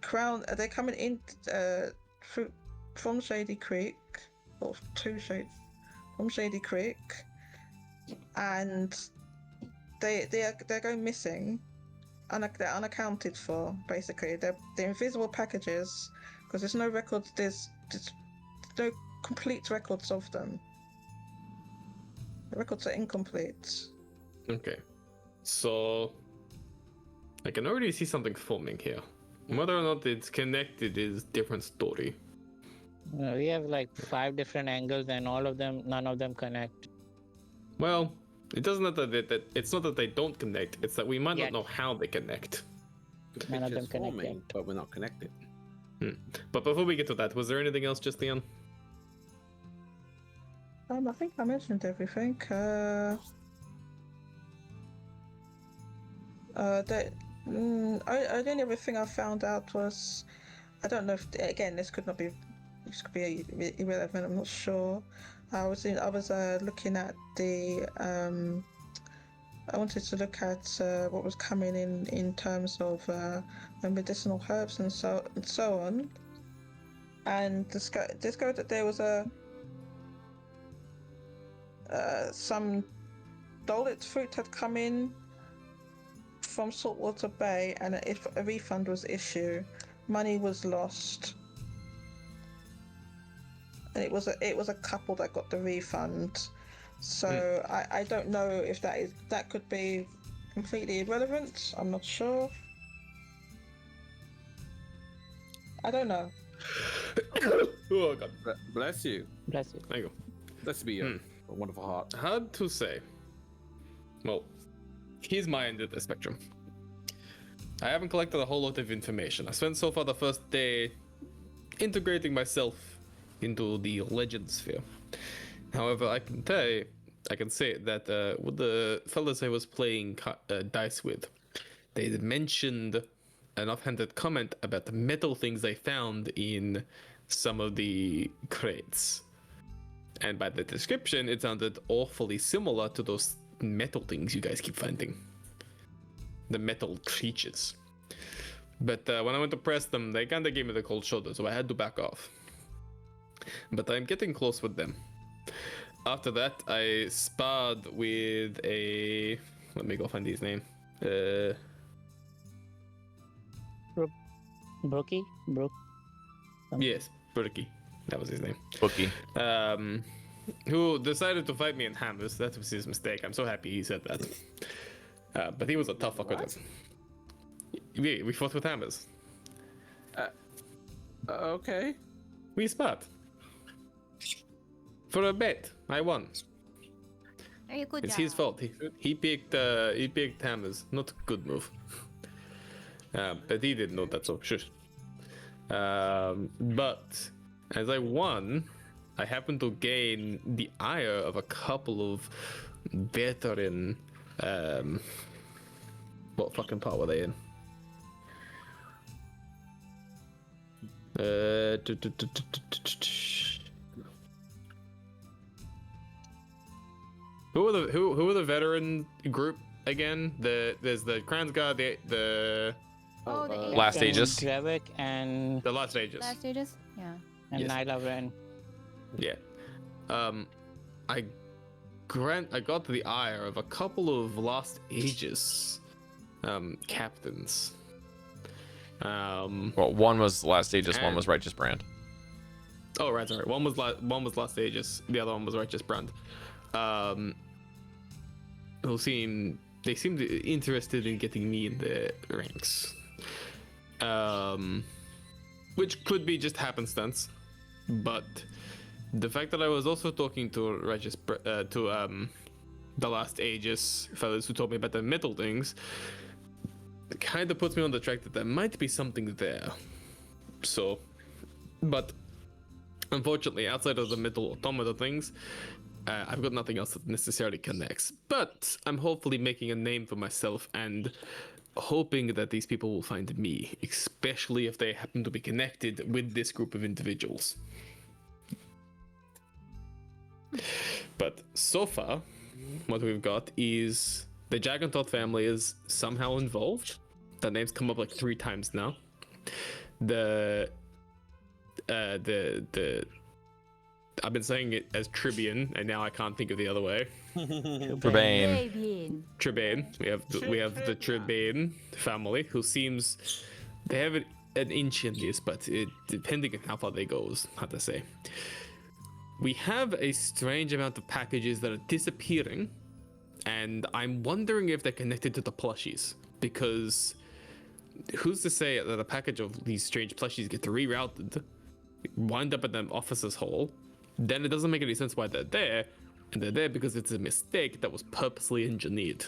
Crown. They're coming in from Shady Creek, or from Shady Creek, and they're going missing. They're unaccounted for. Basically, they're invisible packages because there's no records. There's no complete records of them. The records are incomplete. Okay, so I can already see something forming here. Whether or not it's connected is different story. We have like 5 different angles, and none of them connect. Well, it doesn't matter that it's not that they don't connect. It's that we might not know how they connect. None of them connect yet. But we're not connected. But before we get to that, was there anything else, Jesliann? I think I mentioned everything. The only other thing I found out was, I don't know if, again, this could be irrelevant. I'm not sure. I was looking at the I wanted to look at what was coming in terms of medicinal herbs and so on, and discovered that there was some Dolit fruit had come in from Saltwater Bay, and if a refund was issued, money was lost. And it was a couple that got the refund, so I don't know if that could be completely irrelevant. I'm not sure. I don't know. Oh God, Bless you. Bless you. there you go. Bless be your wonderful heart. Hard to say. Well, here's my end of the spectrum. I haven't collected a whole lot of information. I spent so far the first day integrating myself into the legend sphere. However, I can say that with the fellas I was playing dice with, they mentioned an offhanded comment about the metal things they found in some of the crates. And by the description, it sounded awfully similar to those metal things you guys keep finding. The metal creatures. But when I went to press them, they kind of gave me the cold shoulder, so I had to back off. But I'm getting close with them. After that, I sparred with a... Let me go find his name. Brookie? Yes, Brookie. That was his name. Bookie. Who decided to fight me in hammers. That was his mistake. I'm so happy he said that. But he was a tough fucker. We fought with hammers. Okay. We sparred. For a bet, I won. Very good It's job. his fault. He picked hammers. Not a good move. But he didn't know that, so shush. But as I won, I happened to gain the ire of a couple of veteran. What fucking part were they in? Who are the veteran group again? There's the Kransguard, the Last Aegis. Cleric and the Last Aegis. Last Aegis? Yeah. Yes. Nyla Ren. Yeah. I got the ire of a couple of Last Aegis captains. Well, one was Last Aegis, one was Righteous Brand. Oh right, sorry. One was Last Aegis, the other one was Righteous Brand. They seemed interested in getting me in the ranks. Which could be just happenstance, but the fact that I was also talking to the Last Aegis fellas who told me about the metal things kind of puts me on the track that there might be something there. So, but unfortunately, outside of the metal automata things, I've got nothing else that necessarily connects. But I'm hopefully making a name for myself and hoping that these people will find me, especially if they happen to be connected with this group of individuals. But so far, what we've got is the Incankoth family is somehow involved. That name's come up like 3 times now. I've been saying it as Tribune, and now I can't think of the other way. Trebane. Fabian. Tribane. We have the Tribane family, who seems they have an inch in this, but depending on how far they go, is hard to say. We have a strange amount of packages that are disappearing, and I'm wondering if they're connected to the plushies, because who's to say that a package of these strange plushies get rerouted, wind up at the officer's hall, then it doesn't make any sense why they're there, and they're there because it's a mistake that was purposely engineered.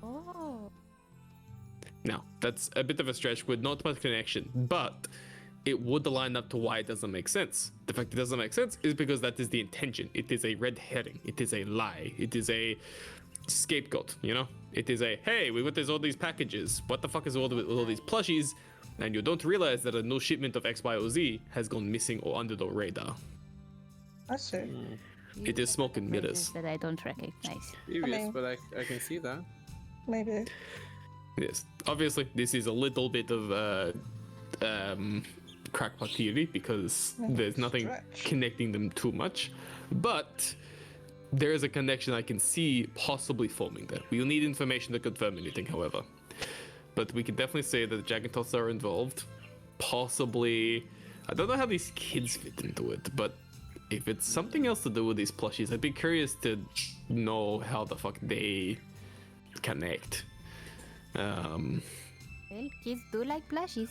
Oh. Now, that's a bit of a stretch with not much connection, but it would line up to why it doesn't make sense. The fact it doesn't make sense is because that is the intention. It is a red herring. It is a lie. It is a scapegoat, you know? It is a, hey, we got all these packages. What the fuck is all these plushies? And you don't realize that a new shipment of X, Y, or Z has gone missing or under the radar. I see. It is smoke and mirrors. That I don't recognize. Curious, but I can see that. Maybe. Yes, obviously this is a little bit of crackpot theory because there's nothing connecting them too much, but there is a connection I can see possibly forming there. We'll need information to confirm anything, however, but we can definitely say that the Incankoths are involved. Possibly, I don't know how these kids fit into it, but if it's something else to do with these plushies, I'd be curious to know how the fuck they connect. Well, kids do like plushies.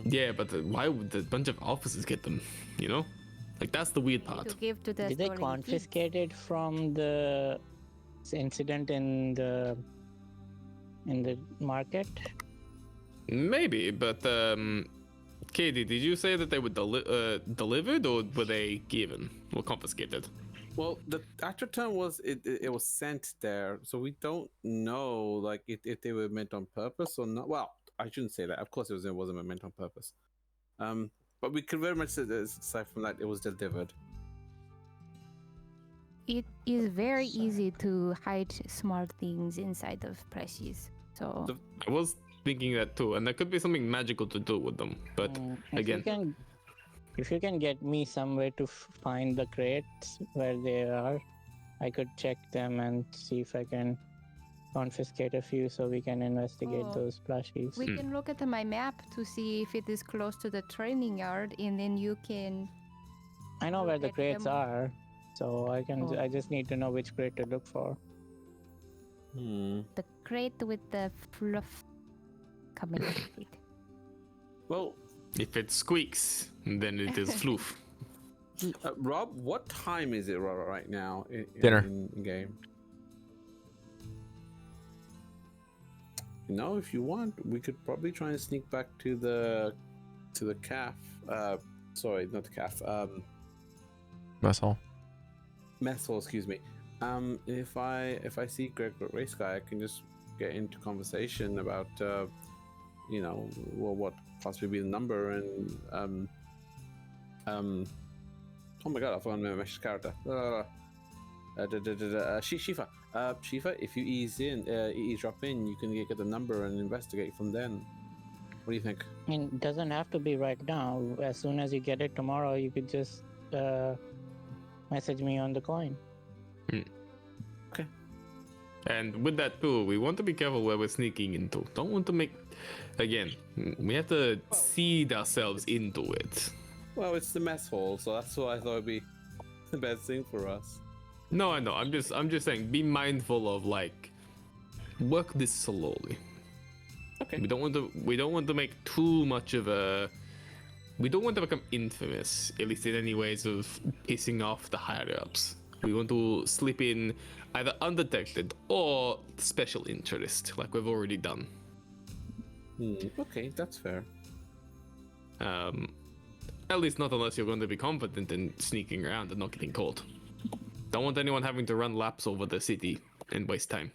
Yeah, but why would a bunch of officers get them? You know, like that's the weird part. To give to the Did they story confiscate it from the incident in the market? Maybe, but Caidi, did you say that they were delivered or were they given or confiscated? Well, the actual term was it was sent there, so we don't know like if they were meant on purpose or not. Well, I shouldn't say that. Of course, it wasn't meant on purpose. But we could very much say that aside from that, it was delivered. It is very easy to hide small things inside of plushies. So I was thinking that too, and there could be something magical to do with them. But again, if you can get me some way to find the crates where they are, I could check them and see if I can confiscate a few so we can investigate those plushies. we can look at my map to see if it is close to the training yard, and then you can. I know where the at crates them. are, so I can. I just need to know which crate to look for. The crate with the fluff coming out of it. Well, if it squeaks, then it is floof. Rob, what time is it right now in Dinner. in game? You know, if you want, we could probably try and sneak back to the calf. Sorry, not the calf. Mess hall. Mess hall, excuse me. If I see Greg Race Guy, I can just get into conversation about you know, what possibly be the number and oh my god, I forgot my Mesh's character. Shifa. Shifa, if you eavesdrop in, you can get the number and investigate from then. What do you think? I mean, it doesn't have to be right now. As soon as you get it tomorrow, you could just message me on the coin. Okay. And with that too, we want to be careful where we're sneaking into. Don't want to make, again, we have to seed ourselves into it. Well, it's the mess hall, so that's why I thought it'd be the best thing for us. No, I know. I'm just saying, be mindful of like, work this slowly. Okay. We don't want to make too much of a. We don't want to become infamous, at least in any ways of pissing off the higher ups. We want to slip in either undetected or special interest, like we've already done. Okay, that's fair. At least not unless you're going to be confident in sneaking around and not getting caught. Don't want anyone having to run laps over the city and waste time.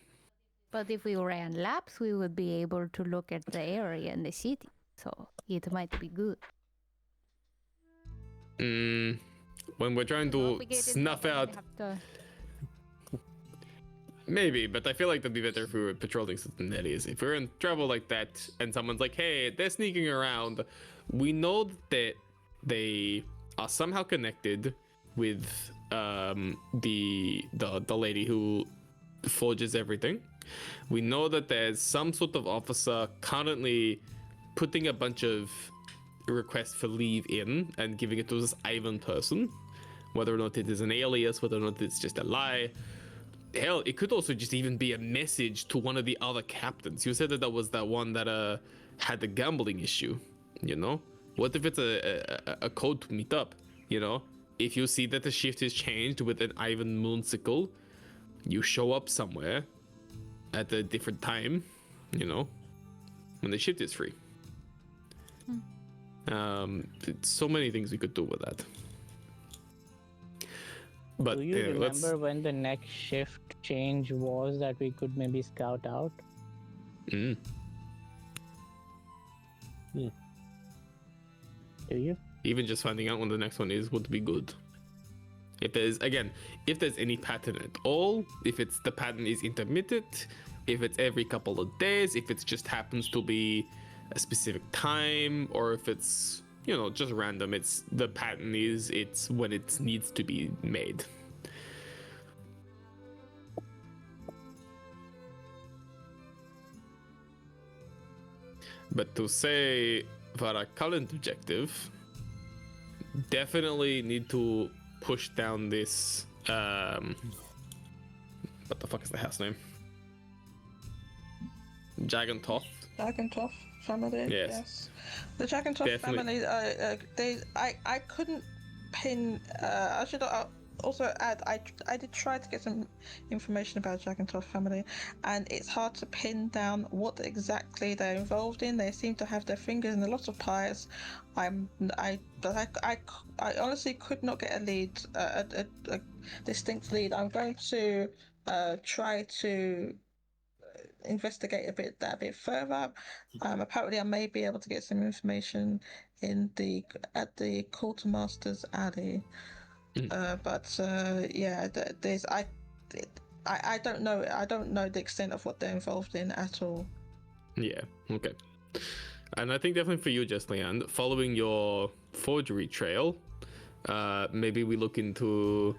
But if we ran laps, we would be able to look at the area and the city. So it might be good. When we're trying to snuff out... Maybe, but I feel like that'd be better if we were patrolling certain areas. If we're in trouble like that and someone's like, hey, they're sneaking around, we know that they are somehow connected with the lady who forges everything. We know that there's some sort of officer currently putting a bunch of requests for leave in and giving it to this Ivan person, whether or not it is an alias, whether or not it's just a lie. Hell, it could also just even be a message to one of the other captains. You said that was that one that had the gambling issue, you know? What if it's a code to meet up, you know? If you see that the shift is changed with an Ivan Moonsicle, you show up somewhere at a different time, you know, when the shift is free. So many things we could do with that. But do you remember when the next shift change was that we could maybe scout out? Do you? Even just finding out when the next one is would be good. If there's any pattern at all, if it's the pattern is intermittent, if it's every couple of days, if it just happens to be a specific time, or if it's, you know, just random, it's the pattern is it's when it needs to be made. But to say for our current objective, definitely need to push down this what the fuck is the house name? Jagantoth. Jagantoth family. Yes. The Jagantoth family. I couldn't pin. I should also add. I did try to get some information about Jagantoth family, and it's hard to pin down what exactly they're involved in. They seem to have their fingers in a lot of pies. I honestly could not get a lead, a distinct lead. I'm going to try to investigate that a bit further. Apparently, I may be able to get some information at the quartermaster's alley. But yeah, I don't know. I don't know the extent of what they're involved in at all. Yeah. Okay. And I think definitely for you, Jesliann, following your forgery trail, maybe we look into,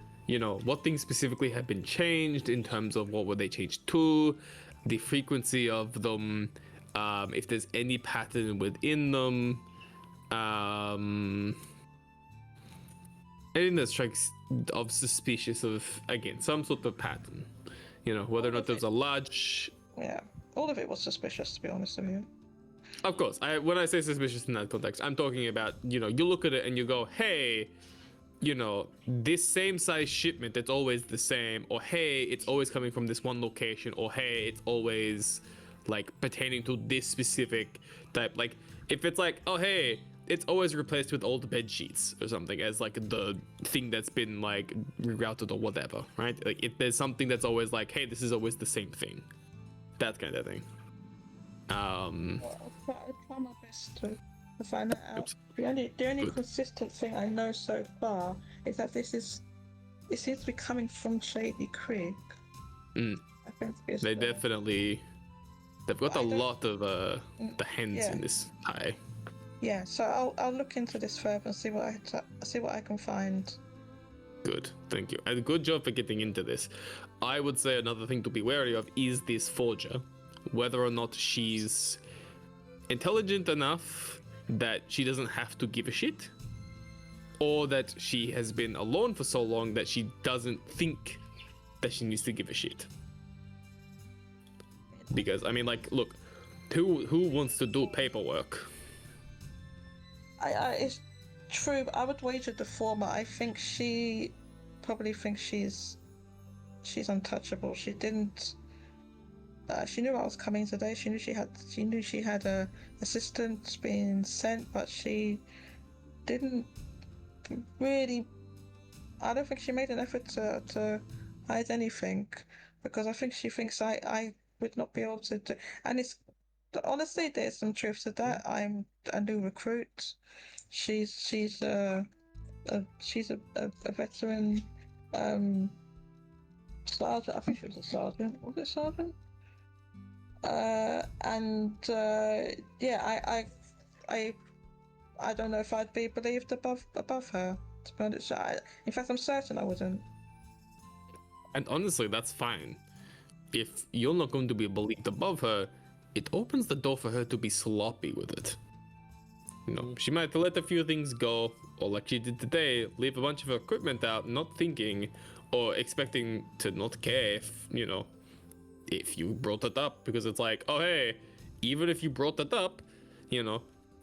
what things specifically have been changed in terms of what were they changed to, the frequency of them, if there's any pattern within them, anything that strikes of suspicious of, again, some sort of pattern, whether or not there's a large... Yeah, all of it was suspicious, to be honest with you. Of course, when I say suspicious in that context, I'm talking about, you look at it and you go, hey, this same size shipment that's always the same, or hey, it's always coming from this one location, or hey, it's always like pertaining to this specific type. Like if it's like, oh hey, it's always replaced with old bed sheets or something as like the thing that's been like rerouted or whatever, right? Like if there's something that's always like, hey, this is always the same thing, that kind of thing. I'll try my best to find that out. The only consistent thing I know so far is that it seems to be coming from Shady Creek. I think they've got a lot of the hens in this pie. Yeah, so I'll look into this further and see what I can find. Good, thank you, and good job for getting into this. I would say another thing to be wary of is this forger, whether or not she's intelligent enough that she doesn't have to give a shit, or that she has been alone for so long that she doesn't think that she needs to give a shit. Because I mean, like, look, who wants to do paperwork? It's true, but I would wager the former. I think she probably thinks she's untouchable. She didn't. She knew I was coming today. She knew she had a assistant being sent, but she didn't really. I don't think she made an effort to hide anything, because I think she thinks I would not be able to do. And it's honestly, there's some truth to that. I'm a new recruit. She's a veteran sergeant. I think she was a sergeant. Was it sergeant? I don't know if I'd be believed above her. To be honest, in fact, I'm certain I wouldn't. And honestly, that's fine. If you're not going to be believed above her, it opens the door for her to be sloppy with it. She might let a few things go, or like she did today, leave a bunch of equipment out, not thinking, or expecting to not care if you brought it up, because it's like, oh hey, even if you brought it up,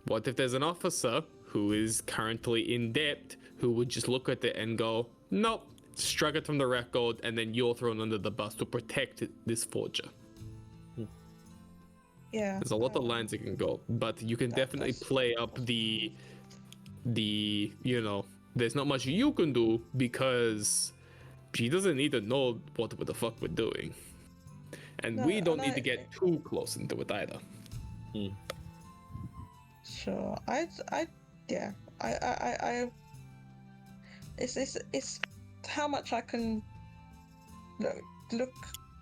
what if there's an officer who is currently in debt who would just look at it and go, nope, struck it from the record, and then you're thrown under the bus to protect this forger. Yeah, there's a lot of lines it can go, but you can definitely play up the there's not much you can do, because she doesn't need to know what the fuck we're doing, and we don't need to get too close into it either. Sure, it's how much I can look.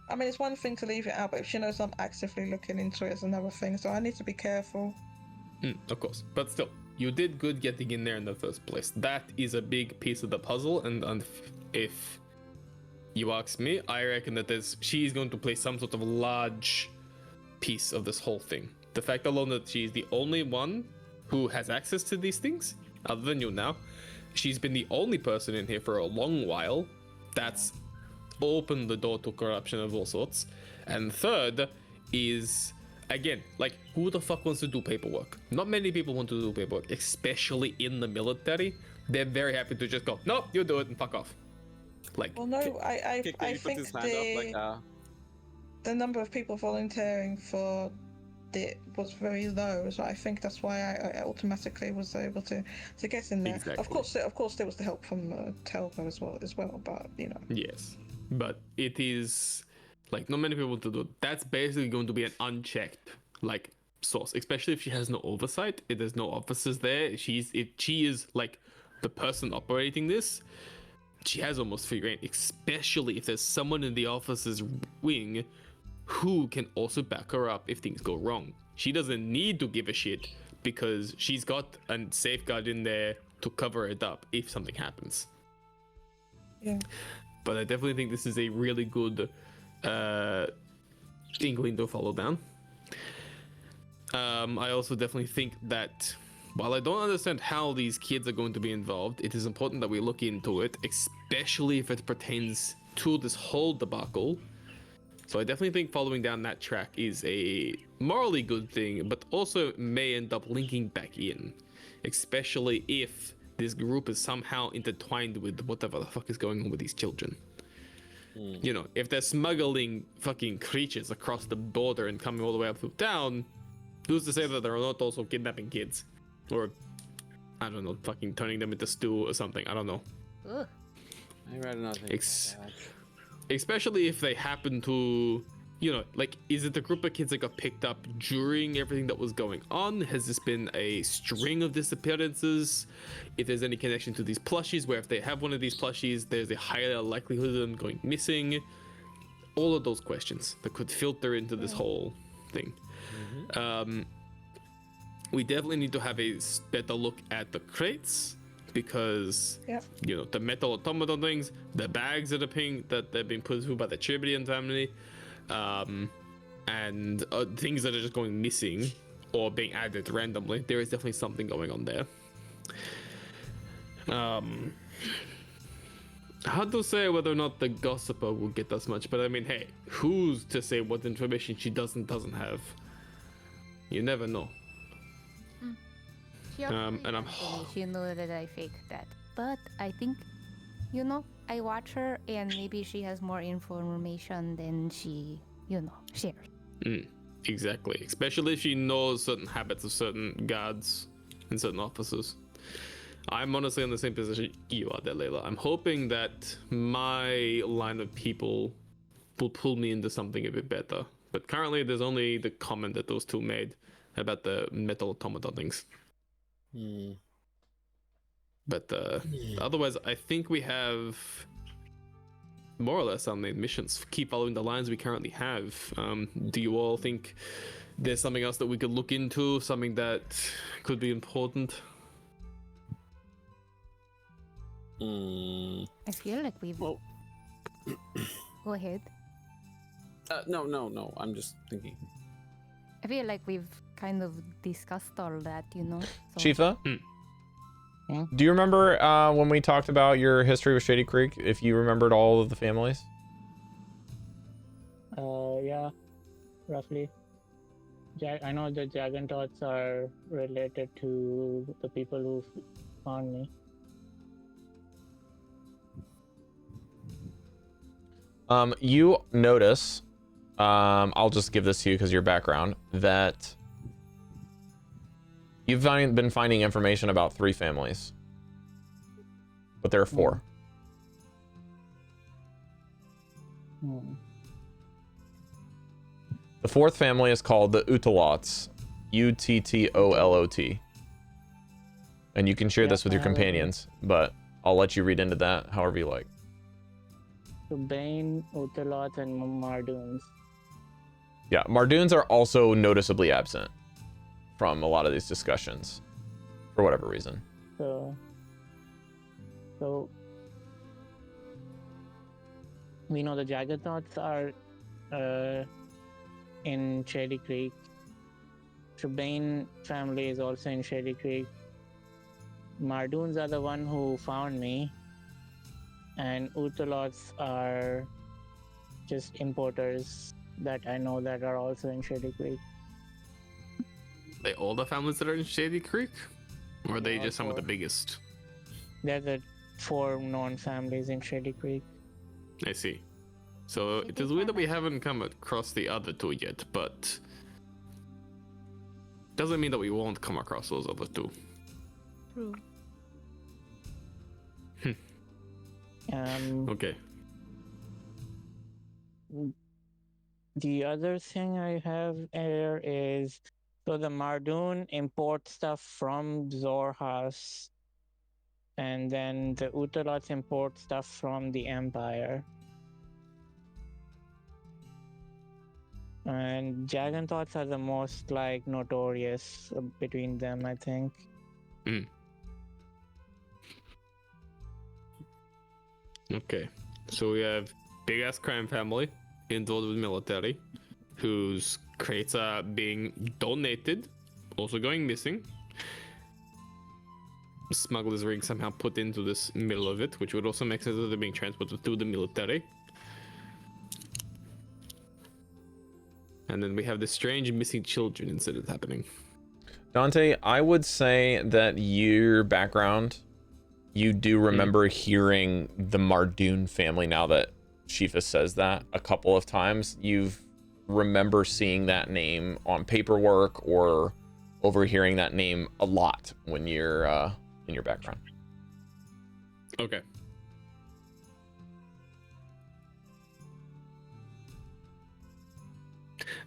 I mean, it's one thing to leave it out, but if she knows I'm actively looking into it, it's another thing. So I need to be careful. Of course, but still, you did good getting in there in the first place. That is a big piece of the puzzle, and if you ask me, I reckon that she's going to play some sort of large piece of this whole thing. The fact alone that she's the only one who has access to these things, other than you now, she's been the only person in here for a long while. That's opened the door to corruption of all sorts. And third is, again, like, who the fuck wants to do paperwork? Not many people want to do paperwork, especially in the military. They're very happy to just go, nope, you do it and fuck off. Like, well, no, I think the number of people volunteering for it was very low, so I think that's why I automatically was able to get in there. Exactly. Of course, there was the help from Telva as well, but Yes, but it is Like, not many people to do. That's basically going to be an unchecked, like, source, especially if she has no oversight. If there's no officers there, if she is like the person operating this, she has almost free reign, especially if there's someone in the officer's wing who can also back her up if things go wrong. She doesn't need to give a shit because she's got a safeguard in there to cover it up if something happens. Yeah. But I definitely think this is a really good inkling to follow down. I also definitely think that while I don't understand how these kids are going to be involved, it is important that we look into it, especially if it pertains to this whole debacle. So I definitely think following down that track is a morally good thing, but also may end up linking back in, especially if this group is somehow intertwined with whatever the fuck is going on with these children. You know, if they're smuggling fucking creatures across the border and coming all the way up to town, who's to say that they're not also kidnapping kids? Or, I don't know, fucking turning them into stew or something. I don't know. Ugh. I'd rather not think about that. Especially if they happen to, you know, like, is it the group of kids that got picked up during everything that was going on? Has this been a string of disappearances? If there's any connection to these plushies, where if they have one of these plushies, there's a higher likelihood of them going missing. All of those questions that could filter into this whole thing. We definitely need to have a better look at the crates, because you know, the metal automaton things, the bags that they've been put through by the Tribbian family, and things that are just going missing or being added randomly. There is definitely something going on there. Hard to say whether or not the gossiper will get us much, but I mean, hey, who's to say what information she doesn't have? You never know. And I'm She knew that I faked that, but I think, you know, I watch her and maybe she has more information than she, you know, shares. Exactly, especially if she knows certain habits of certain guards and certain officers. I'm honestly in the same position you are there, Layla. I'm hoping that my line of people will pull me into something a bit better. But currently, there's only the comment that those two made about the metal automaton things. But otherwise, I think we have more or less our main missions. Keep following the lines we currently have. Do you all think there's something else that we could look into? Something that could be important? I feel like we've. Well, Go ahead. No. I'm just thinking. I feel like we've kind of discussed all that, you know. So. Shifa, do you remember when we talked about your history with Shady Creek? If you remembered all of the families? Yeah, roughly. I know the Jagantots are related to the people who found me. You notice, I'll just give this to you because your background, that you've been finding information about 3 families, but there are 4. The 4th family is called the Uttolots, Uttollot, and you can share this with your companions, but I'll let you read into that however you like. So Bane, Uttolots, and Mardoons. Yeah, Mardoons are also noticeably absent from a lot of these discussions, for whatever reason. So we know the Jagantots are in Shady Creek. Bane family is also in Shady Creek. Mardoons are the one who found me. And Uttolots are just importers that I know that are also in Shady Creek. They all the families that are in Shady Creek? Or are they just some of the biggest? They're the 4 known families in Shady Creek. I see. So it is weird that we haven't come across the other 2 yet, but doesn't mean that we won't come across those other 2. True. Okay. the other thing I have here is, so the Mardoon import stuff from Zorhas, and then the Utalots import stuff from the Empire. And Jagantots are the most like notorious between them, I think. Okay, so we have big ass crime family involved with military, whose crates are being donated, also going missing. Smugglers ring somehow put into this middle of it, which would also make sense that they're being transported through the military. And then we have this strange missing children incident happening. Dante, I would say that your background, you do remember hearing the Mardoon family, now that Shifa says that a couple of times. You remember seeing that name on paperwork or overhearing that name a lot when you're in your background. Okay.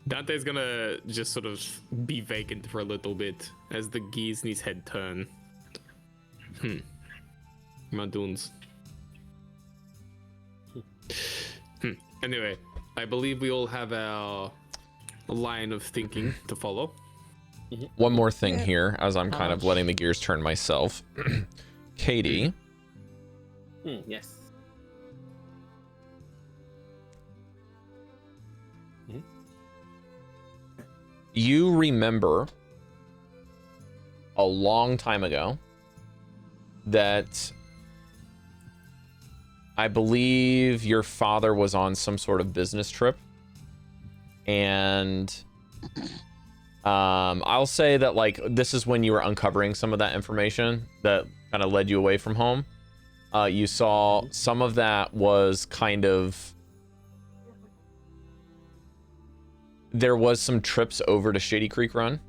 Dante's gonna just sort of be vacant for a little bit as the geese in his head turn. Mardoons. Anyway, I believe we all have our line of thinking to follow. One more thing here, as I'm kind of letting the gears turn myself. Caidi. Yes. You remember a long time ago that I believe your father was on some sort of business trip, and I'll say that like this is when you were uncovering some of that information that kind of led you away from home. You saw some of that was kind of, there was some trips over to Shady Creek Run,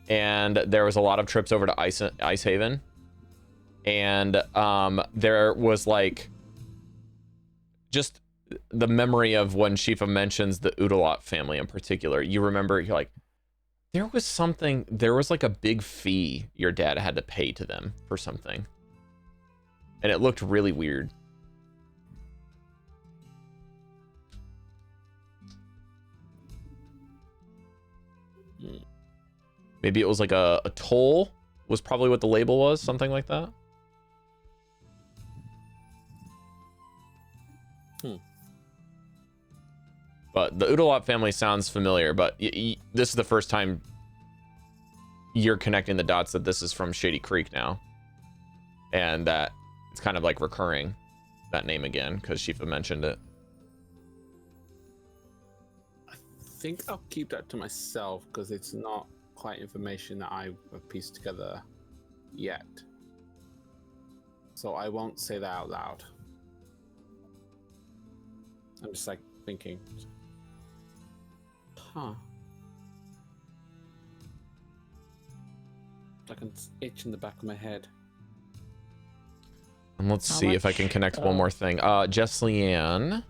and there was a lot of trips over to Ice Haven, and there was like just the memory of when Shifa mentions the Udalot family in particular. You remember, you're like, there was like a big fee your dad had to pay to them for something, and it looked really weird. Maybe it was like a toll was probably what the label was, something like that. But the Udalot family sounds familiar, but this is the first time you're connecting the dots that this is from Shady Creek now. And that it's kind of like recurring, that name again, because Shifa mentioned it. I think I'll keep that to myself because it's not quite information that I have pieced together yet. So I won't say that out loud. I'm just like thinking. Like an itch in the back of my head. And let's see if I can connect one more thing. Jesliann,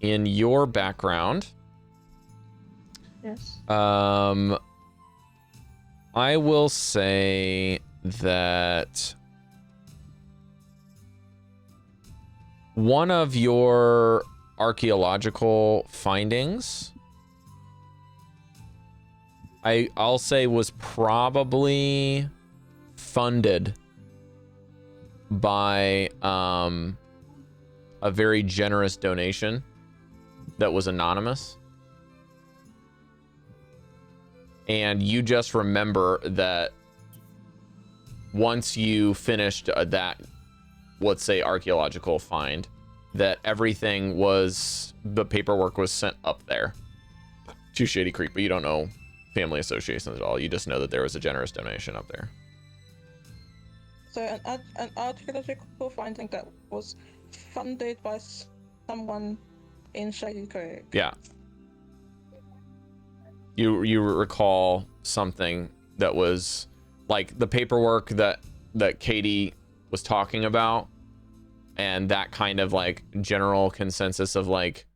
in your background. Yes. I will say that one of your archaeological findings, I'll say, was probably funded by a very generous donation that was anonymous. And you just remember that once you finished that, let's say, archaeological find, that everything was, the paperwork was sent up there to Shady Creek, but you don't know family associations at all. You just know that there was a generous donation up there. So an archaeological finding that was funded by someone in Shady Creek. Yeah. You recall something that was like the paperwork that Caidi was talking about, and that kind of like general consensus of like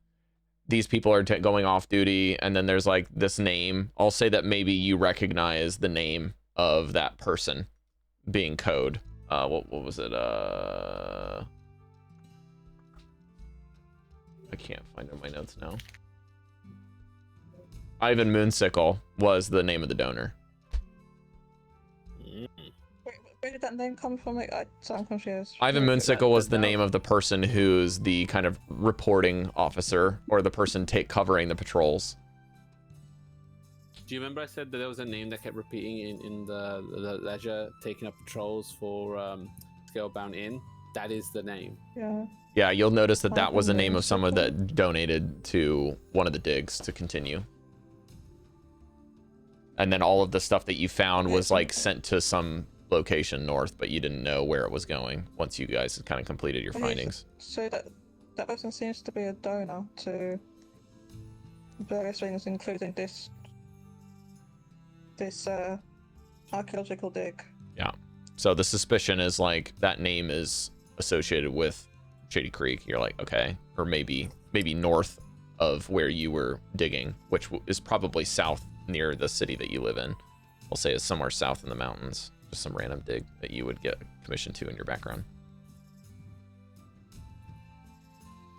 these people are going off duty, and then there's like this name. I'll say that maybe you recognize the name of that person being code. What was it? I can't find it in my notes now. Ivan Moonsickle was the name of the donor. Where did that name come from? So I'm confused. Ivan Moonsickle was the name of the person who's the kind of reporting officer, or the person covering the patrols. Do you remember I said that there was a name that kept repeating in the ledger, taking up patrols for Scalebound Inn? That is the name. Yeah. Yeah, you'll notice that that was the name of someone that donated to one of the digs to continue. And then all of the stuff that you found was like sent to some location north, but you didn't know where it was going once you guys kind of completed your findings. So that person seems to be a donor to various things, including this archaeological dig. Yeah. So the suspicion is like that name is associated with Shady Creek. You're like, okay, or maybe north of where you were digging, which is probably south near the city that you live in. I'll say it's somewhere south in the mountains. Just some random dig that you would get commissioned to in your background.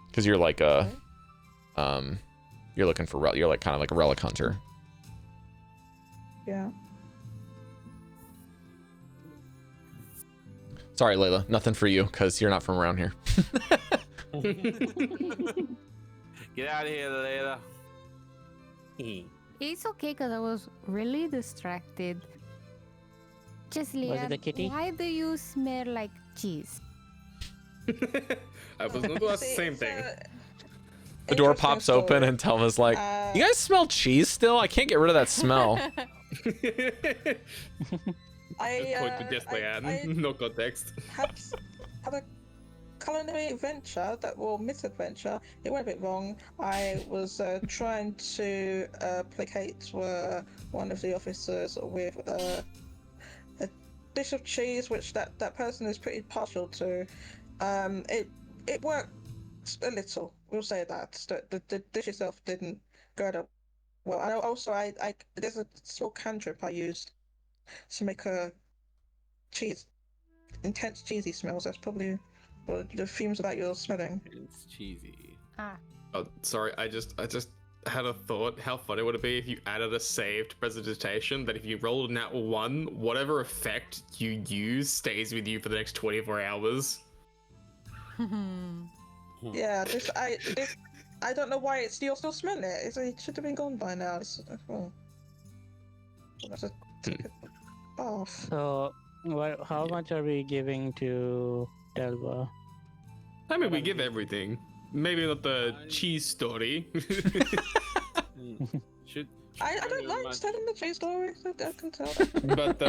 Because you're like a, you're looking for, you're like kind of like a relic hunter. Yeah. Sorry, Layla, nothing for you because you're not from around here. Get out of here, Layla. It's okay because I was really distracted. Jesliann, Was it the kitty? why do you smell like cheese? I was going to ask the same thing. The door pops open and Telma's like, you guys smell cheese still? I can't get rid of that smell. I point to Jesliann, no context. had a culinary adventure misadventure. It went a bit wrong. I was trying to placate one of the officers with a dish of cheese, which that person is pretty partial to. It worked a little. We'll say that the dish itself didn't go that well. And also, I there's a small cantrip I used to make a intense cheesy smells. That's probably the fumes that you're smelling. It's cheesy. Oh, sorry. I just had a thought. How funny would it be if you added a saved presentation that if you rolled nat 1, whatever effect you use stays with you for the next 24 hours? Yeah, I don't know why you're still smelling it. It should have been gone by now. That's a bath. So, how much are we giving to Delva? I mean, we give everything. Maybe not the cheese story. I don't like telling the cheese story. I can tell. But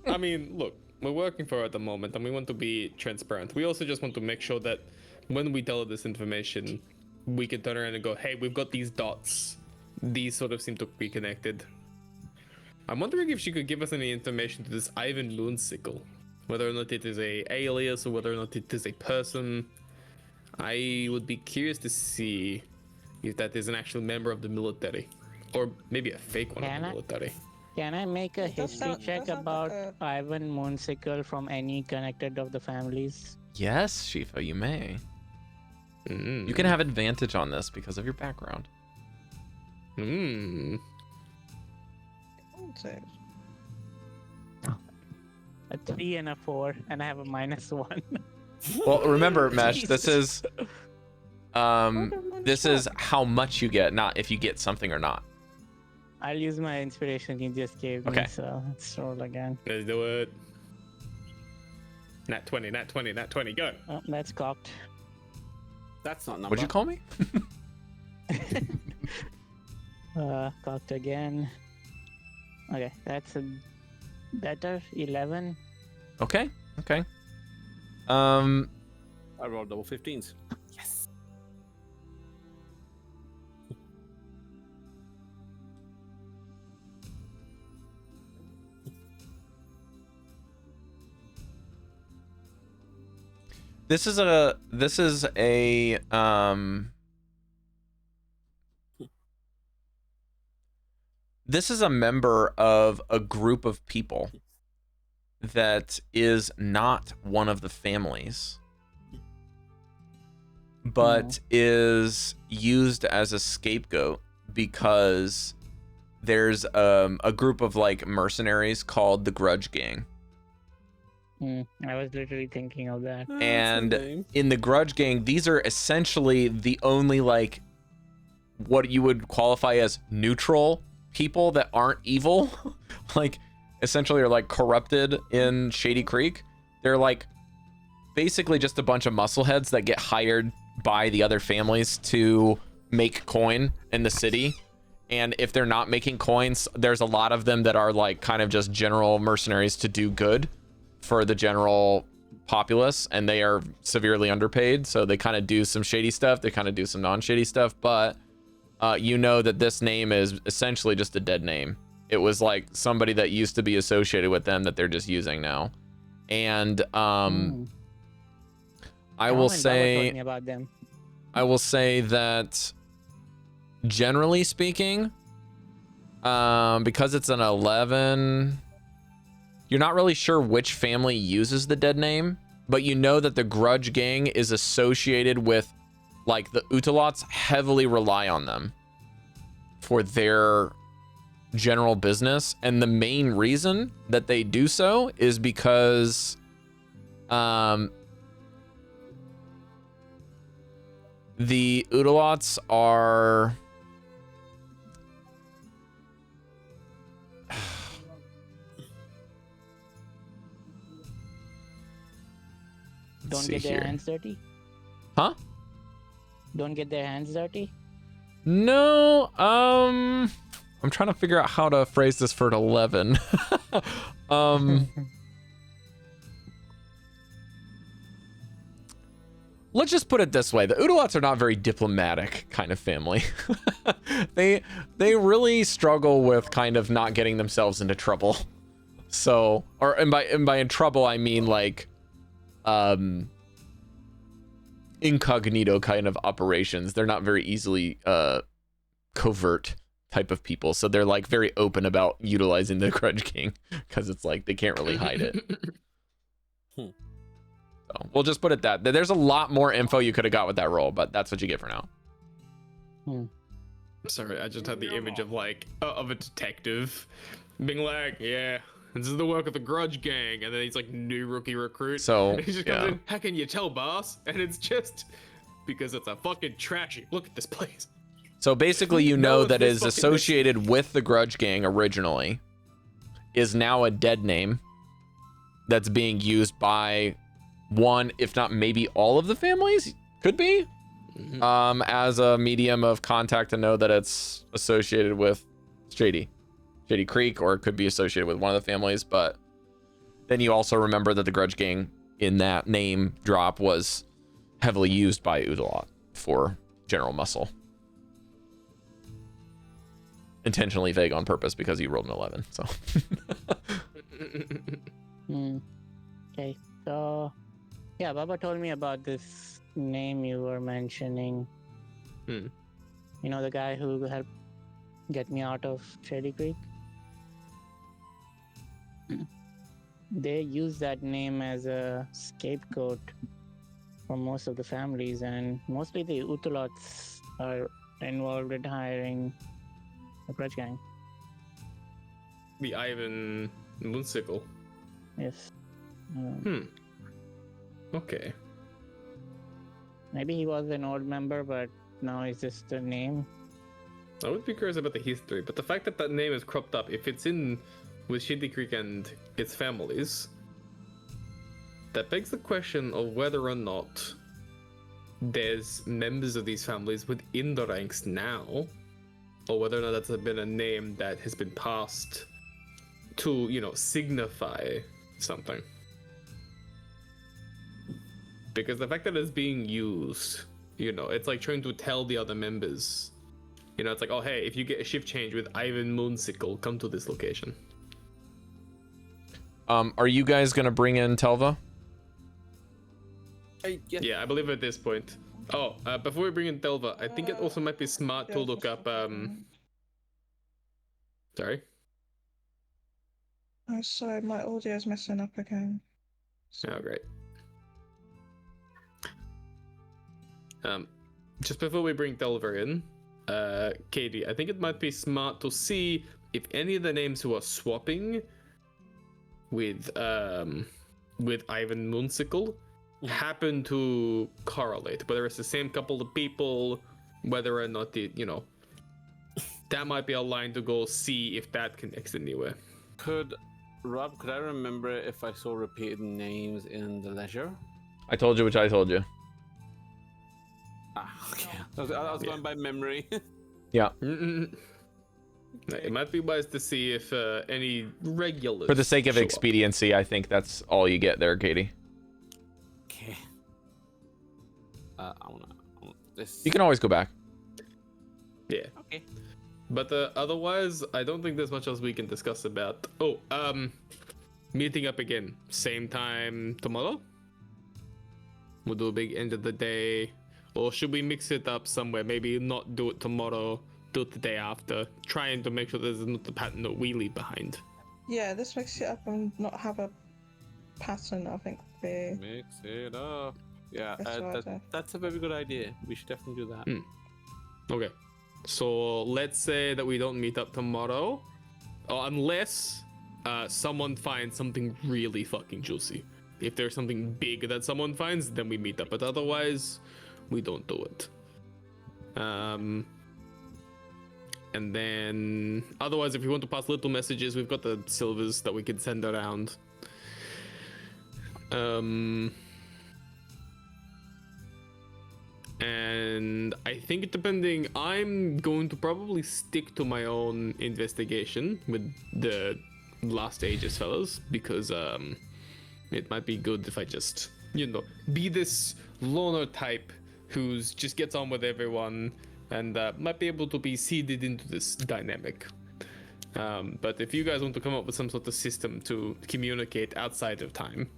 I mean, look, we're working for it at the moment, and we want to be transparent. We also just want to make sure that when we tell her this information, we can turn around and go, "Hey, we've got these dots. These sort of seem to be connected." I'm wondering if she could give us any information to this Ivan Moonsickle, whether or not it is a alias or whether or not it is a person. I would be curious to see if that is an actual member of the military, or maybe a fake one of the military. Can I make a history check about Ivan Moonsickle from any connected of the families? Yes, Shifa, you may. You can have advantage on this because of your background. A 3 and a 4, and I have a -1. Well, remember, Mesh, this is how much you get, not if you get something or not. I'll use my inspiration you just gave me, so let's roll again. Let's do it. Nat 20, nat 20, nat 20, go. Oh, that's cocked. That's not number. What'd you call me? Cocked again. Okay, that's a better 11. Okay. I rolled double 15s. Yes. This is a This is a member of a group of people that is not one of the families, but is used as a scapegoat because there's a group of like mercenaries called the Grudge Gang. I was literally thinking of that. And in the Grudge Gang, these are essentially the only like what you would qualify as neutral people that aren't evil. Like essentially are like corrupted in Shady Creek. They're like basically just a bunch of muscleheads that get hired by the other families to make coin in the city. And if they're not making coins, there's a lot of them that are like kind of just general mercenaries to do good for the general populace, and they are severely underpaid. So they kind of do some shady stuff. They kind of do some non-shady stuff, but you know that this name is essentially just a dead name. It was like somebody that used to be associated with them that they're just using now. And I will say that generally speaking, because it's an 11, you're not really sure which family uses the dead name, but you know that the Grudge Gang is associated with, like, the Utalots heavily rely on them for their general business. And the main reason that they do so is because the Utalots are don't get their hands dirty? Huh? Don't get their hands dirty? No, I'm trying to figure out how to phrase this for an 11. Let's just put it this way. The Utalots are not very diplomatic kind of family. They really struggle with kind of not getting themselves into trouble. So, and by in trouble, I mean like incognito kind of operations. They're not very easily covert type of people, so they're like very open about utilizing the Grudge King because it's like they can't really hide it. So we'll just put it that there's a lot more info you could have got with that roll, but that's what you get for now. Sorry, I just had the image of like of a detective being like, yeah, this is the work of the Grudge Gang, and then he's like new rookie recruit. So he just comes in, how can you tell, boss? And it's just because it's a fucking trashy. Look at this place. So basically, you know that is associated with the Grudge Gang originally is now a dead name that's being used by one, if not maybe all of the families, could be, as a medium of contact to know that it's associated with Shady Creek, or it could be associated with one of the families. But then you also remember that the Grudge Gang in that name drop was heavily used by Udalot for general muscle. Intentionally vague on purpose because you rolled an 11. So. Okay, so yeah, Baba told me about this name you were mentioning. You know, the guy who helped get me out of Shady Creek? They use that name as a scapegoat for most of the families, and mostly the Utalots are involved in hiring the Grudge Gang. The Ivan Moonsicle. Yes. Okay. Maybe he was an old member, but now it's just a name. I would be curious about the history, but the fact that that name is cropped up, if it's in with Shady Creek and its families, that begs the question of whether or not there's members of these families within the ranks now, or whether or not that's been a name that has been passed to, you know, signify something. Because the fact that it's being used, you know, it's like trying to tell the other members, you know, it's like, oh, hey, if you get a shift change with Ivan Moonsicle, come to this location. Are you guys gonna bring in Telva? Yeah, I believe at this point. Oh, before we bring in Telva, I think it also might be smart to look up Sorry. Oh, sorry, my audio's messing up again. Oh, great. Just before we bring Delver in, Caidi, I think it might be smart to see if any of the names who are swapping with Ivan Moonsicle happen to correlate, whether it's the same couple of people, whether or not that might be a line to go see if that connects anywhere. Rob, could I remember if I saw repeated names in the ledger? I told you, which I told you. Okay. I was going by memory. Yeah. It might be wise to see if any regulars. For the sake of show up. expediency, I think that's all you get there, Caidi. Okay. I wanna this. You can always go back. Yeah. Okay. But otherwise, I don't think there's much else we can discuss about. Oh, meeting up again, same time tomorrow. We'll do a big end of the day, or should we mix it up somewhere? Maybe not do it tomorrow, do it the day after, trying to make sure there's not the pattern that we leave behind. Yeah, let's mix it up and not have a pattern. I think be. Mix it up. Yeah, That's right. that's a very good idea. We should definitely do that. Okay. So let's say that we don't meet up tomorrow, unless someone finds something really fucking juicy. If there's something big that someone finds, then we meet up. But otherwise, we don't do it. And then, otherwise, if you want to pass little messages, we've got the silvers that we can send around. And I think depending, I'm going to probably stick to my own investigation with the last ages fellows, because it might be good if I just, be this loner type who's just gets on with everyone and might be able to be seeded into this dynamic. But if you guys want to come up with some sort of system to communicate outside of time,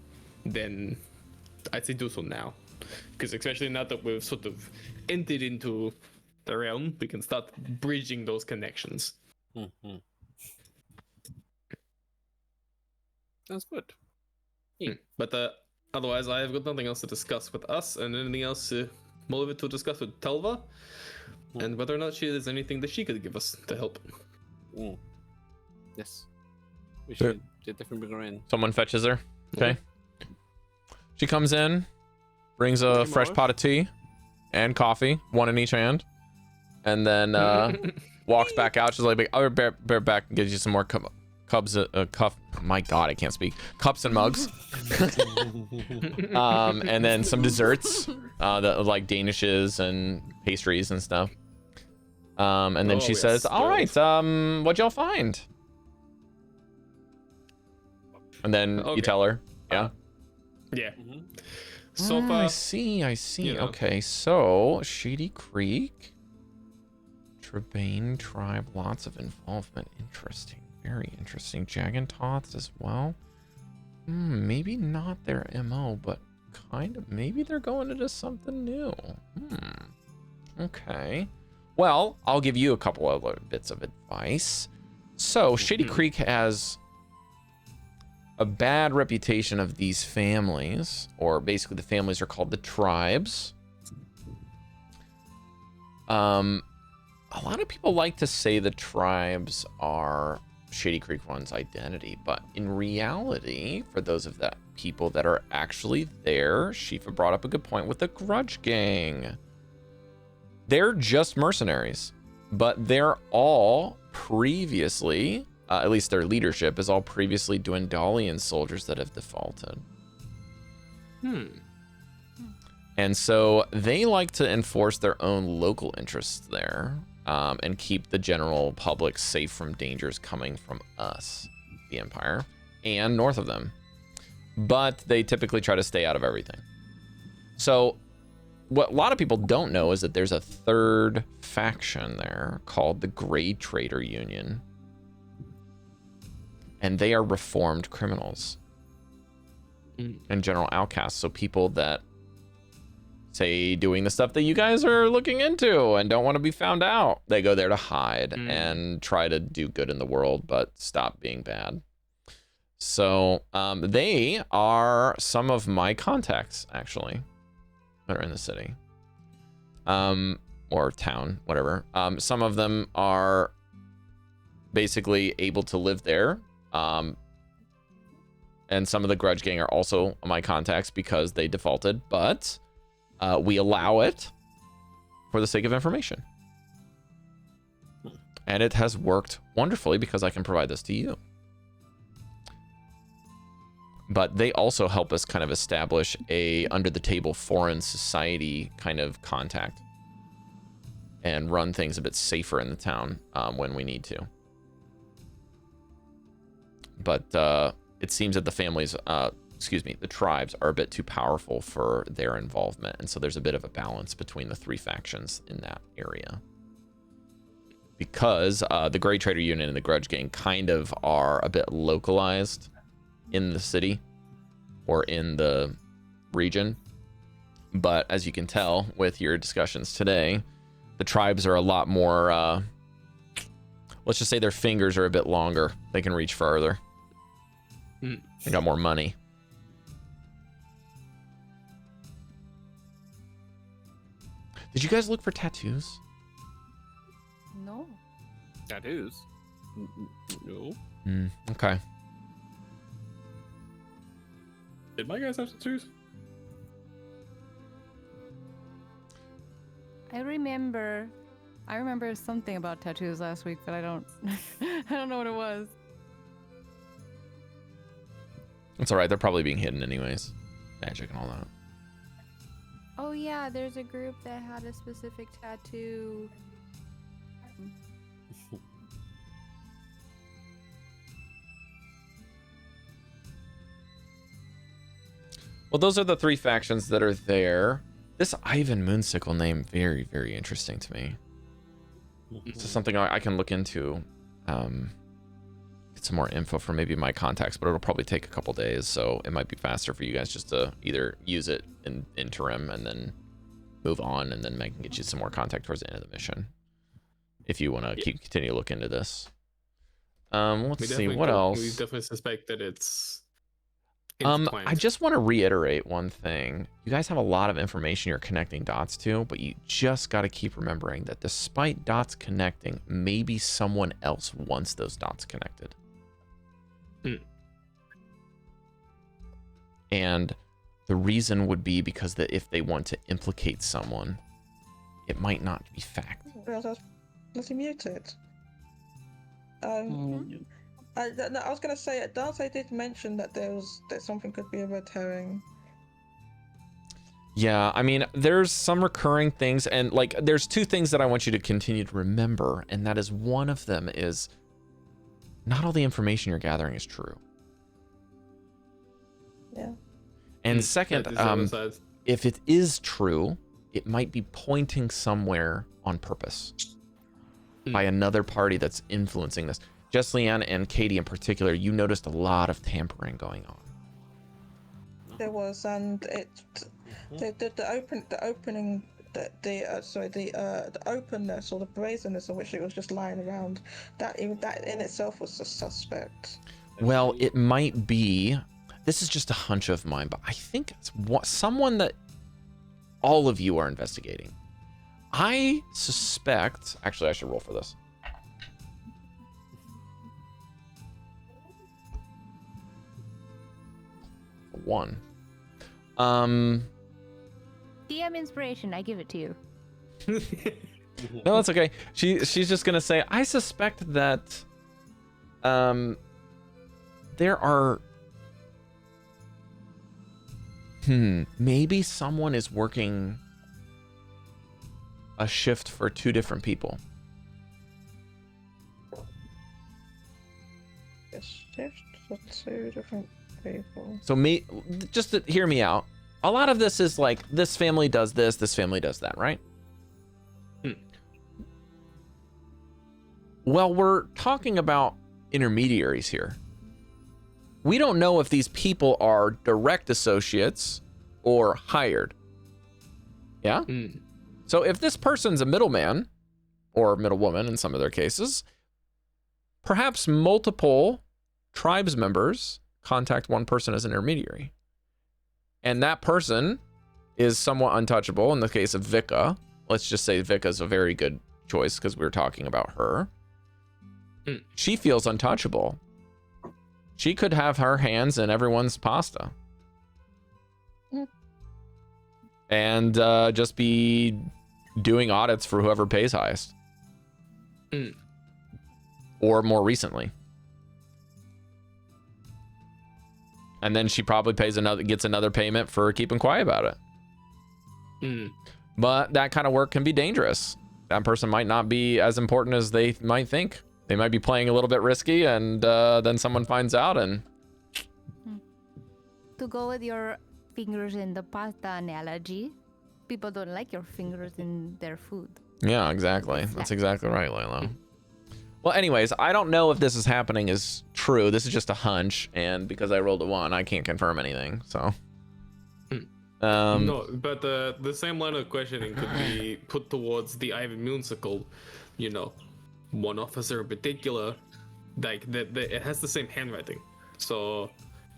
then I'd say do so now. Because especially now that we've sort of entered into the realm, we can start bridging those connections. Mm-hmm. That's good. But otherwise, I have got nothing else to discuss with us, and anything else more of it to discuss with Telva, and whether or not there's anything that she could give us to help. Yes. We should definitely bring her in. Someone fetches her. Okay. She comes in, brings a fresh pot of tea and coffee, one in each hand, and then walks back out. She's like, I'll bear back and gives you some more cups. My God, I can't speak. Cups and mugs. And then some desserts, like danishes and pastries and stuff. And then she says, all right, what'd y'all find? And then you tell her. Yeah. Yeah. So far, I see. Okay, so Shady Creek, Trebane tribe, lots of involvement. Interesting, very interesting. Jagantoths as well. Maybe not their MO, but kind of. Maybe they're going into something new. Okay. Well, I'll give you a couple of bits of advice. So Shady Creek has a bad reputation of these families, or basically the families are called the tribes. A lot of people like to say the tribes are Shady Creek One's identity, but in reality, for those of that people that are actually there, Shifa brought up a good point with the Grudge Gang. They're just mercenaries, but they're all previously, at least their leadership is all previously Dwendalian soldiers that have defaulted. And so they like to enforce their own local interests there, and keep the general public safe from dangers coming from us, the Empire, and north of them. But they typically try to stay out of everything. So what a lot of people don't know is that there's a third faction there called the Grey Trader Union. And they are reformed criminals and general outcasts. So people that say, doing the stuff that you guys are looking into and don't want to be found out. They go there to hide and try to do good in the world, but stop being bad. So they are some of my contacts, actually, that are in the city. Or town, whatever. Some of them are basically able to live there. And some of the Grudge Gang are also my contacts because they defaulted, but we allow it for the sake of information. And it has worked wonderfully because I can provide this to you. But they also help us kind of establish a under-the-table foreign society kind of contact and run things a bit safer in the town when we need to. But it seems that the families, the tribes are a bit too powerful for their involvement. And so there's a bit of a balance between the three factions in that area. Because the Grey Trader Unit and the Grudge Gang kind of are a bit localized in the city or in the region. But as you can tell with your discussions today, the tribes are a lot more, let's just say their fingers are a bit longer. They can reach farther. They got more money. Did you guys look for tattoos? No. Tattoos? No. Okay. Did my guys have tattoos? I remember something about tattoos last week, but I don't know what it was. It's all right. They're probably being hidden anyways. Magic and all that. Oh yeah, there's a group that had a specific tattoo. Well, those are the three factions that are there. This Ivan Moonsickle name, very, very interesting to me. This is something I can look into. Get some more info from maybe my contacts, but it'll probably take a couple days, so it might be faster for you guys just to either use it in interim and then move on, and then I can get you some more contact towards the end of the mission if you want to continue to look into this. Let's see what else. We definitely suspect that it's I just want to reiterate one thing. You guys have a lot of information you're connecting dots to, but you just got to keep remembering that despite dots connecting, maybe someone else wants those dots connected. And the reason would be because that if they want to implicate someone, it might not be fact. Let's mute it. I was gonna say, Dante did mention that that something could be a red herring. Yeah, I mean, there's some recurring things, and like, there's two things that I want you to continue to remember, and that is one of them is not all the information you're gathering is true. Yeah. And second, if it is true, it might be pointing somewhere on purpose by another party that's influencing this. Jesliann and Caidi in particular, you noticed a lot of tampering going on. There was, and the openness or the brazenness of which it was just lying around, that in itself was a suspect. Well, it might be. This is just a hunch of mine, but I think it's someone that all of you are investigating. I suspect. Actually, I should roll for this. One. DM inspiration, I give it to you. No, that's okay. She's just gonna say, I suspect that there are maybe someone is working a shift for two different people. A shift for two different people. So just to hear me out. A lot of this is like, this family does this family does that, right? Well, we're talking about intermediaries here. We don't know if these people are direct associates or hired. Yeah? So if this person's a middleman, or middlewoman in some of their cases, perhaps multiple tribes members contact one person as an intermediary. And that person is somewhat untouchable. In the case of Vika, let's just say Vika's a very good choice because we were talking about her. She feels untouchable. She could have her hands in everyone's pasta. And just be doing audits for whoever pays highest. Or more recently. And then she probably gets another payment for keeping quiet about it. But that kind of work can be dangerous. That person might not be as important as they might think. They might be playing a little bit risky, and then someone finds out. And to go with your fingers in the pasta analogy, people don't like your fingers in their food. Yeah, exactly. That's exactly right, Layla. Well, anyways, I don't know if this is happening is true. This is just a hunch, and because I rolled a 1, I can't confirm anything. So, no, but the same line of questioning could be put towards the Ivan Moonsicle. You know, one officer in particular, like it has the same handwriting. So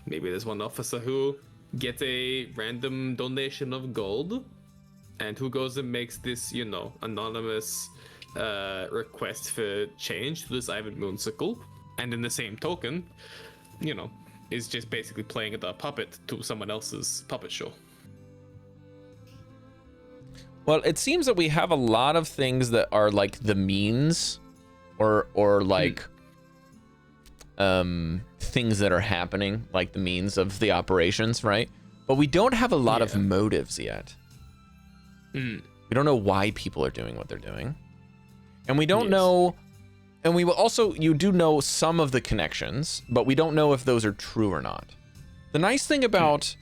maybe there's one officer who gets a random donation of gold, and who goes and makes this, you know, anonymous request for change to this Ivan Moonsicle, and in the same token, you know, is just basically playing the puppet to someone else's puppet show. Well, it seems that we have a lot of things that are like the means, or like things that are happening, like the means of the operations, right? But we don't have a lot of motives yet. We don't know why people are doing what they're doing. And we don't know, and we will also, you do know some of the connections, but we don't know if those are true or not. The nice thing about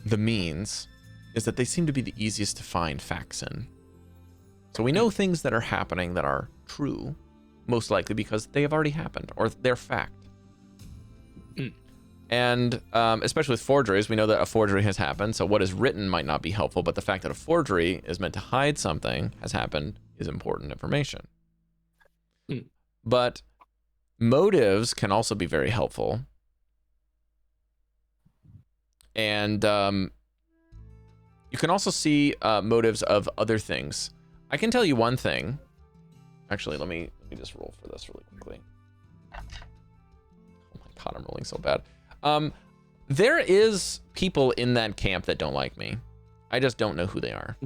the means is that they seem to be the easiest to find facts in. So we know things that are happening that are true, most likely because they have already happened, or they're fact. And especially with forgeries, we know that a forgery has happened, so what is written might not be helpful, but the fact that a forgery is meant to hide something has happened is important information. But motives can also be very helpful. And you can also see motives of other things. I can tell you one thing. Actually, let me just roll for this really quickly. Oh my god, I'm rolling so bad. There is people in that camp that don't like me. I just don't know who they are.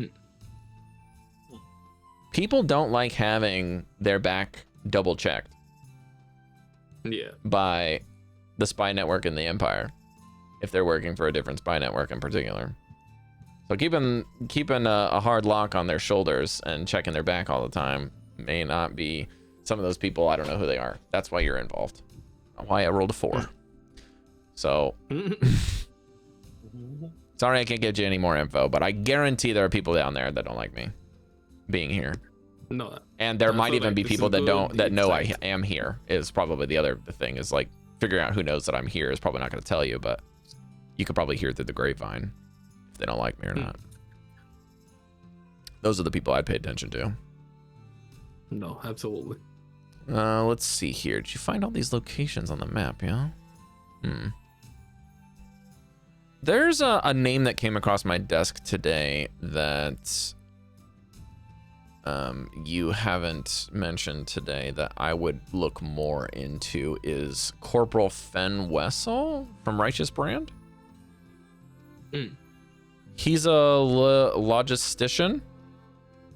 People don't like having their back double checked. By the spy network in the Empire, if they're working for a different spy network in particular. So keeping a hard lock on their shoulders and checking their back all the time may not be some of those people. I don't know who they are. That's why you're involved. Why I rolled a 4. So sorry I can't get you any more info, but I guarantee there are people down there that don't like me being here. No, and there might even be people that know I am here. Is probably the thing is like figuring out who knows that I'm here is probably not going to tell you, but you could probably hear through the grapevine if they don't like me or not. Those are the people I'd pay attention to. No, absolutely. Let's see here. Did you find all these locations on the map? Yeah. There's a name that came across my desk today that you haven't mentioned today that I would look more into is Corporal Fen Wessel from Righteous Brand. He's a logistician,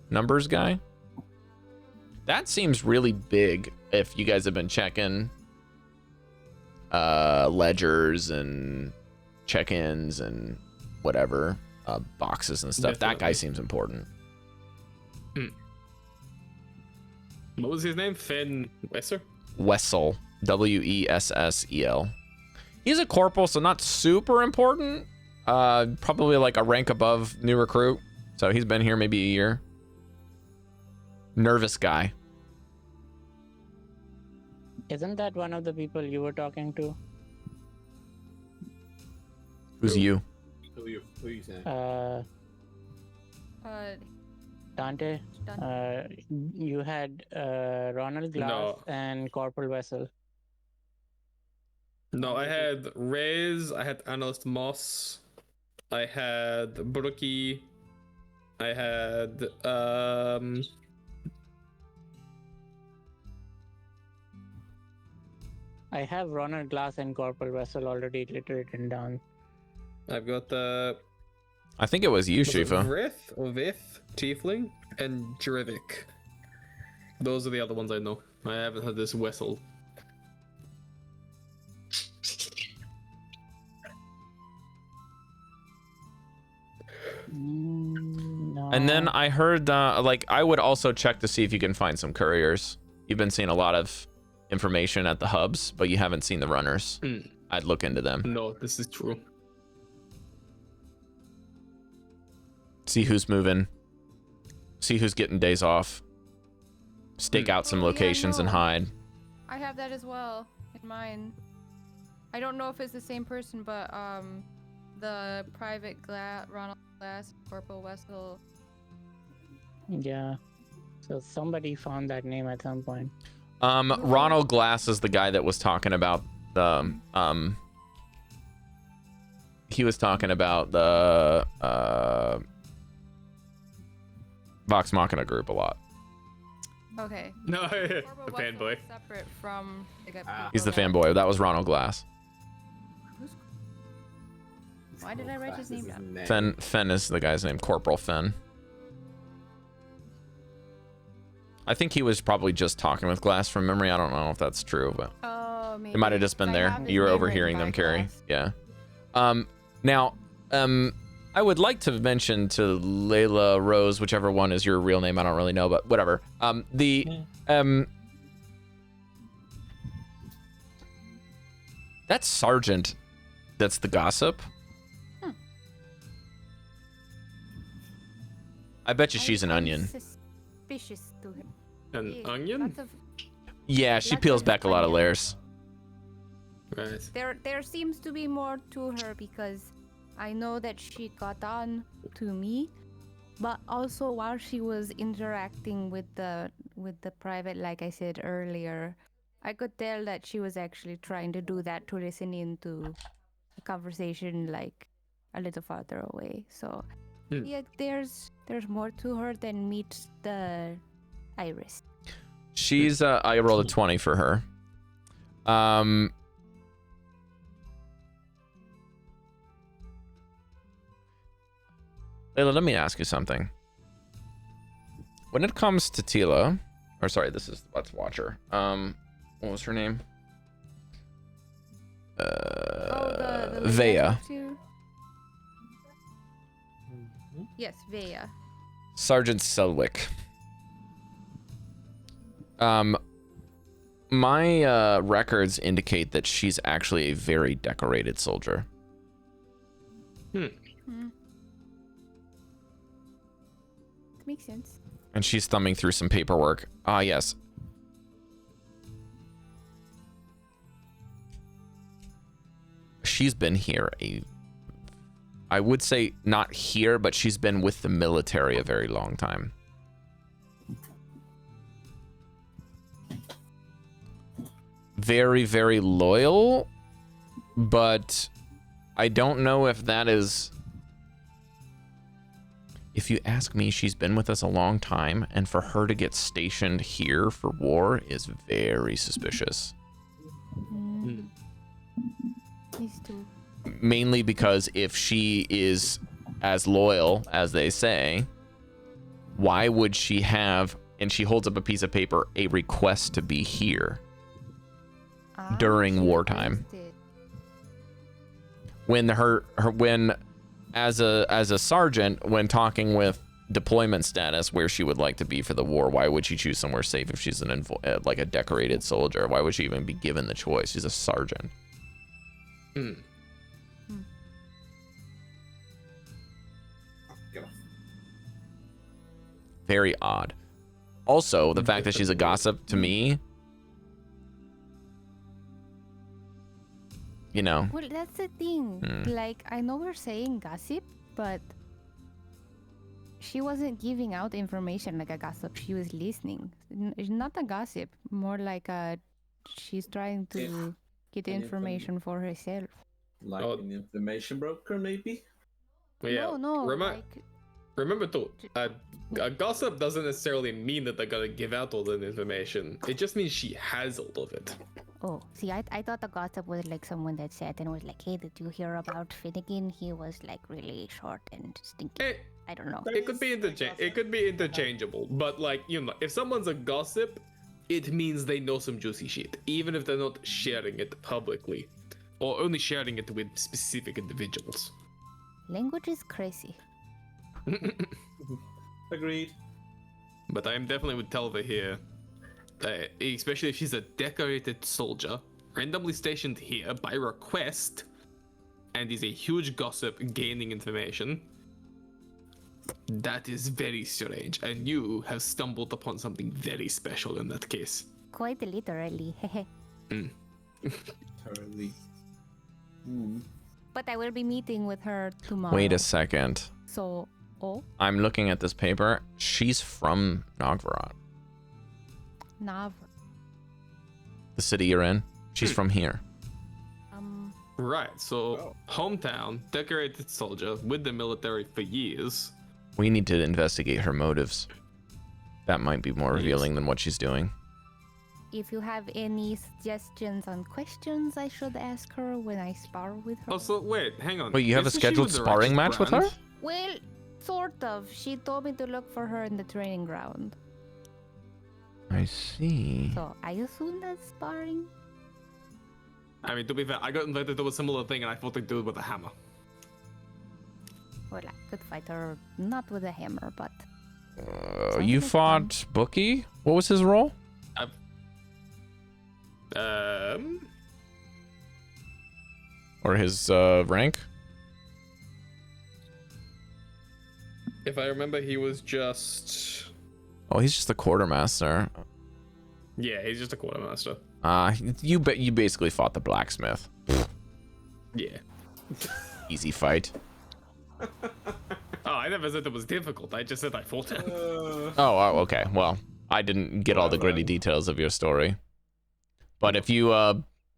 numbers guy. That seems really big if you guys have been checking ledgers and check-ins and whatever, boxes and stuff. Definitely. That guy seems important. What was his name? Fen Wessel? Wessel. Wessel. He's a corporal, so not super important. Probably like a rank above new recruit. So he's been here maybe a year. Nervous guy. Isn't that one of the people you were talking to? Who's you? Who are you saying? Dante, you had Ronald Glass No. and Corporal Vessel. No, I had Rez, I had Analyst Moss, I had Brookie, I had I have Ronald Glass and Corporal Vessel already written down. I've got I think it was you, Shifa. Vrith or Vith, Tiefling, and Drivik. Those are the other ones I know. I haven't had this Wessel. No. And then I heard, like, I would also check to see if you can find some couriers. You've been seeing a lot of information at the hubs, but you haven't seen the runners. I'd look into them. No, this is true. See who's moving. See who's getting days off. Stake out some locations and hide. I have that as well in mind. I don't know if it's the same person, but the private Ronald Glass, Corporal Wessel. Yeah. So somebody found that name at some point. Ronald Glass is the guy that was talking about the he was talking about the Vox Machina group a lot. Okay. No, the Corporal fanboy. Wessel is separate from He's the fanboy. That was Ronald Glass. Why did I write his name down? Fen is the guy's name. Corporal Fen. I think he was probably just talking with Glass from memory. I don't know if that's true, but Maybe. it might have just been there. You were overhearing them, Cari. Yeah. Now, I would like to mention to Layla, Rose, whichever one is your real name. I don't really know, but whatever. That sergeant, that's the gossip. I bet you she's an onion. Suspicious to him. An Yeah, onion? lots of- Yeah, she Lots peels of back a lot of onions. layers. Right. There seems to be more to her because I know that she got on to me, but also while she was interacting with the private, like I said earlier, I could tell that she was actually trying to do that to listen into a conversation like a little farther away. So yeah, there's more to her than meets the iris. She's I rolled a 20 for her. Layla, let me ask you something. When it comes to Tila, or sorry, this is Let's Watch Her. What was her name? The Vea. Yes, Vea. Sergeant Selwick. My records indicate that she's actually a very decorated soldier. Makes sense. And she's thumbing through some paperwork. Ah, yes. She's been here I would say not here, but she's been with the military a very long time. Very, very loyal, but I don't know if that is... If you ask me, she's been with us a long time, and for her to get stationed here for war is very suspicious. These two. Mainly because if she is as loyal as they say, why would she have, and she holds up a piece of paper, a request to be here during wartime? When when as a sergeant, when talking with deployment status where she would like to be for the war, why would she choose somewhere safe if she's like a decorated soldier? Why would she even be given the choice? She's a sergeant. Very odd. Also, the fact that she's a gossip, to me, you know. Well, that's the thing. Like, I know we're saying gossip, but she wasn't giving out information like a gossip. She was listening. It's not a gossip, more like she's trying to get information for herself. Like an information broker, maybe? Yeah. No, Remember, too, a gossip doesn't necessarily mean that they're gonna give out all the information. It just means she has all of it. Oh, see, I thought a gossip was like someone that sat and was like, hey, did you hear about Finnegan? He was like really short and stinky. I don't know. It could be interchangeable, but like, you know, if someone's a gossip, it means they know some juicy shit, even if they're not sharing it publicly, or only sharing it with specific individuals. Language is crazy. Agreed. But I am definitely with Telva here. Especially if she's a decorated soldier, randomly stationed here by request, and is a huge gossip gaining information. That is very strange, and you have stumbled upon something very special in that case. Quite literally. Totally. But I will be meeting with her tomorrow. Wait a second. So, I'm looking at this paper. She's from Novgorod. The city you're in. She's from here. Right, so hometown, decorated soldier, with the military for years. We need to investigate her motives. That might be more revealing than what she's doing. If you have any suggestions on questions I should ask her when I spar with her. Also, wait, hang on. Wait, you have a scheduled sparring match with her? Well, sort of. She told me to look for her in the training ground. I see. So I assume that's sparring. I mean, to be fair, I got invited to a similar thing and I fought a dude with a hammer. Well, I could fight her not with a hammer, but... You fought Bookie? What was his role? Or his rank? If I remember, he was just... Oh, he's just the quartermaster. Yeah, he's just a quartermaster. You basically fought the blacksmith. Yeah. Easy fight. Oh, I never said it was difficult. I just said I fought him. Oh, okay. Well, I didn't get all the gritty details of your story. But if you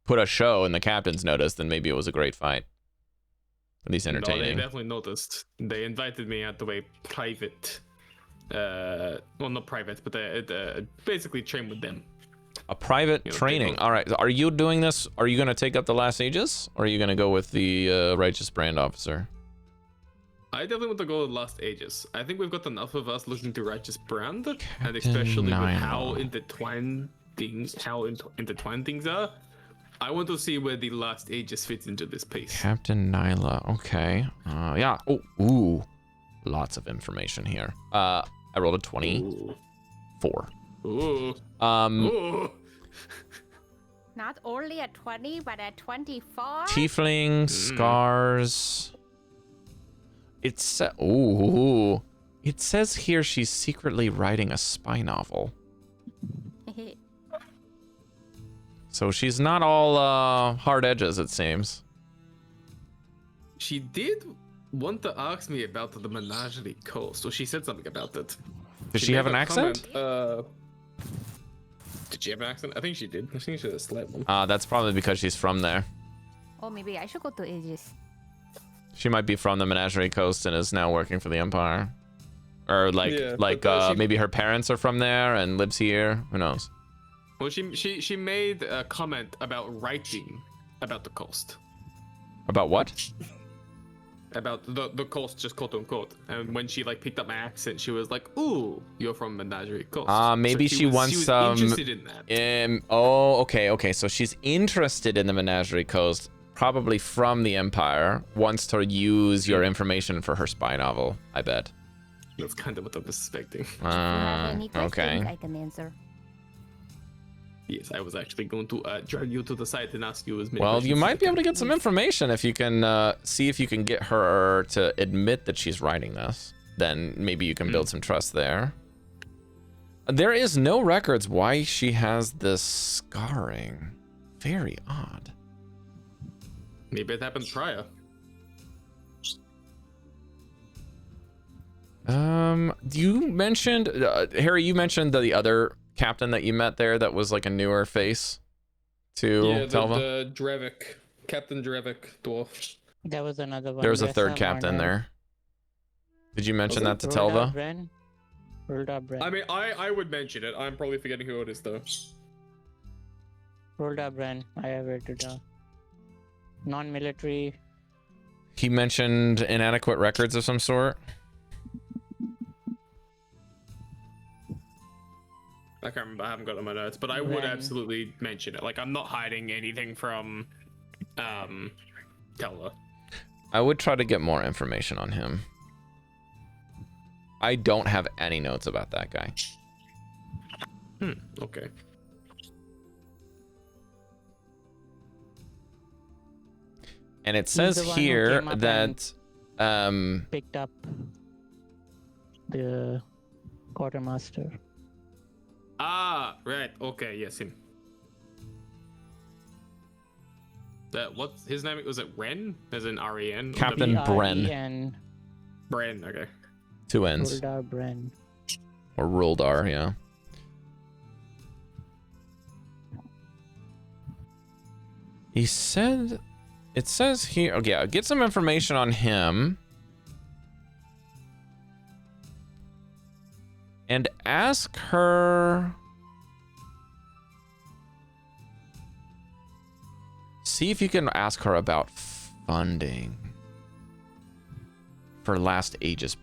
put a show in the captain's notice, then maybe it was a great fight. At least entertaining. No, they definitely noticed. They invited me out to a private... well, not private, but basically train with them. A private training. All right. Are you doing this? Are you going to take up the Last Ages? Or are you going to go with the Righteous Brand Officer? I definitely want to go with Last Ages. I think we've got enough of us looking to Righteous Brand, and especially with how intertwined things are. I want to see where the Last Ages fits into this piece. Captain Nyla. Okay. Yeah. Oh, ooh. Lots of information here. I rolled a 24. Ooh. Ooh. Not only a 20, but a 24? Tiefling, scars. It says here she's secretly writing a spy novel. So she's not all hard edges, it seems. She did want to ask me about the Menagerie Coast, or she said something about it. Did she have an accent? Did she have an accent? I think she did. I think she had a slight one. That's probably because she's from there. Oh, maybe I should go to Aegis. She might be from the Menagerie Coast and is now working for the Empire. Or maybe her parents are from there and lives here. Who knows? Well, she made a comment about writing about the coast. About what? About the coast, just quote unquote. And when she picked up my accent, she was like, "Ooh, you're from Menagerie Coast." Maybe so she wants some. Interested in that. Okay. So she's interested in the Menagerie Coast, probably from the Empire. Wants to use your information for her spy novel. I bet. That's kind of what I was suspecting. If you have any questions, okay. I can answer. Yes, I was actually going to drag you to the site and ask you as many Well, questions you as might I be able can. to get some information if you can see if you can get her to admit that she's writing this. Then maybe you can build some trust there. There is no records why she has this scarring. Very odd. Maybe it happened prior. You mentioned Harry. You mentioned the other captain that you met there that was like a newer face to Telva. The Drevik, Captain Drevik dwarf. There was another one. There was a third Ressa captain Marnell. there. Did you mention that to Rolda Telva? Bren. Rolda Bren. I mean, I would mention it. I'm probably forgetting who it is though. Rolda Bren. I have written it down. Non-military. He mentioned inadequate records of some sort. I can't remember. I haven't got it on my notes, but I would absolutely mention it. Like, I'm not hiding anything from Telva. I would try to get more information on him. I don't have any notes about that guy. Okay. And it says here that picked up the quartermaster. Ah, right. Okay, yes, him. What's his name? Was it Ren? As in R-E-N? Captain Bren. And Bren, okay. 2 N's. Roldar Bren. Or Roldar, yeah. He said, it says here, okay, I'll get some information on him. And ask her. See if you can ask her about funding for Last Ages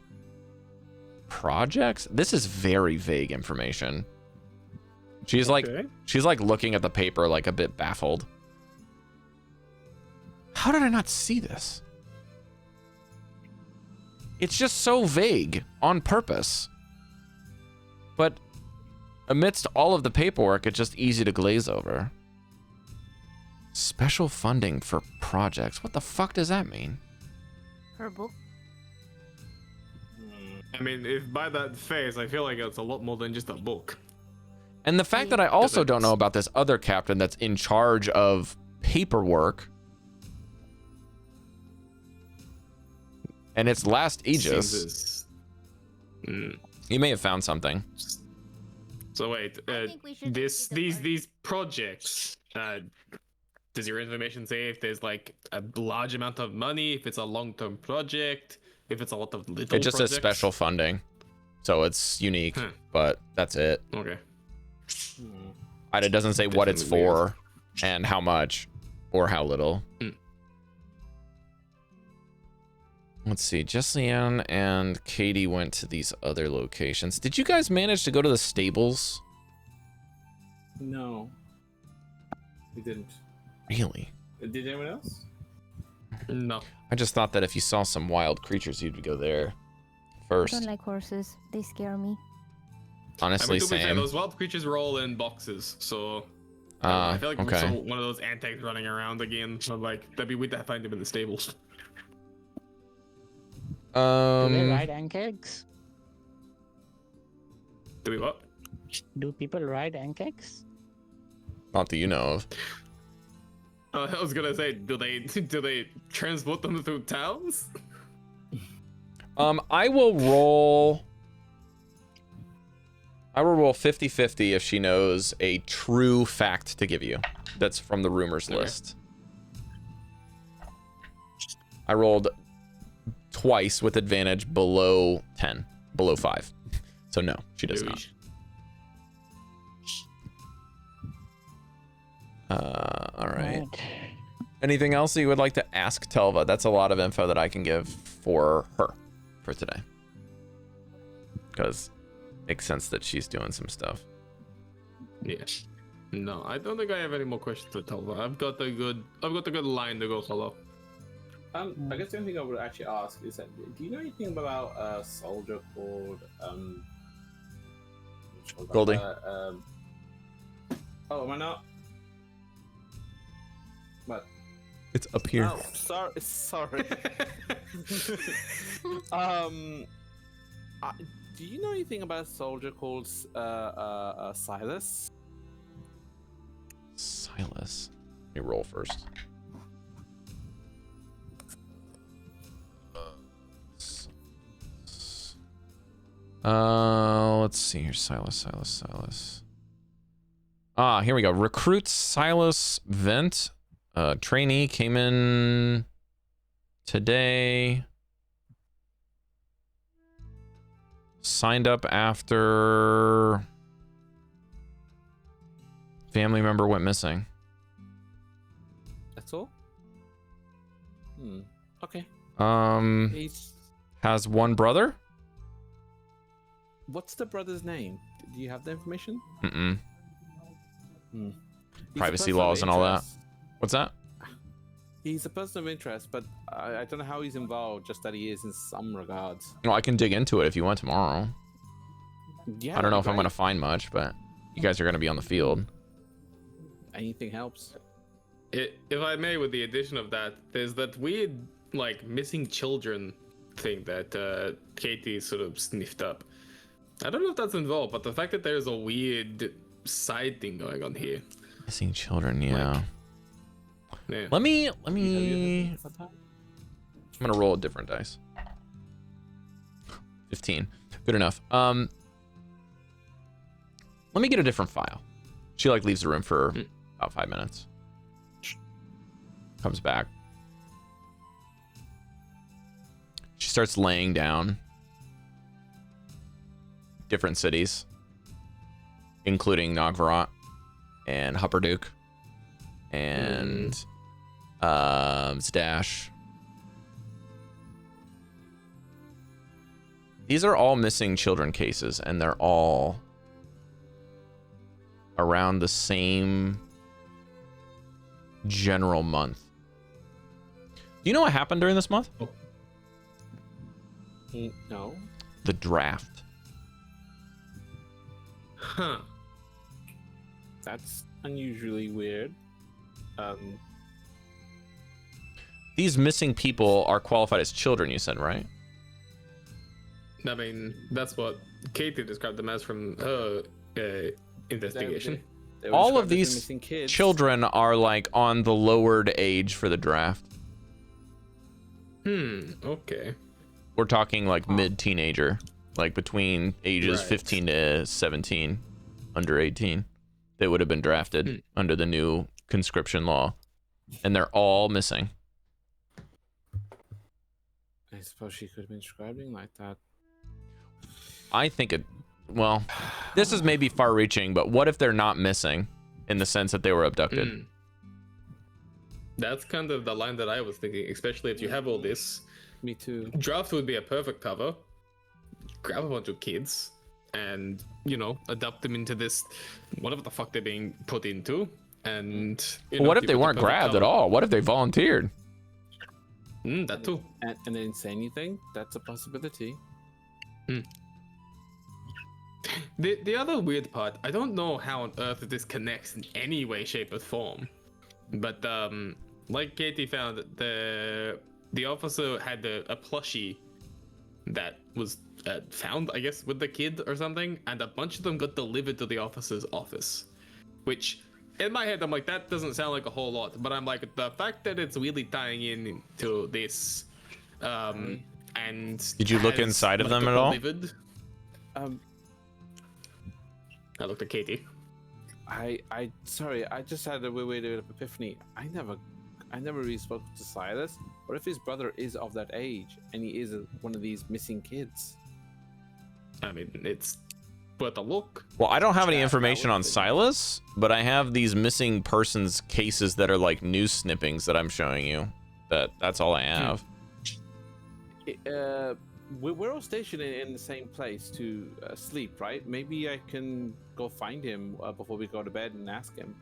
projects. This is very vague information. She's like looking at the paper like a bit baffled. How did I not see this? It's just so vague on purpose. But amidst all of the paperwork, it's just easy to glaze over. Special funding for projects. What the fuck does that mean? Her book. I mean, if by that phase, I feel like it's a lot more than just a book. And the fact that I also don't know about this other captain that's in charge of paperwork. And it's Last Aegis. You may have found something. So wait, these projects, does your information say if there's like a large amount of money, if it's a long-term project, if it's a lot of little It just projects? says special funding. So it's unique, but that's it. Okay. It doesn't say what it's for and how much or how little. Let's see. Jesliann and Caidi went to these other locations. Did you guys manage to go to the stables? No. We didn't. Really? Did anyone else? No. I just thought that if you saw some wild creatures, you'd go there first. I don't like horses. They scare me. Honestly, I mean, to be fair, same. those wild creatures were all in boxes, so I feel like we okay. saw one of those antics running around again. So like, that'd be weird to find them in the stables. Do they ride ankegs? Do we what? Do people ride ankegs? Not that you know of. I was gonna say, do they transport them through towns? I will roll 50-50 if she knows a true fact to give you. That's from the rumors list. I rolled twice with advantage below 10, below 5. So no, she does not. All right. Anything else that you would like to ask Telva? That's a lot of info that I can give for her for today. Because it makes sense that she's doing some stuff. Yes. No, I don't think I have any more questions to Telva. I've got a good line to go follow. I guess the only thing I would actually ask is that, do you know anything about a soldier called Goldy? Oh, am I not? What? It's up here. Oh, sorry. Do you know anything about a soldier called Silas? Silas. Let me roll first. Let's see here. Silas. Ah, here we go. Recruit Silas Vent. Trainee came in today. Signed up after family member went missing. That's all? Okay. He's... Has one brother? What's the brother's name? Do you have the information? Mm-mm. He's Privacy a person laws of and all that. interest. What's that? He's a person of interest, but I don't know how he's involved, just that he is in some regards. Well, I can dig into it if you want tomorrow. Yeah, I don't know if I'm great. going to find much, but you guys are going to be on the field. Anything helps. If I may, with the addition of that, there's that weird, like, missing children thing that Katie sort of sniffed up. I don't know if that's involved, but the fact that there's a weird side thing going on here. Missing children, yeah. Yeah. Let me. I'm going to roll a different dice. 15. Good enough. Let me get a different file. She like leaves the room for about 5 minutes. Comes back. She starts laying down different cities, including Nogvarot and Hupperduke and Zdash. These are all missing children cases, and they're all around the same general month. Do you know what happened during this month? No. The draft. Huh. That's unusually weird. These missing people are qualified as children, you said, right? I mean, that's what Katie described them as from her investigation. They were All of described as these missing kids. children are like on the lowered age for the draft. Okay. We're talking like mid-teenager, like between ages Right. 15 to 17, under 18. They would have been drafted under the new conscription law, and they're all missing. I suppose she could have been describing like that. I think well, this is maybe far-reaching, but what if they're not missing in the sense that they were abducted? That's kind of the line that I was thinking, especially if you have all this. Me too. Draft would be a perfect cover. Grab a bunch of kids and, adopt them into this, whatever the fuck they're being put into. And What if they weren't grabbed at all? What if they volunteered? That too. And they didn't say anything? That's a possibility. The other weird part, I don't know how on earth this connects in any way, shape, or form. But like Katie found, the officer had a plushie that was found, I guess, with the kid or something, and a bunch of them got delivered to the officer's office. Which, in my head, I'm like, that doesn't sound like a whole lot. But I'm like, the fact that it's really tying in to this, and Did you look has, inside of like, them at all? delivered- I looked at Katie. Sorry, I just had a weird epiphany. I never really spoke to Silas. What if his brother is of that age and he is one of these missing kids? I mean, it's worth a look. Well, I don't have any Yeah, information that on would be- Silas, but I have these missing persons cases that are like news snippings that I'm showing you. That's all I have. We're all stationed in the same place to sleep, right? Maybe I can go find him before we go to bed and ask him.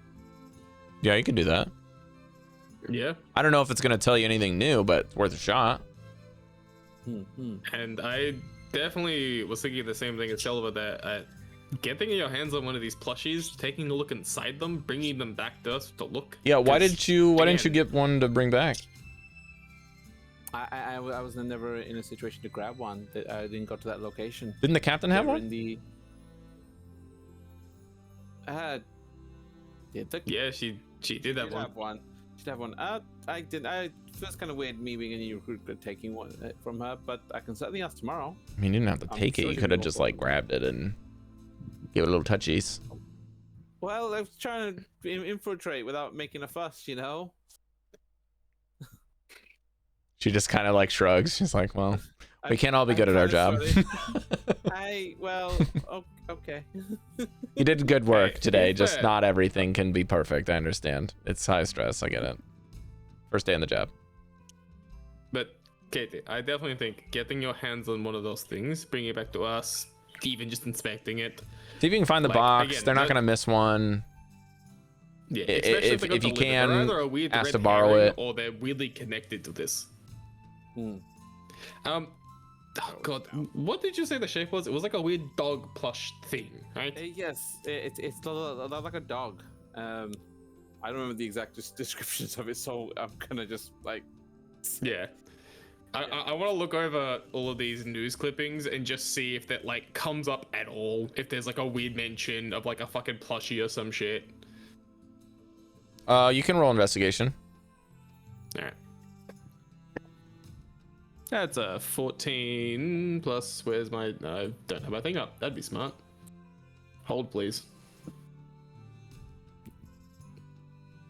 Yeah, you can do that. Yeah. I don't know if it's going to tell you anything new, but it's worth a shot. And I definitely was thinking the same thing as Shelva, that getting your hands on one of these plushies, taking a look inside them, bringing them back to us to look. Yeah, why 'cause, didn't you again, get one to bring back? I was never in a situation to grab one. I didn't go to that location. Didn't the captain have They were one? in the... did the Yeah, she did have did one. have one. Should have one. I did. I first kind of weird me being a new recruit taking one from her, but I can certainly ask tomorrow. I mean, you didn't have to take it. You could have just like grabbed it and give it a little touchies. Well, I was trying to infiltrate without making a fuss, you know. She just kind of like shrugs. She's like, "Well, we can't all be good at our job." Okay. You did good work today. Just not everything can be perfect. I understand. It's high stress. I get it. First day on the job. But Katie, I definitely think getting your hands on one of those things, bringing it back to us, even just inspecting it. See if you can find the box. Again, they're not gonna miss one. Yeah, if you can, ask to red borrow herring it. or they're weirdly connected to this. Oh God, what did you say the shape was? It was like a weird dog plush thing, right? Yes, it's like a dog. I don't remember the exact descriptions of it, so I'm gonna just like. Yeah. I want to look over all of these news clippings and just see if that like comes up at all. If there's like a weird mention of like a fucking plushie or some shit. You can roll investigation. All right. That's a 14 plus. Where's my? I don't have my thing up. That'd be smart. Hold, please.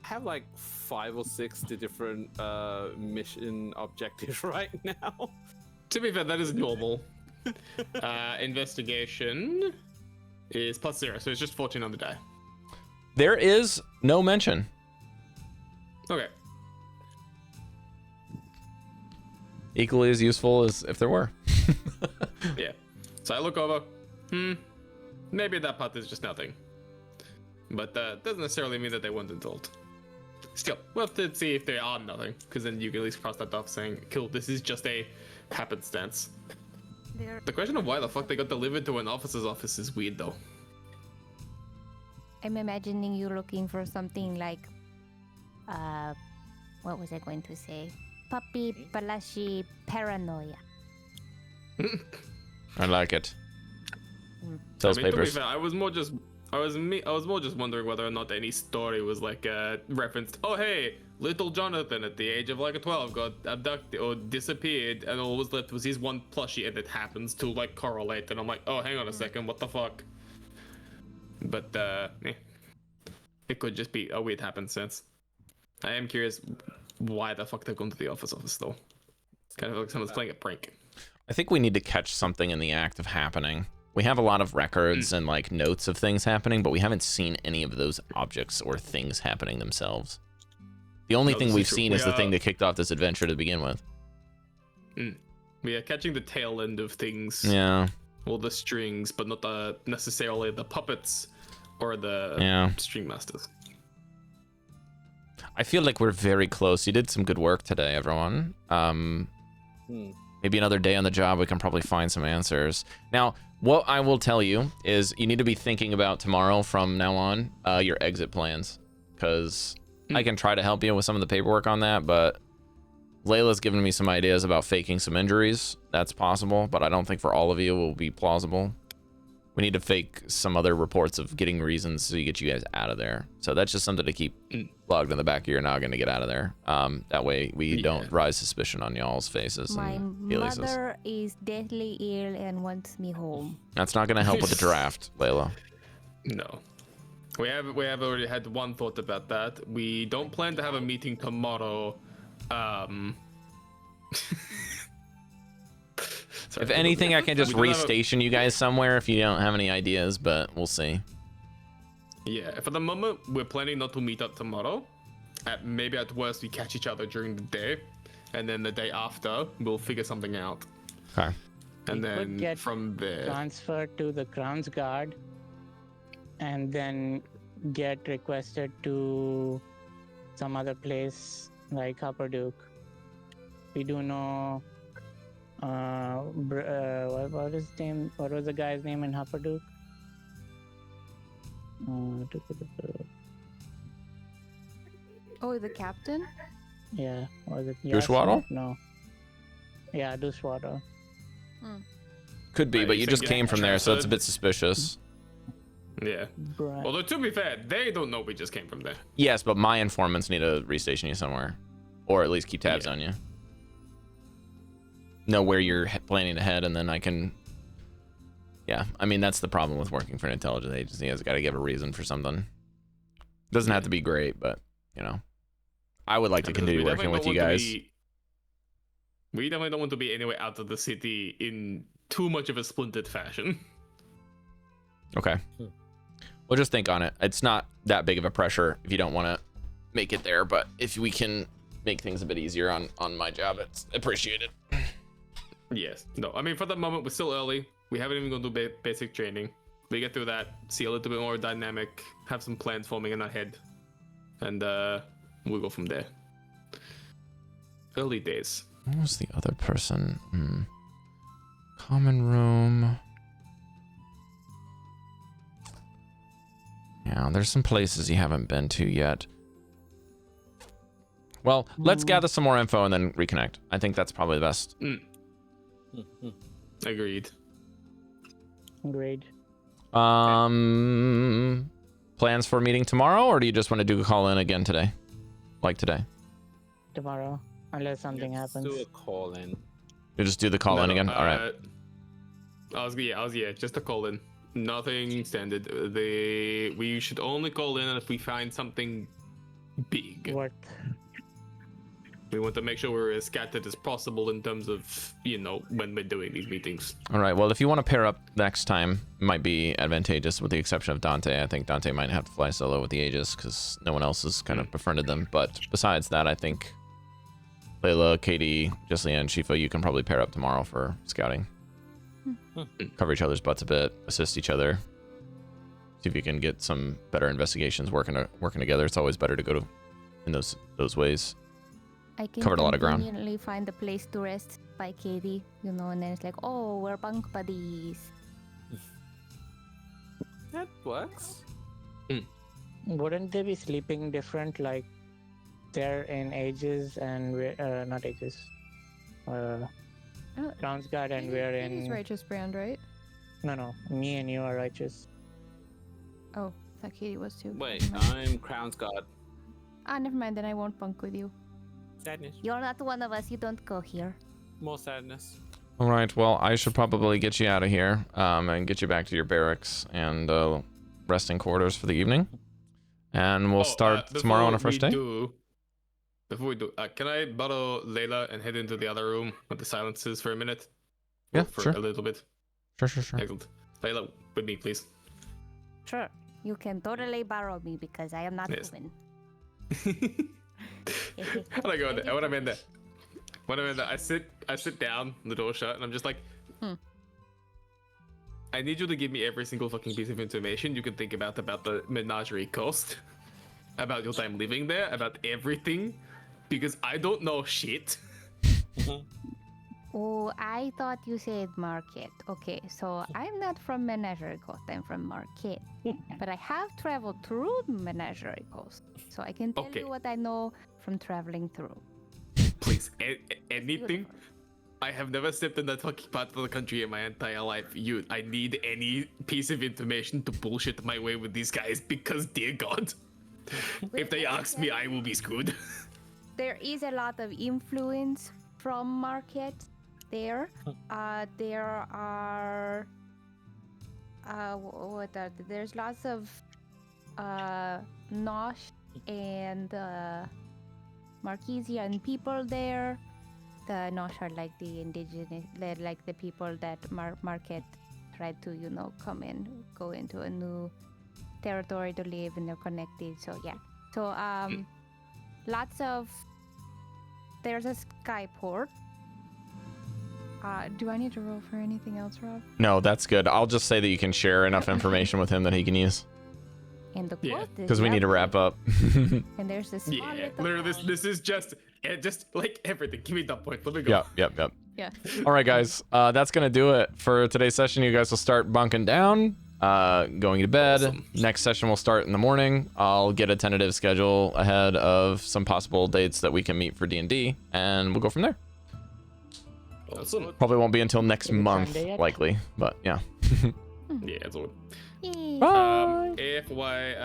I have like 5 or 6 different mission objectives right now. To be fair, that is normal. Investigation is +0, so it's just 14 on the die. There is no mention. Okay. Equally as useful as if there were. Yeah. So I look over. Maybe that part is just nothing. But that doesn't necessarily mean that they weren't told. Still, we'll have to see if they are nothing, because then you can at least cross that off saying, cool, this is just a happenstance. The question of why the fuck they got delivered to an officer's office is weird, though. I'm imagining you looking for something like, what was I going to say? Puppy Palashi paranoia. I like it. Sales papers. To be fair, I was more just wondering whether or not any story was like referenced. Oh hey, little Jonathan at the age of like 12 got abducted or disappeared, and all was left was his one plushie, and it happens to like correlate. And I'm like, oh, hang on a second, what the fuck? But it could just be a weird happenstance. I am curious why the fuck they've gone to the office though. It's kind of like someone's playing a prank. I think we need to catch something in the act of happening. We have a lot of records and like notes of things happening, but we haven't seen any of those objects or things happening themselves. The only thing we've seen is the thing that kicked off this adventure to begin with. We are catching the tail end of things. Yeah. Well, the strings, but not necessarily the puppets or the string masters. I feel like we're very close. You did some good work today, everyone. Maybe another day on the job, we can probably find some answers. Now, what I will tell you is you need to be thinking about tomorrow from now on, your exit plans. Because I can try to help you with some of the paperwork on that, but Layla's given me some ideas about faking some injuries. That's possible, but I don't think for all of you it will be plausible. We need to fake some other reports of getting reasons to get you guys out of there. So that's just something to keep logged in the back of your noggin to get out of there. That way we don't rise suspicion on y'all's faces. My mother is deathly ill and wants me home. That's not going to help with the draft, Layla. No. We have already had one thought about that. We don't plan to have a meeting tomorrow. Sorry, if anything, I can just restation you guys somewhere if you don't have any ideas, but we'll see. Yeah, for the moment, we're planning not to meet up tomorrow. Maybe at worst, we catch each other during the day, and then the day after, we'll figure something out. Okay. We And then could get from there, transferred to the Crown's Guard, and then get requested to some other place like Upper Duke. We do know. What was his name? What was the guy's name in Upper Duke? Oh, the captain? Yeah, was it Douchewaddle? No. Yeah, Douchewaddle. Could be, but you just came from there, so it's a bit suspicious. Yeah. Right. Although to be fair, they don't know we just came from there. Yes, but my informants need to restation you somewhere, or at least keep tabs on you. Know where you're planning to head, and then I can. Yeah, I mean that's the problem with working for an intelligence agency. Has got to give a reason for something. Doesn't have to be great, but you know, I would like to continue working with you guys. We definitely don't want to be anywhere out of the city in too much of a splintered fashion. Okay. We'll just think on it. It's not that big of a pressure if you don't want to make it there, but if we can make things a bit easier on my job, it's appreciated. Yes. No, I mean, for the moment, we're still early. We haven't even gone to basic training. We get through that, see a little bit more dynamic, have some plans forming in our head, and we'll go from there. Early days. What was the other person? Common room. Yeah, there's some places you haven't been to yet. Well, let's gather some more info and then reconnect. I think that's probably the best. Agreed. Agreed. Plans for a meeting tomorrow, or do you just want to do a call in again today? Like today? Tomorrow, unless something happens. Do a call in. You just do the call in again? All right. I was just a call in. Nothing standard. We should only call in if we find something big. What? We want to make sure we're as scattered as possible in terms of, when we're doing these meetings. All right. Well, if you want to pair up next time, it might be advantageous with the exception of Dante. I think Dante might have to fly solo with the Aegis because no one else has kind of befriended them. But besides that, I think Layla, Caidi, Jesliann, Shifa, you can probably pair up tomorrow for scouting. Cover each other's butts a bit, assist each other. See if you can get some better investigations working together. It's always better to go in those ways. I can Covered a lot of ground. conveniently find a place to rest by Caidi, and then it's like, oh, we're bunk buddies. That works. Wouldn't they be sleeping different, like they're in Aegis and we're not Aegis? Crown's Guard and we're in Righteous Brand, right? No, me and you are Righteous. Oh, I thought Caidi was too. Wait, Never mind. I'm Crown's Guard. Never mind, then I won't bunk with you. Sadness. You're not one of us, you don't go here. More sadness. All right. Well, I should probably get you out of here and get you back to your barracks and resting quarters for the evening. And we'll start tomorrow on a fresh day. Before we do, can I borrow Layla and head into the other room with the silences for a minute? Yeah, for sure. a little bit. Sure. Excellent. Layla, with me, please. Sure. You can totally borrow me because I am not moving. When I'm in there, I sit down, the door shut, and I'm just like, I need you to give me every single fucking piece of information you can think about the menagerie cost, about your time living there, about everything, because I don't know shit. Oh, I thought you said market. Okay, so I'm not from Menagerie Coast, I'm from Market. But I have traveled through Menagerie Coast, so I can tell you what I know from traveling through. Please, anything. I have never stepped in that fucking part of the country in my entire life. I need any piece of information to bullshit my way with these guys because, dear God, if they ask me, I will be screwed. There is a lot of influence from Market there. There are there's lots of Nosh and Marquesian people there. The Nosh are like the indigenous, they're like the people that Market tried to, come in, go into a new territory to live, and they're connected. So yeah. So lots of. There's a skyport. Do I need to roll for anything else, Rob? No, that's good. I'll just say that you can share enough information with him that he can use. And the quote because we need to wrap up. And there's this. Yeah, literally, this is just like everything. Give me that point. Let me go. Yep. Yeah. All right, guys. That's gonna do it for today's session. You guys will start bunking down, going to bed. Awesome. Next session will start in the morning. I'll get a tentative schedule ahead of some possible dates that we can meet for D&D, and we'll go from there. Awesome. Probably won't be until next month, Sunday yet? likely, but yeah. Yeah, it's all. Yay. Bye. FYI,